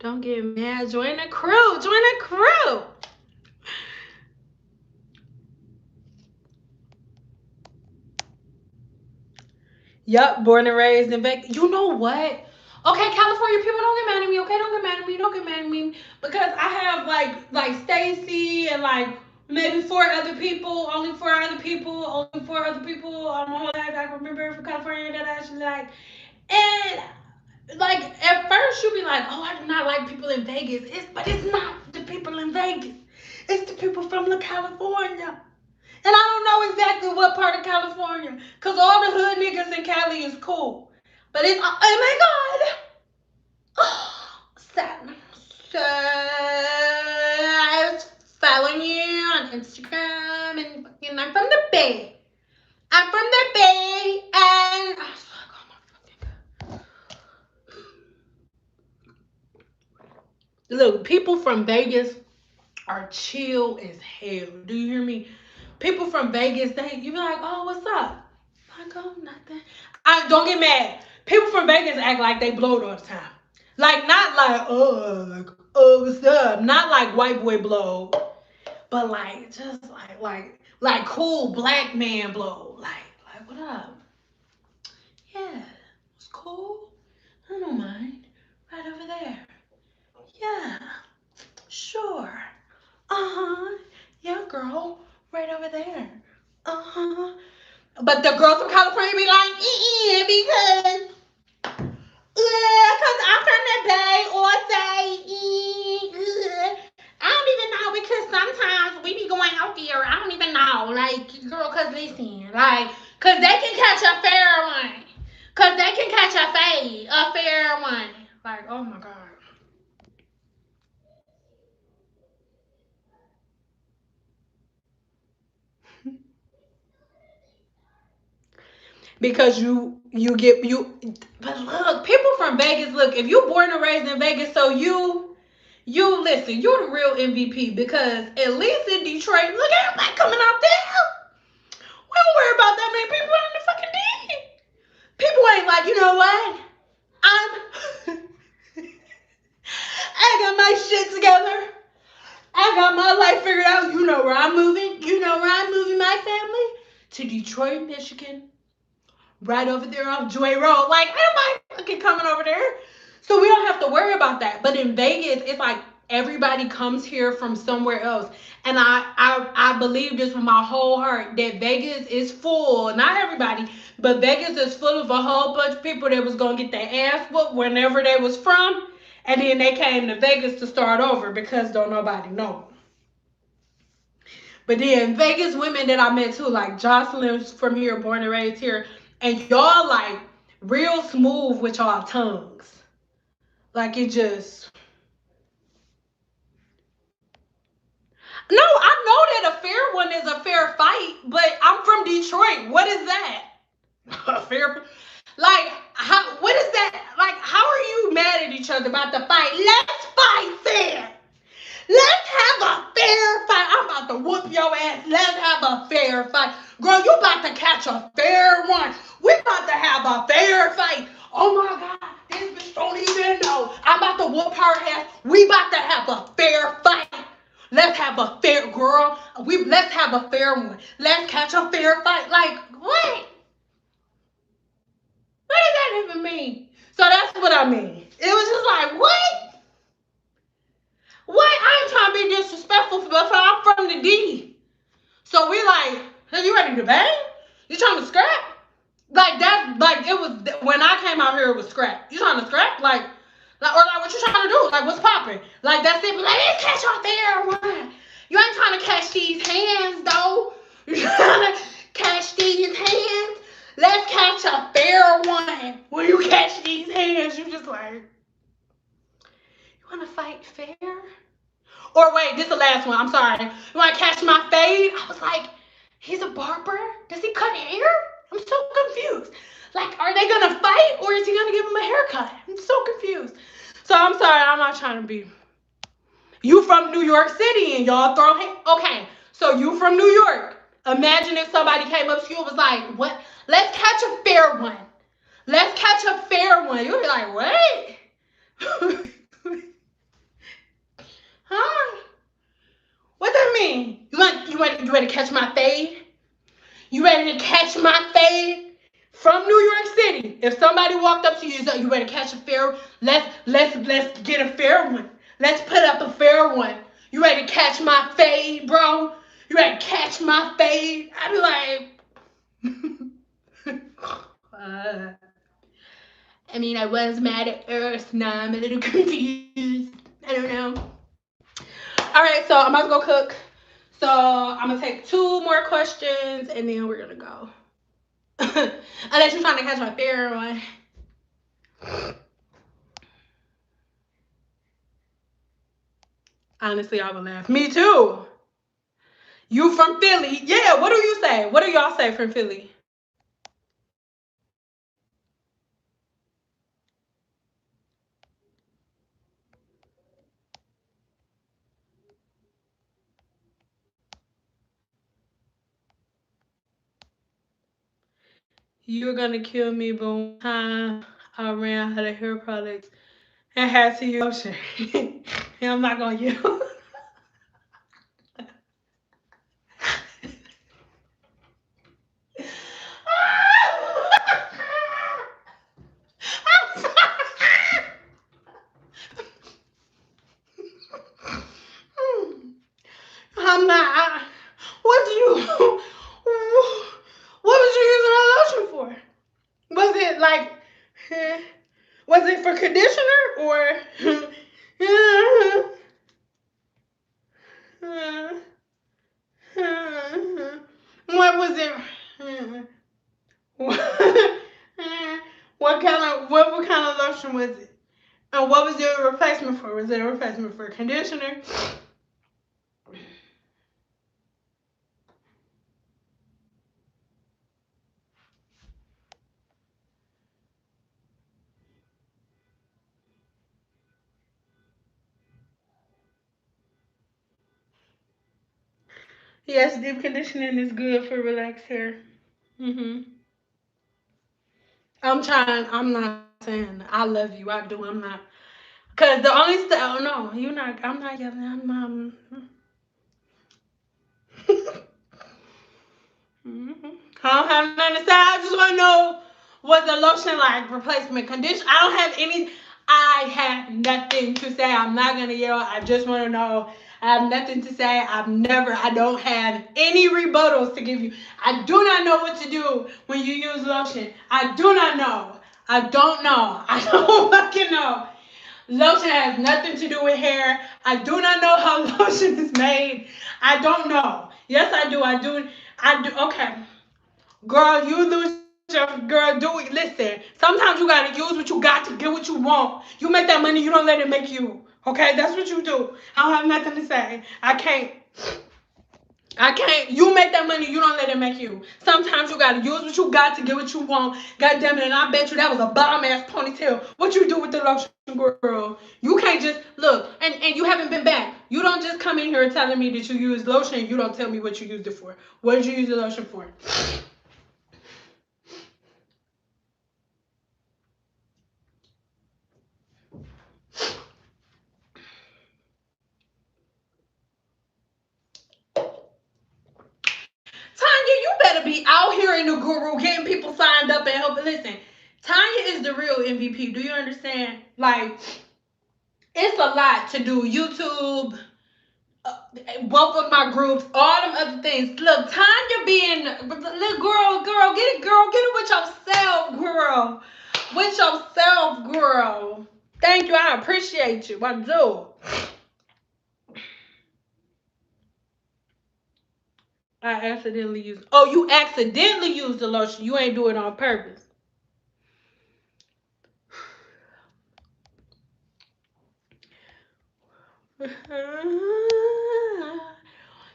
Don't get mad. Join the crew. Join the crew. Yup, born and raised in Vegas. You know what? Okay, California people, don't get mad at me. Okay, don't get mad at me. Don't get mad at me because I have like Stacy and like maybe 4 other people. Only 4 other people. Only 4 other people on my whole life I can remember from California that I actually like. And like at first you'll be like, oh, I do not like people in Vegas. But it's not the people in Vegas. It's the people from California. And I don't know exactly what part of California. Because all the hood niggas in Cali is cool. But it's, oh my God. So, I was following you on Instagram and I'm from the Bay. I'm from the Bay and look, people from Vegas are chill as hell. Do you hear me? People from Vegas, you be like, oh, what's up? Like, oh, nothing. Don't get mad. People from Vegas act like they blow it all the time. Like, not like, oh, what's up? Not like white boy blow, but like, just like cool black man blow. Like, what up? Yeah, it's cool. I don't mind. Right over there. Yeah, sure. Uh-huh. Yeah, girl. Right over there. Uh-huh. But the girls from California be like, because I'm from the Bay or say, I don't even know because sometimes we be going out there. I don't even know. Like, girl, because listen, because they can catch a fair one. Because they can catch a fair one. Like, oh my God. Because but look, people from Vegas, look, if you born and raised in Vegas, so you listen, you're the real MVP because at least in Detroit, look at everybody coming out there. We don't worry about that many people in the fucking D. People ain't like, you know what? I got my shit together. I got my life figured out. You know where I'm moving. You know where I'm moving my family? To Detroit, Michigan. Right over there off Joy Road. Like, everybody fucking coming over there. So we don't have to worry about that. But in Vegas, it's like everybody comes here from somewhere else. And I believe this with my whole heart that Vegas is full. Not everybody, but Vegas is full of a whole bunch of people that was going to get their ass whooped whenever they was from. And then they came to Vegas to start over because don't nobody know. But then Vegas women that I met too, like Jocelyn's from here, born and raised here, and y'all like real smooth with y'all tongues. Like it just. No, I know that a fair one is a fair fight, but I'm from Detroit. What is that? A fair. Like how? What is that? Like how are you mad at each other about the fight? Let's fight fair. Let's have a fair fight. I'm about to whoop your ass. Let's have a fair fight. Girl, you about to catch a fair one. We about to have a fair fight. Oh my God, this bitch don't even know. I'm about to whoop her ass. We about to have a fair fight. Let's have a fair girl. Let's have a fair one. Let's catch a fair fight. Like what? What does that even mean? So that's what I mean. It was just like what? What? I ain't trying to be disrespectful, but I'm from the D. So we like, hey, you ready to bang? You trying to scrap? Like that, like it was when I came out here, it was scrap. You trying to scrap? Or like what you trying to do? Like what's popping? Like that's it. Like let's catch our fair one. You ain't trying to catch these hands though. You trying to catch these hands? Let's catch a fair one. When you catch these hands, you just like, you want to fight fair? Or wait, this is the last one. I'm sorry. You want to catch my fade? I was like, he's a barber? Does he cut hair? I'm so confused. Like, are they going to fight or is he going to give him a haircut? I'm so confused. So I'm sorry. I'm not trying to be. You from New York City and y'all throw hair? Okay, so you from New York. Imagine if somebody came up to you and was like, what? Let's catch a fair one. Let's catch a fair one. You'd be like, what? Huh? What that mean? You ready to catch my fade? You ready to catch my fade from New York City? If somebody walked up to you and said, you ready to catch a fair? Let's get a fair one. Let's put up a fair one. You ready to catch my fade, bro? You ready to catch my fade? I'd be like, I mean, I was mad at first. Now I'm a little confused. I don't know. All right, so I'm about to go cook. So I'm gonna take two more questions and then we're gonna go. Unless you're trying to catch my favorite one. Honestly, I would laugh. Me too. You from Philly? Yeah. What do you say? What do y'all say from Philly? You're gonna kill me, but one time I ran out of hair products and had to use lotion. And I'm not gonna use. I'm not. What do you? What was you using that lotion for? Was it like? Was it for conditioner or? What was it? What kind of lotion was it? And what was your replacement for? Was it a replacement for conditioner? Yes, deep conditioning is good for relaxed hair. Mhm. I'm trying. I'm not saying I love you. I do. I'm not. Cause the only stuff. Oh no, you're not. I'm not yelling. Mhm. I don't have nothing to say. I just want to know was the lotion like replacement condition. I don't have any. I have nothing to say. I'm not gonna yell. I just want to know. I have nothing to say. I don't have any rebuttals to give you. I do not know what to do when you use lotion. I do not know. I don't know. I don't fucking know. Lotion has nothing to do with hair. I do not know how lotion is made. I don't know. Yes, I do. I do. I do. Okay. Girl, you lose girl, do it. Listen, sometimes you gotta use what you got to get what you want. You make that money, you don't let it make you. Okay, that's what you do. I don't have nothing to say. I can't. You make that money, you don't let it make you. Sometimes you gotta use what you got to get what you want. God damn it, and I bet you that was a bomb ass ponytail. What you do with the lotion, girl? You can't just look and you haven't been back. You don't just come in here telling me that you use lotion and you don't tell me what you used it for. What did you use the lotion for? Tanya, you better be out here in the guru getting people signed up and helping. Listen, Tanya is the real MVP. Do you understand? Like, it's a lot to do. YouTube, both of my groups, all them other things. Look, Tanya being, look, girl, get it with yourself, girl. With yourself, girl. Thank you. I appreciate you. I do. I accidentally used. Oh, you accidentally used the lotion. You ain't do it on purpose.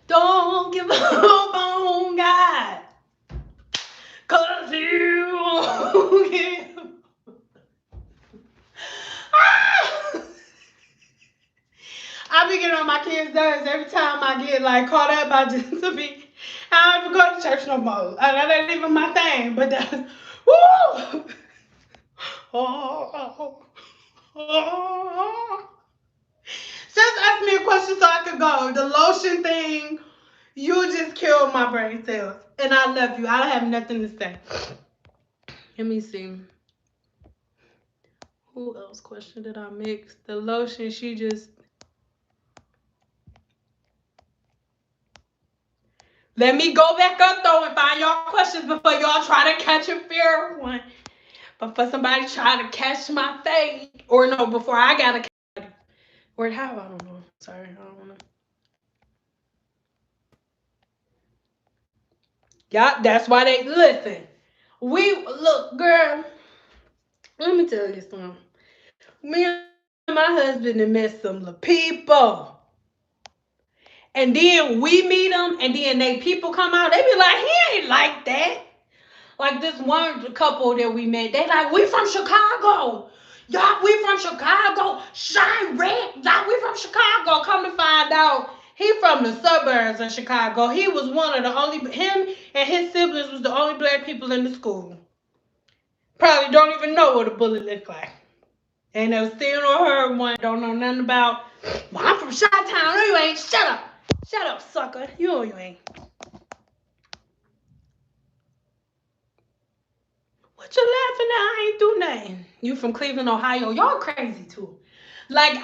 Don't give up on God, 'cause you won't give. I be getting on my kids' nerves every time I get like caught up by just to be. I don't even go to church no more. That ain't even my thing. But that's woo. Oh, oh. Just ask me a question so I could go. The lotion thing, you just killed my brain cells. And I love you. I don't have nothing to say. Let me see. Who else question did I mix? The lotion, she just. Let me go back up though and find y'all questions before y'all try to catch a fair one. Before somebody try to catch my fade. Or no, before I gotta catch. Or how? I don't know. Sorry, I don't know. Yeah, that's why they listen. We look, girl. Let me tell you something. Me and my husband have met some little people. And then we meet them, and then they people come out. They be like, he ain't like that. Like this one couple that we met, they like, we from Chicago. Y'all, we from Chicago. Shine red. Y'all, we from Chicago. Come to find out, he from the suburbs of Chicago. He was one of the only, him and his siblings was the only black people in the school. Probably don't even know what a bullet look like. Ain't never seen or heard one. Don't know nothing about. Well, I'm from Chi-Town. No, you ain't. Shut up. Shut up, sucker. You ain't. What you laughing at? I ain't do nothing. You from Cleveland, Ohio. Y'all crazy too. Like, look,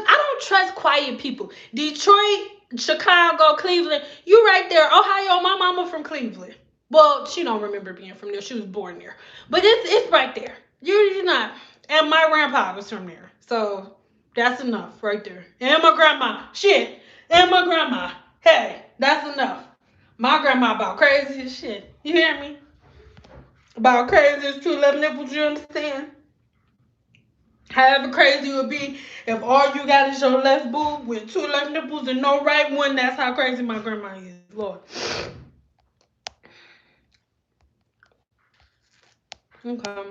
I don't trust quiet people. Detroit, Chicago, Cleveland. You right there. Ohio, my mama from Cleveland. Well, she don't remember being from there. She was born there. But it's right there. You're not. And my grandpa was from there. So that's enough right there. And my grandma. Shit. And my grandma. Hey, that's enough. My grandma about crazy as shit. You hear me? About crazy as two left nipples, you understand? However crazy it would be if all you got is your left boob with two left nipples and no right one, that's how crazy my grandma is. Lord. Okay.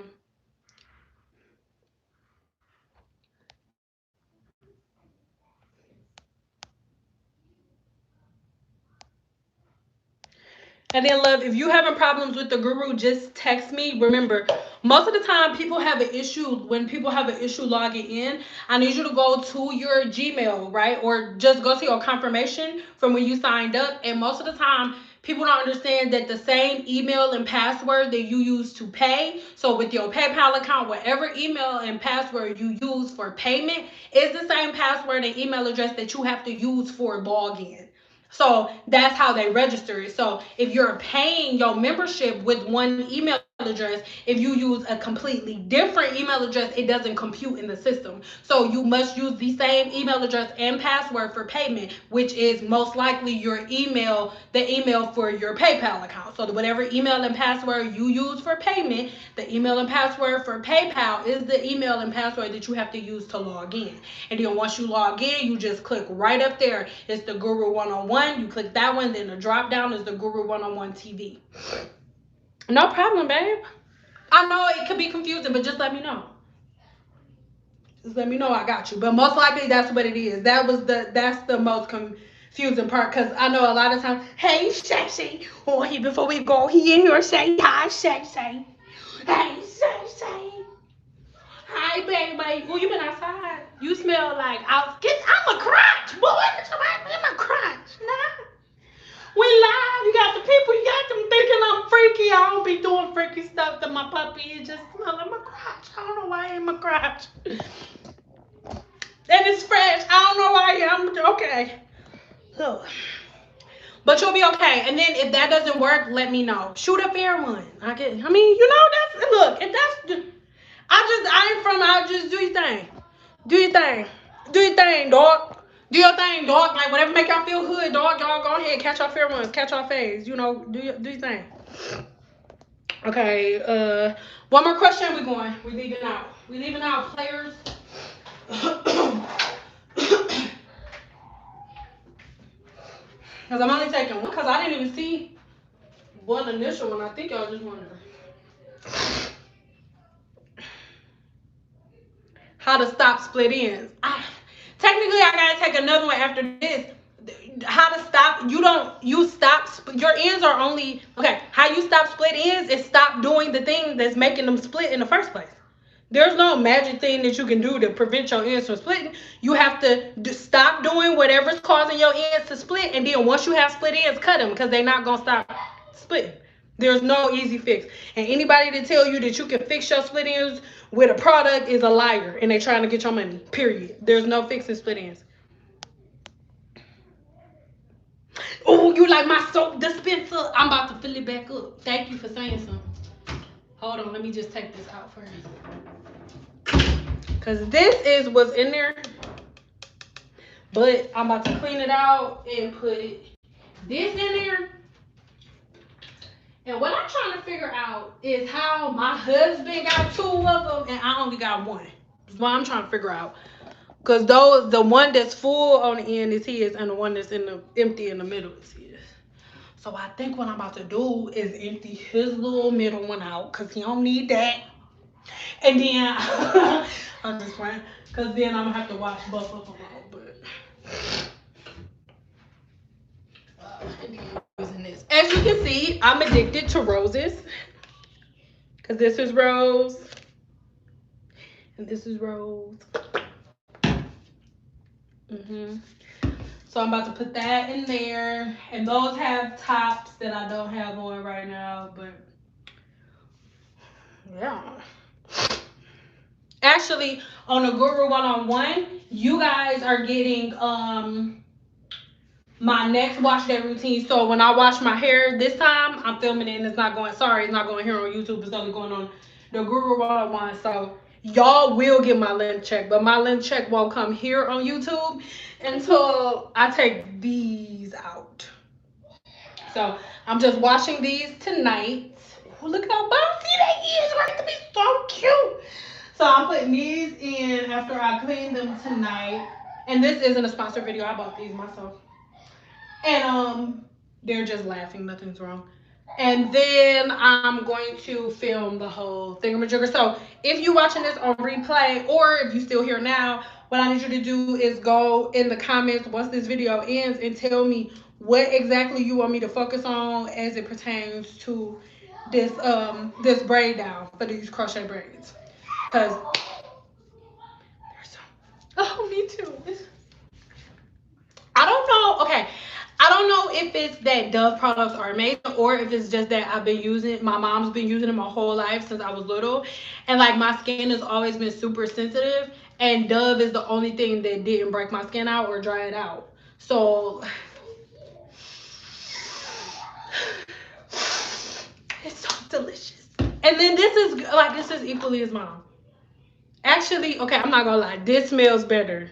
And then, love, if you having problems with the guru, just text me. Remember, most of the time people have an issue when people have an issue logging in. I need you to go to your Gmail, right? Or just go to your confirmation from when you signed up. And most of the time, people don't understand that the same email and password that you use to pay, so with your PayPal account, whatever email and password you use for payment is the same password and email address that you have to use for login. So that's how they register it. So if you're paying your membership with one email address. If you use a completely different email address, it doesn't compute in the system. So you must use the same email address and password for payment, which is most likely your email, the email for your PayPal account. So whatever email and password you use for payment, the email and password for PayPal is the email and password that you have to use to log in. And then once you log in, you just click right up there. It's the Guru One-on-One. You click that one, then the drop down is the Guru One-on-One TV. No problem, babe. I know it could be confusing, but just let me know. Just let me know I got you. But most likely that's what it is. That's the most confusing part, because I know a lot of times, hey Shay, or he before we go, he in here say hi Shay. Hey Shay. Hi baby. Oh, you been outside. You smell like I'm a crunch. Boy, I'm a crunch. Nah. We live. You got the people. You got them thinking I'm freaky. I don't be doing freaky stuff to my puppy. It just smelling my crotch. I don't know why I am a crotch. And it's fresh. I don't know why I'm okay. So, but you'll be okay. And then if that doesn't work, let me know. Shoot a fair one. I mean, you know, that's look. If that's, I ain't from. I'll just do your thing. Do your thing. Do your thing, dog. Do your thing, dog. Like whatever make y'all feel good, dog. Y'all go ahead, catch y'all fair ones, catch y'all faves. You know, do your thing. Okay. One more question. We leaving out. We leaving out players. Because I'm only taking one. Because I didn't even see one initial one. I think y'all just wanted how to stop split ends. Technically, I gotta take another one after this. How to stop? You stop. Your ends are only okay. How you stop split ends is stop doing the thing that's making them split in the first place. There's no magic thing that you can do to prevent your ends from splitting. You have to stop doing whatever's causing your ends to split, and then once you have split ends, cut them because they're not gonna stop splitting. There's no easy fix. And anybody that tell you that you can fix your split ends with a product is a liar, and they're trying to get your money. Period. There's no fixing split ends. Oh, you like my soap dispenser? I'm about to fill it back up. Thank you for saying something. Hold on, let me just take this out first. Because this is what's in there. But I'm about to clean it out and put this in there. And what I'm trying to figure out is how my husband got two of them and I only got one. That's what I'm trying to figure out. Because the one that's full on the end is his, and the one that's empty in the middle is his. So I think what I'm about to do is empty his little middle one out because he don't need that. And then I'm just playing, because then I'm gonna have to wash both of them out. But using this, as you can see, I'm addicted to roses because this is rose and this is rose. So I'm about to put that in there, and those have tops that I don't have on right now, but yeah. Actually, on the Guru One-on-One, you guys are getting my next wash day routine. So when I wash my hair this time, I'm filming it and it's not going here on YouTube. It's only going on the Guru One-on-One. So y'all will get my length check, but my length check won't come here on YouTube until I take these out. So I'm just washing these tonight. Oh, look how bouncy they is. Right to be so cute. So I'm putting these in after I clean them tonight. And this isn't a sponsored video. I bought these myself. And they're just laughing. Nothing's wrong. And then I'm going to film the whole thingamajigger. So if you're watching this on replay, or if you're still here now, what I need you to do is go in the comments once this video ends and tell me what exactly you want me to focus on as it pertains to this this braid down for these crochet braids. Because there's some. Oh, me too. I don't know. Okay. I don't know if it's that Dove products are amazing or if it's just that my mom's been using them my whole life since I was little. And like my skin has always been super sensitive. And Dove is the only thing that didn't break my skin out or dry it out. So it's so delicious. And then this is equally as mom. Actually, okay, I'm not gonna lie. This smells better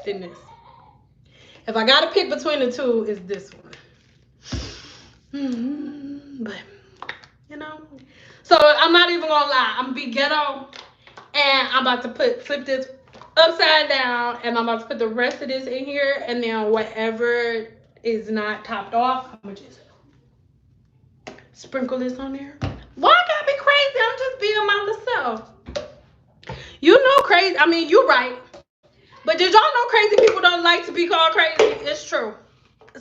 than this. If I gotta pick between the two, it's this one. But you know, so I'm not even gonna lie. I'm gonna be ghetto, and I'm about to flip this upside down, and I'm about to put the rest of this in here, and then whatever is not topped off, I'm gonna just sprinkle this on there. Why I gotta be crazy? I'm just being myself. You know, crazy. I mean, you're right. But did y'all know crazy people don't like to be called crazy? It's true.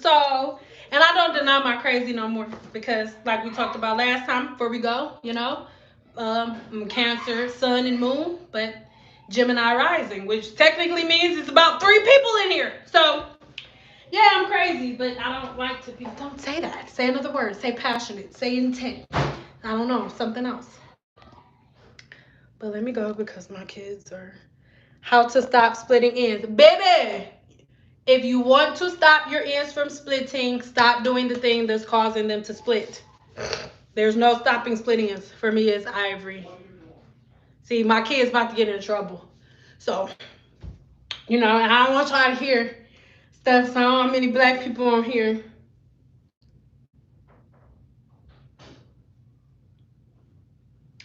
So, and I don't deny my crazy no more because, like we talked about last time, before we go, I'm Cancer, Sun, and Moon, but Gemini rising, which technically means it's about 3 people in here. So, yeah, I'm crazy, but I don't like to be. Don't say that. Say another word. Say passionate. Say intent. I don't know, something else. But let me go because my kids are. How to stop splitting ends, baby. If you want to stop your ends from splitting, stop doing the thing that's causing them to split. There's no stopping splitting ends. For me, it's Ivory. See, my kid's about to get in trouble. So, and I don't want y'all to hear stuff. So, how many black people on here?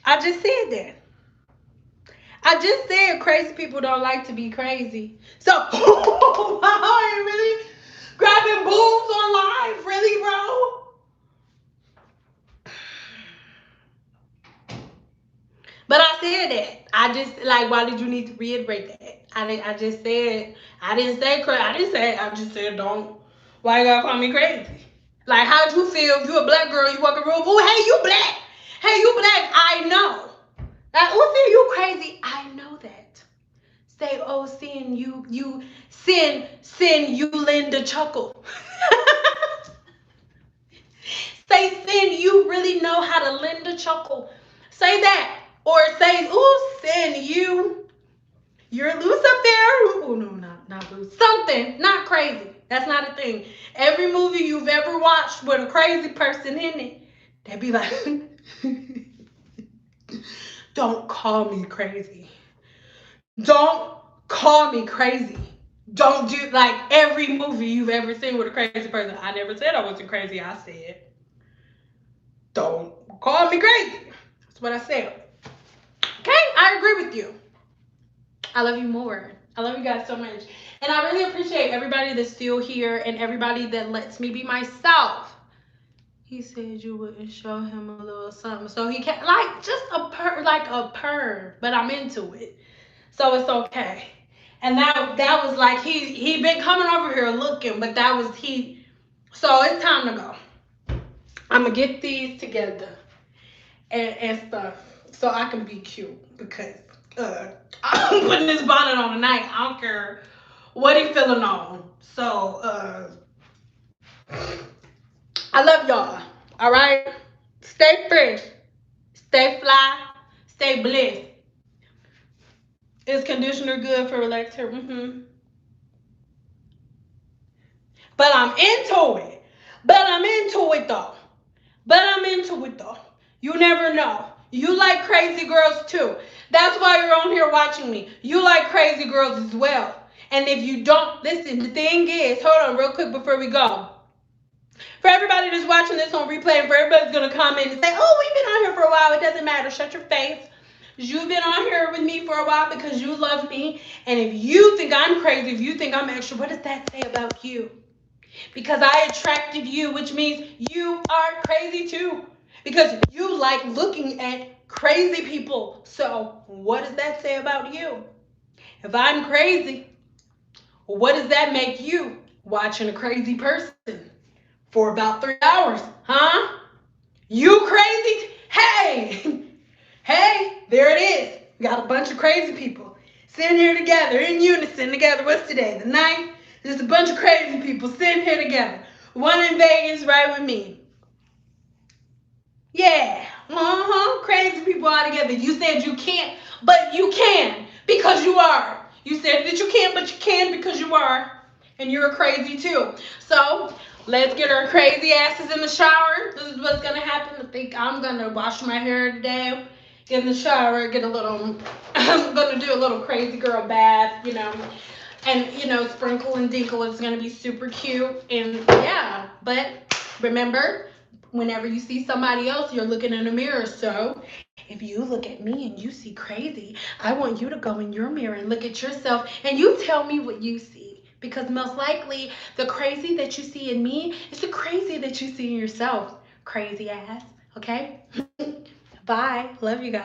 I just said that. I just said crazy people don't like to be crazy. So, I ain't really grabbing boobs on live, really, bro? But I said that. I just like. Why did you need to reiterate that? I just said. I didn't say crazy. I didn't say. I just said don't. Why you gotta call me crazy? Like, how'd you feel if you a black girl? You walk in the room. Oh, hey, you black. Hey, you black. I know. Like, oh, see, you crazy. I know that. Say, oh, sin you sin you Linda chuckle. Say, sin you really know how to Linda chuckle. Say that. Or say, ooh, sin you're Lucifer. Oh no, not Lucifer. Something, not crazy. That's not a thing. Every movie you've ever watched with a crazy person in it, they be like, don't call me crazy. Don't call me crazy. Don't do like every movie you've ever seen with a crazy person. I never said I wasn't crazy. I said, don't call me crazy. That's what I said. Okay, I agree with you. I love you more. I love you guys so much. And I really appreciate everybody that's still here and everybody that lets me be myself. He said you wouldn't show him a little something. So he can't like just a purr, but I'm into it. So it's okay. And that was like he been coming over here looking, but that was he. So it's time to go. I'm gonna get these together and stuff so I can be cute because I'm putting this bonnet on tonight. I don't care what he feeling on. So I love y'all. All right, stay fresh, stay fly, stay blessed. Is conditioner good for relaxed hair? But I'm into it. But I'm into it though. You never know. You like crazy girls too. That's why you're on here watching me. You like crazy girls as well. And if you don't, listen, the thing is, hold on real quick before we go. For everybody that's watching this on replay, and for everybody that's going to comment and say, oh, we've been on here for a while. It doesn't matter. Shut your face. You've been on here with me for a while because you love me. And if you think I'm crazy, if you think I'm extra, what does that say about you? Because I attracted you, which means you are crazy too. Because you like looking at crazy people. So, what does that say about you? If I'm crazy, what does that make you watching a crazy person for about 3 hours? Huh? You crazy? Hey! Hey, there it is. We got a bunch of crazy people sitting here together in unison together. What's today? The 9th? Just a bunch of crazy people sitting here together. One in Vegas right with me. Yeah. Crazy people all together. You said you can't, but you can because you are. You said that you can't, but you can because you are. And you're crazy too. So, Let's get our crazy asses in the shower. This is what's gonna happen. I think I'm gonna wash my hair today, get in the shower, get a little. I'm gonna do a little crazy girl bath, and sprinkle and dinkle is gonna be super cute. And yeah, but remember, whenever you see somebody else, you're looking in a mirror. So if you look at me and you see crazy, I want you to go in your mirror and look at yourself and you tell me what you see. Because most likely the crazy that you see in me is the crazy that you see in yourself. Crazy ass. Okay? Bye. Love you guys.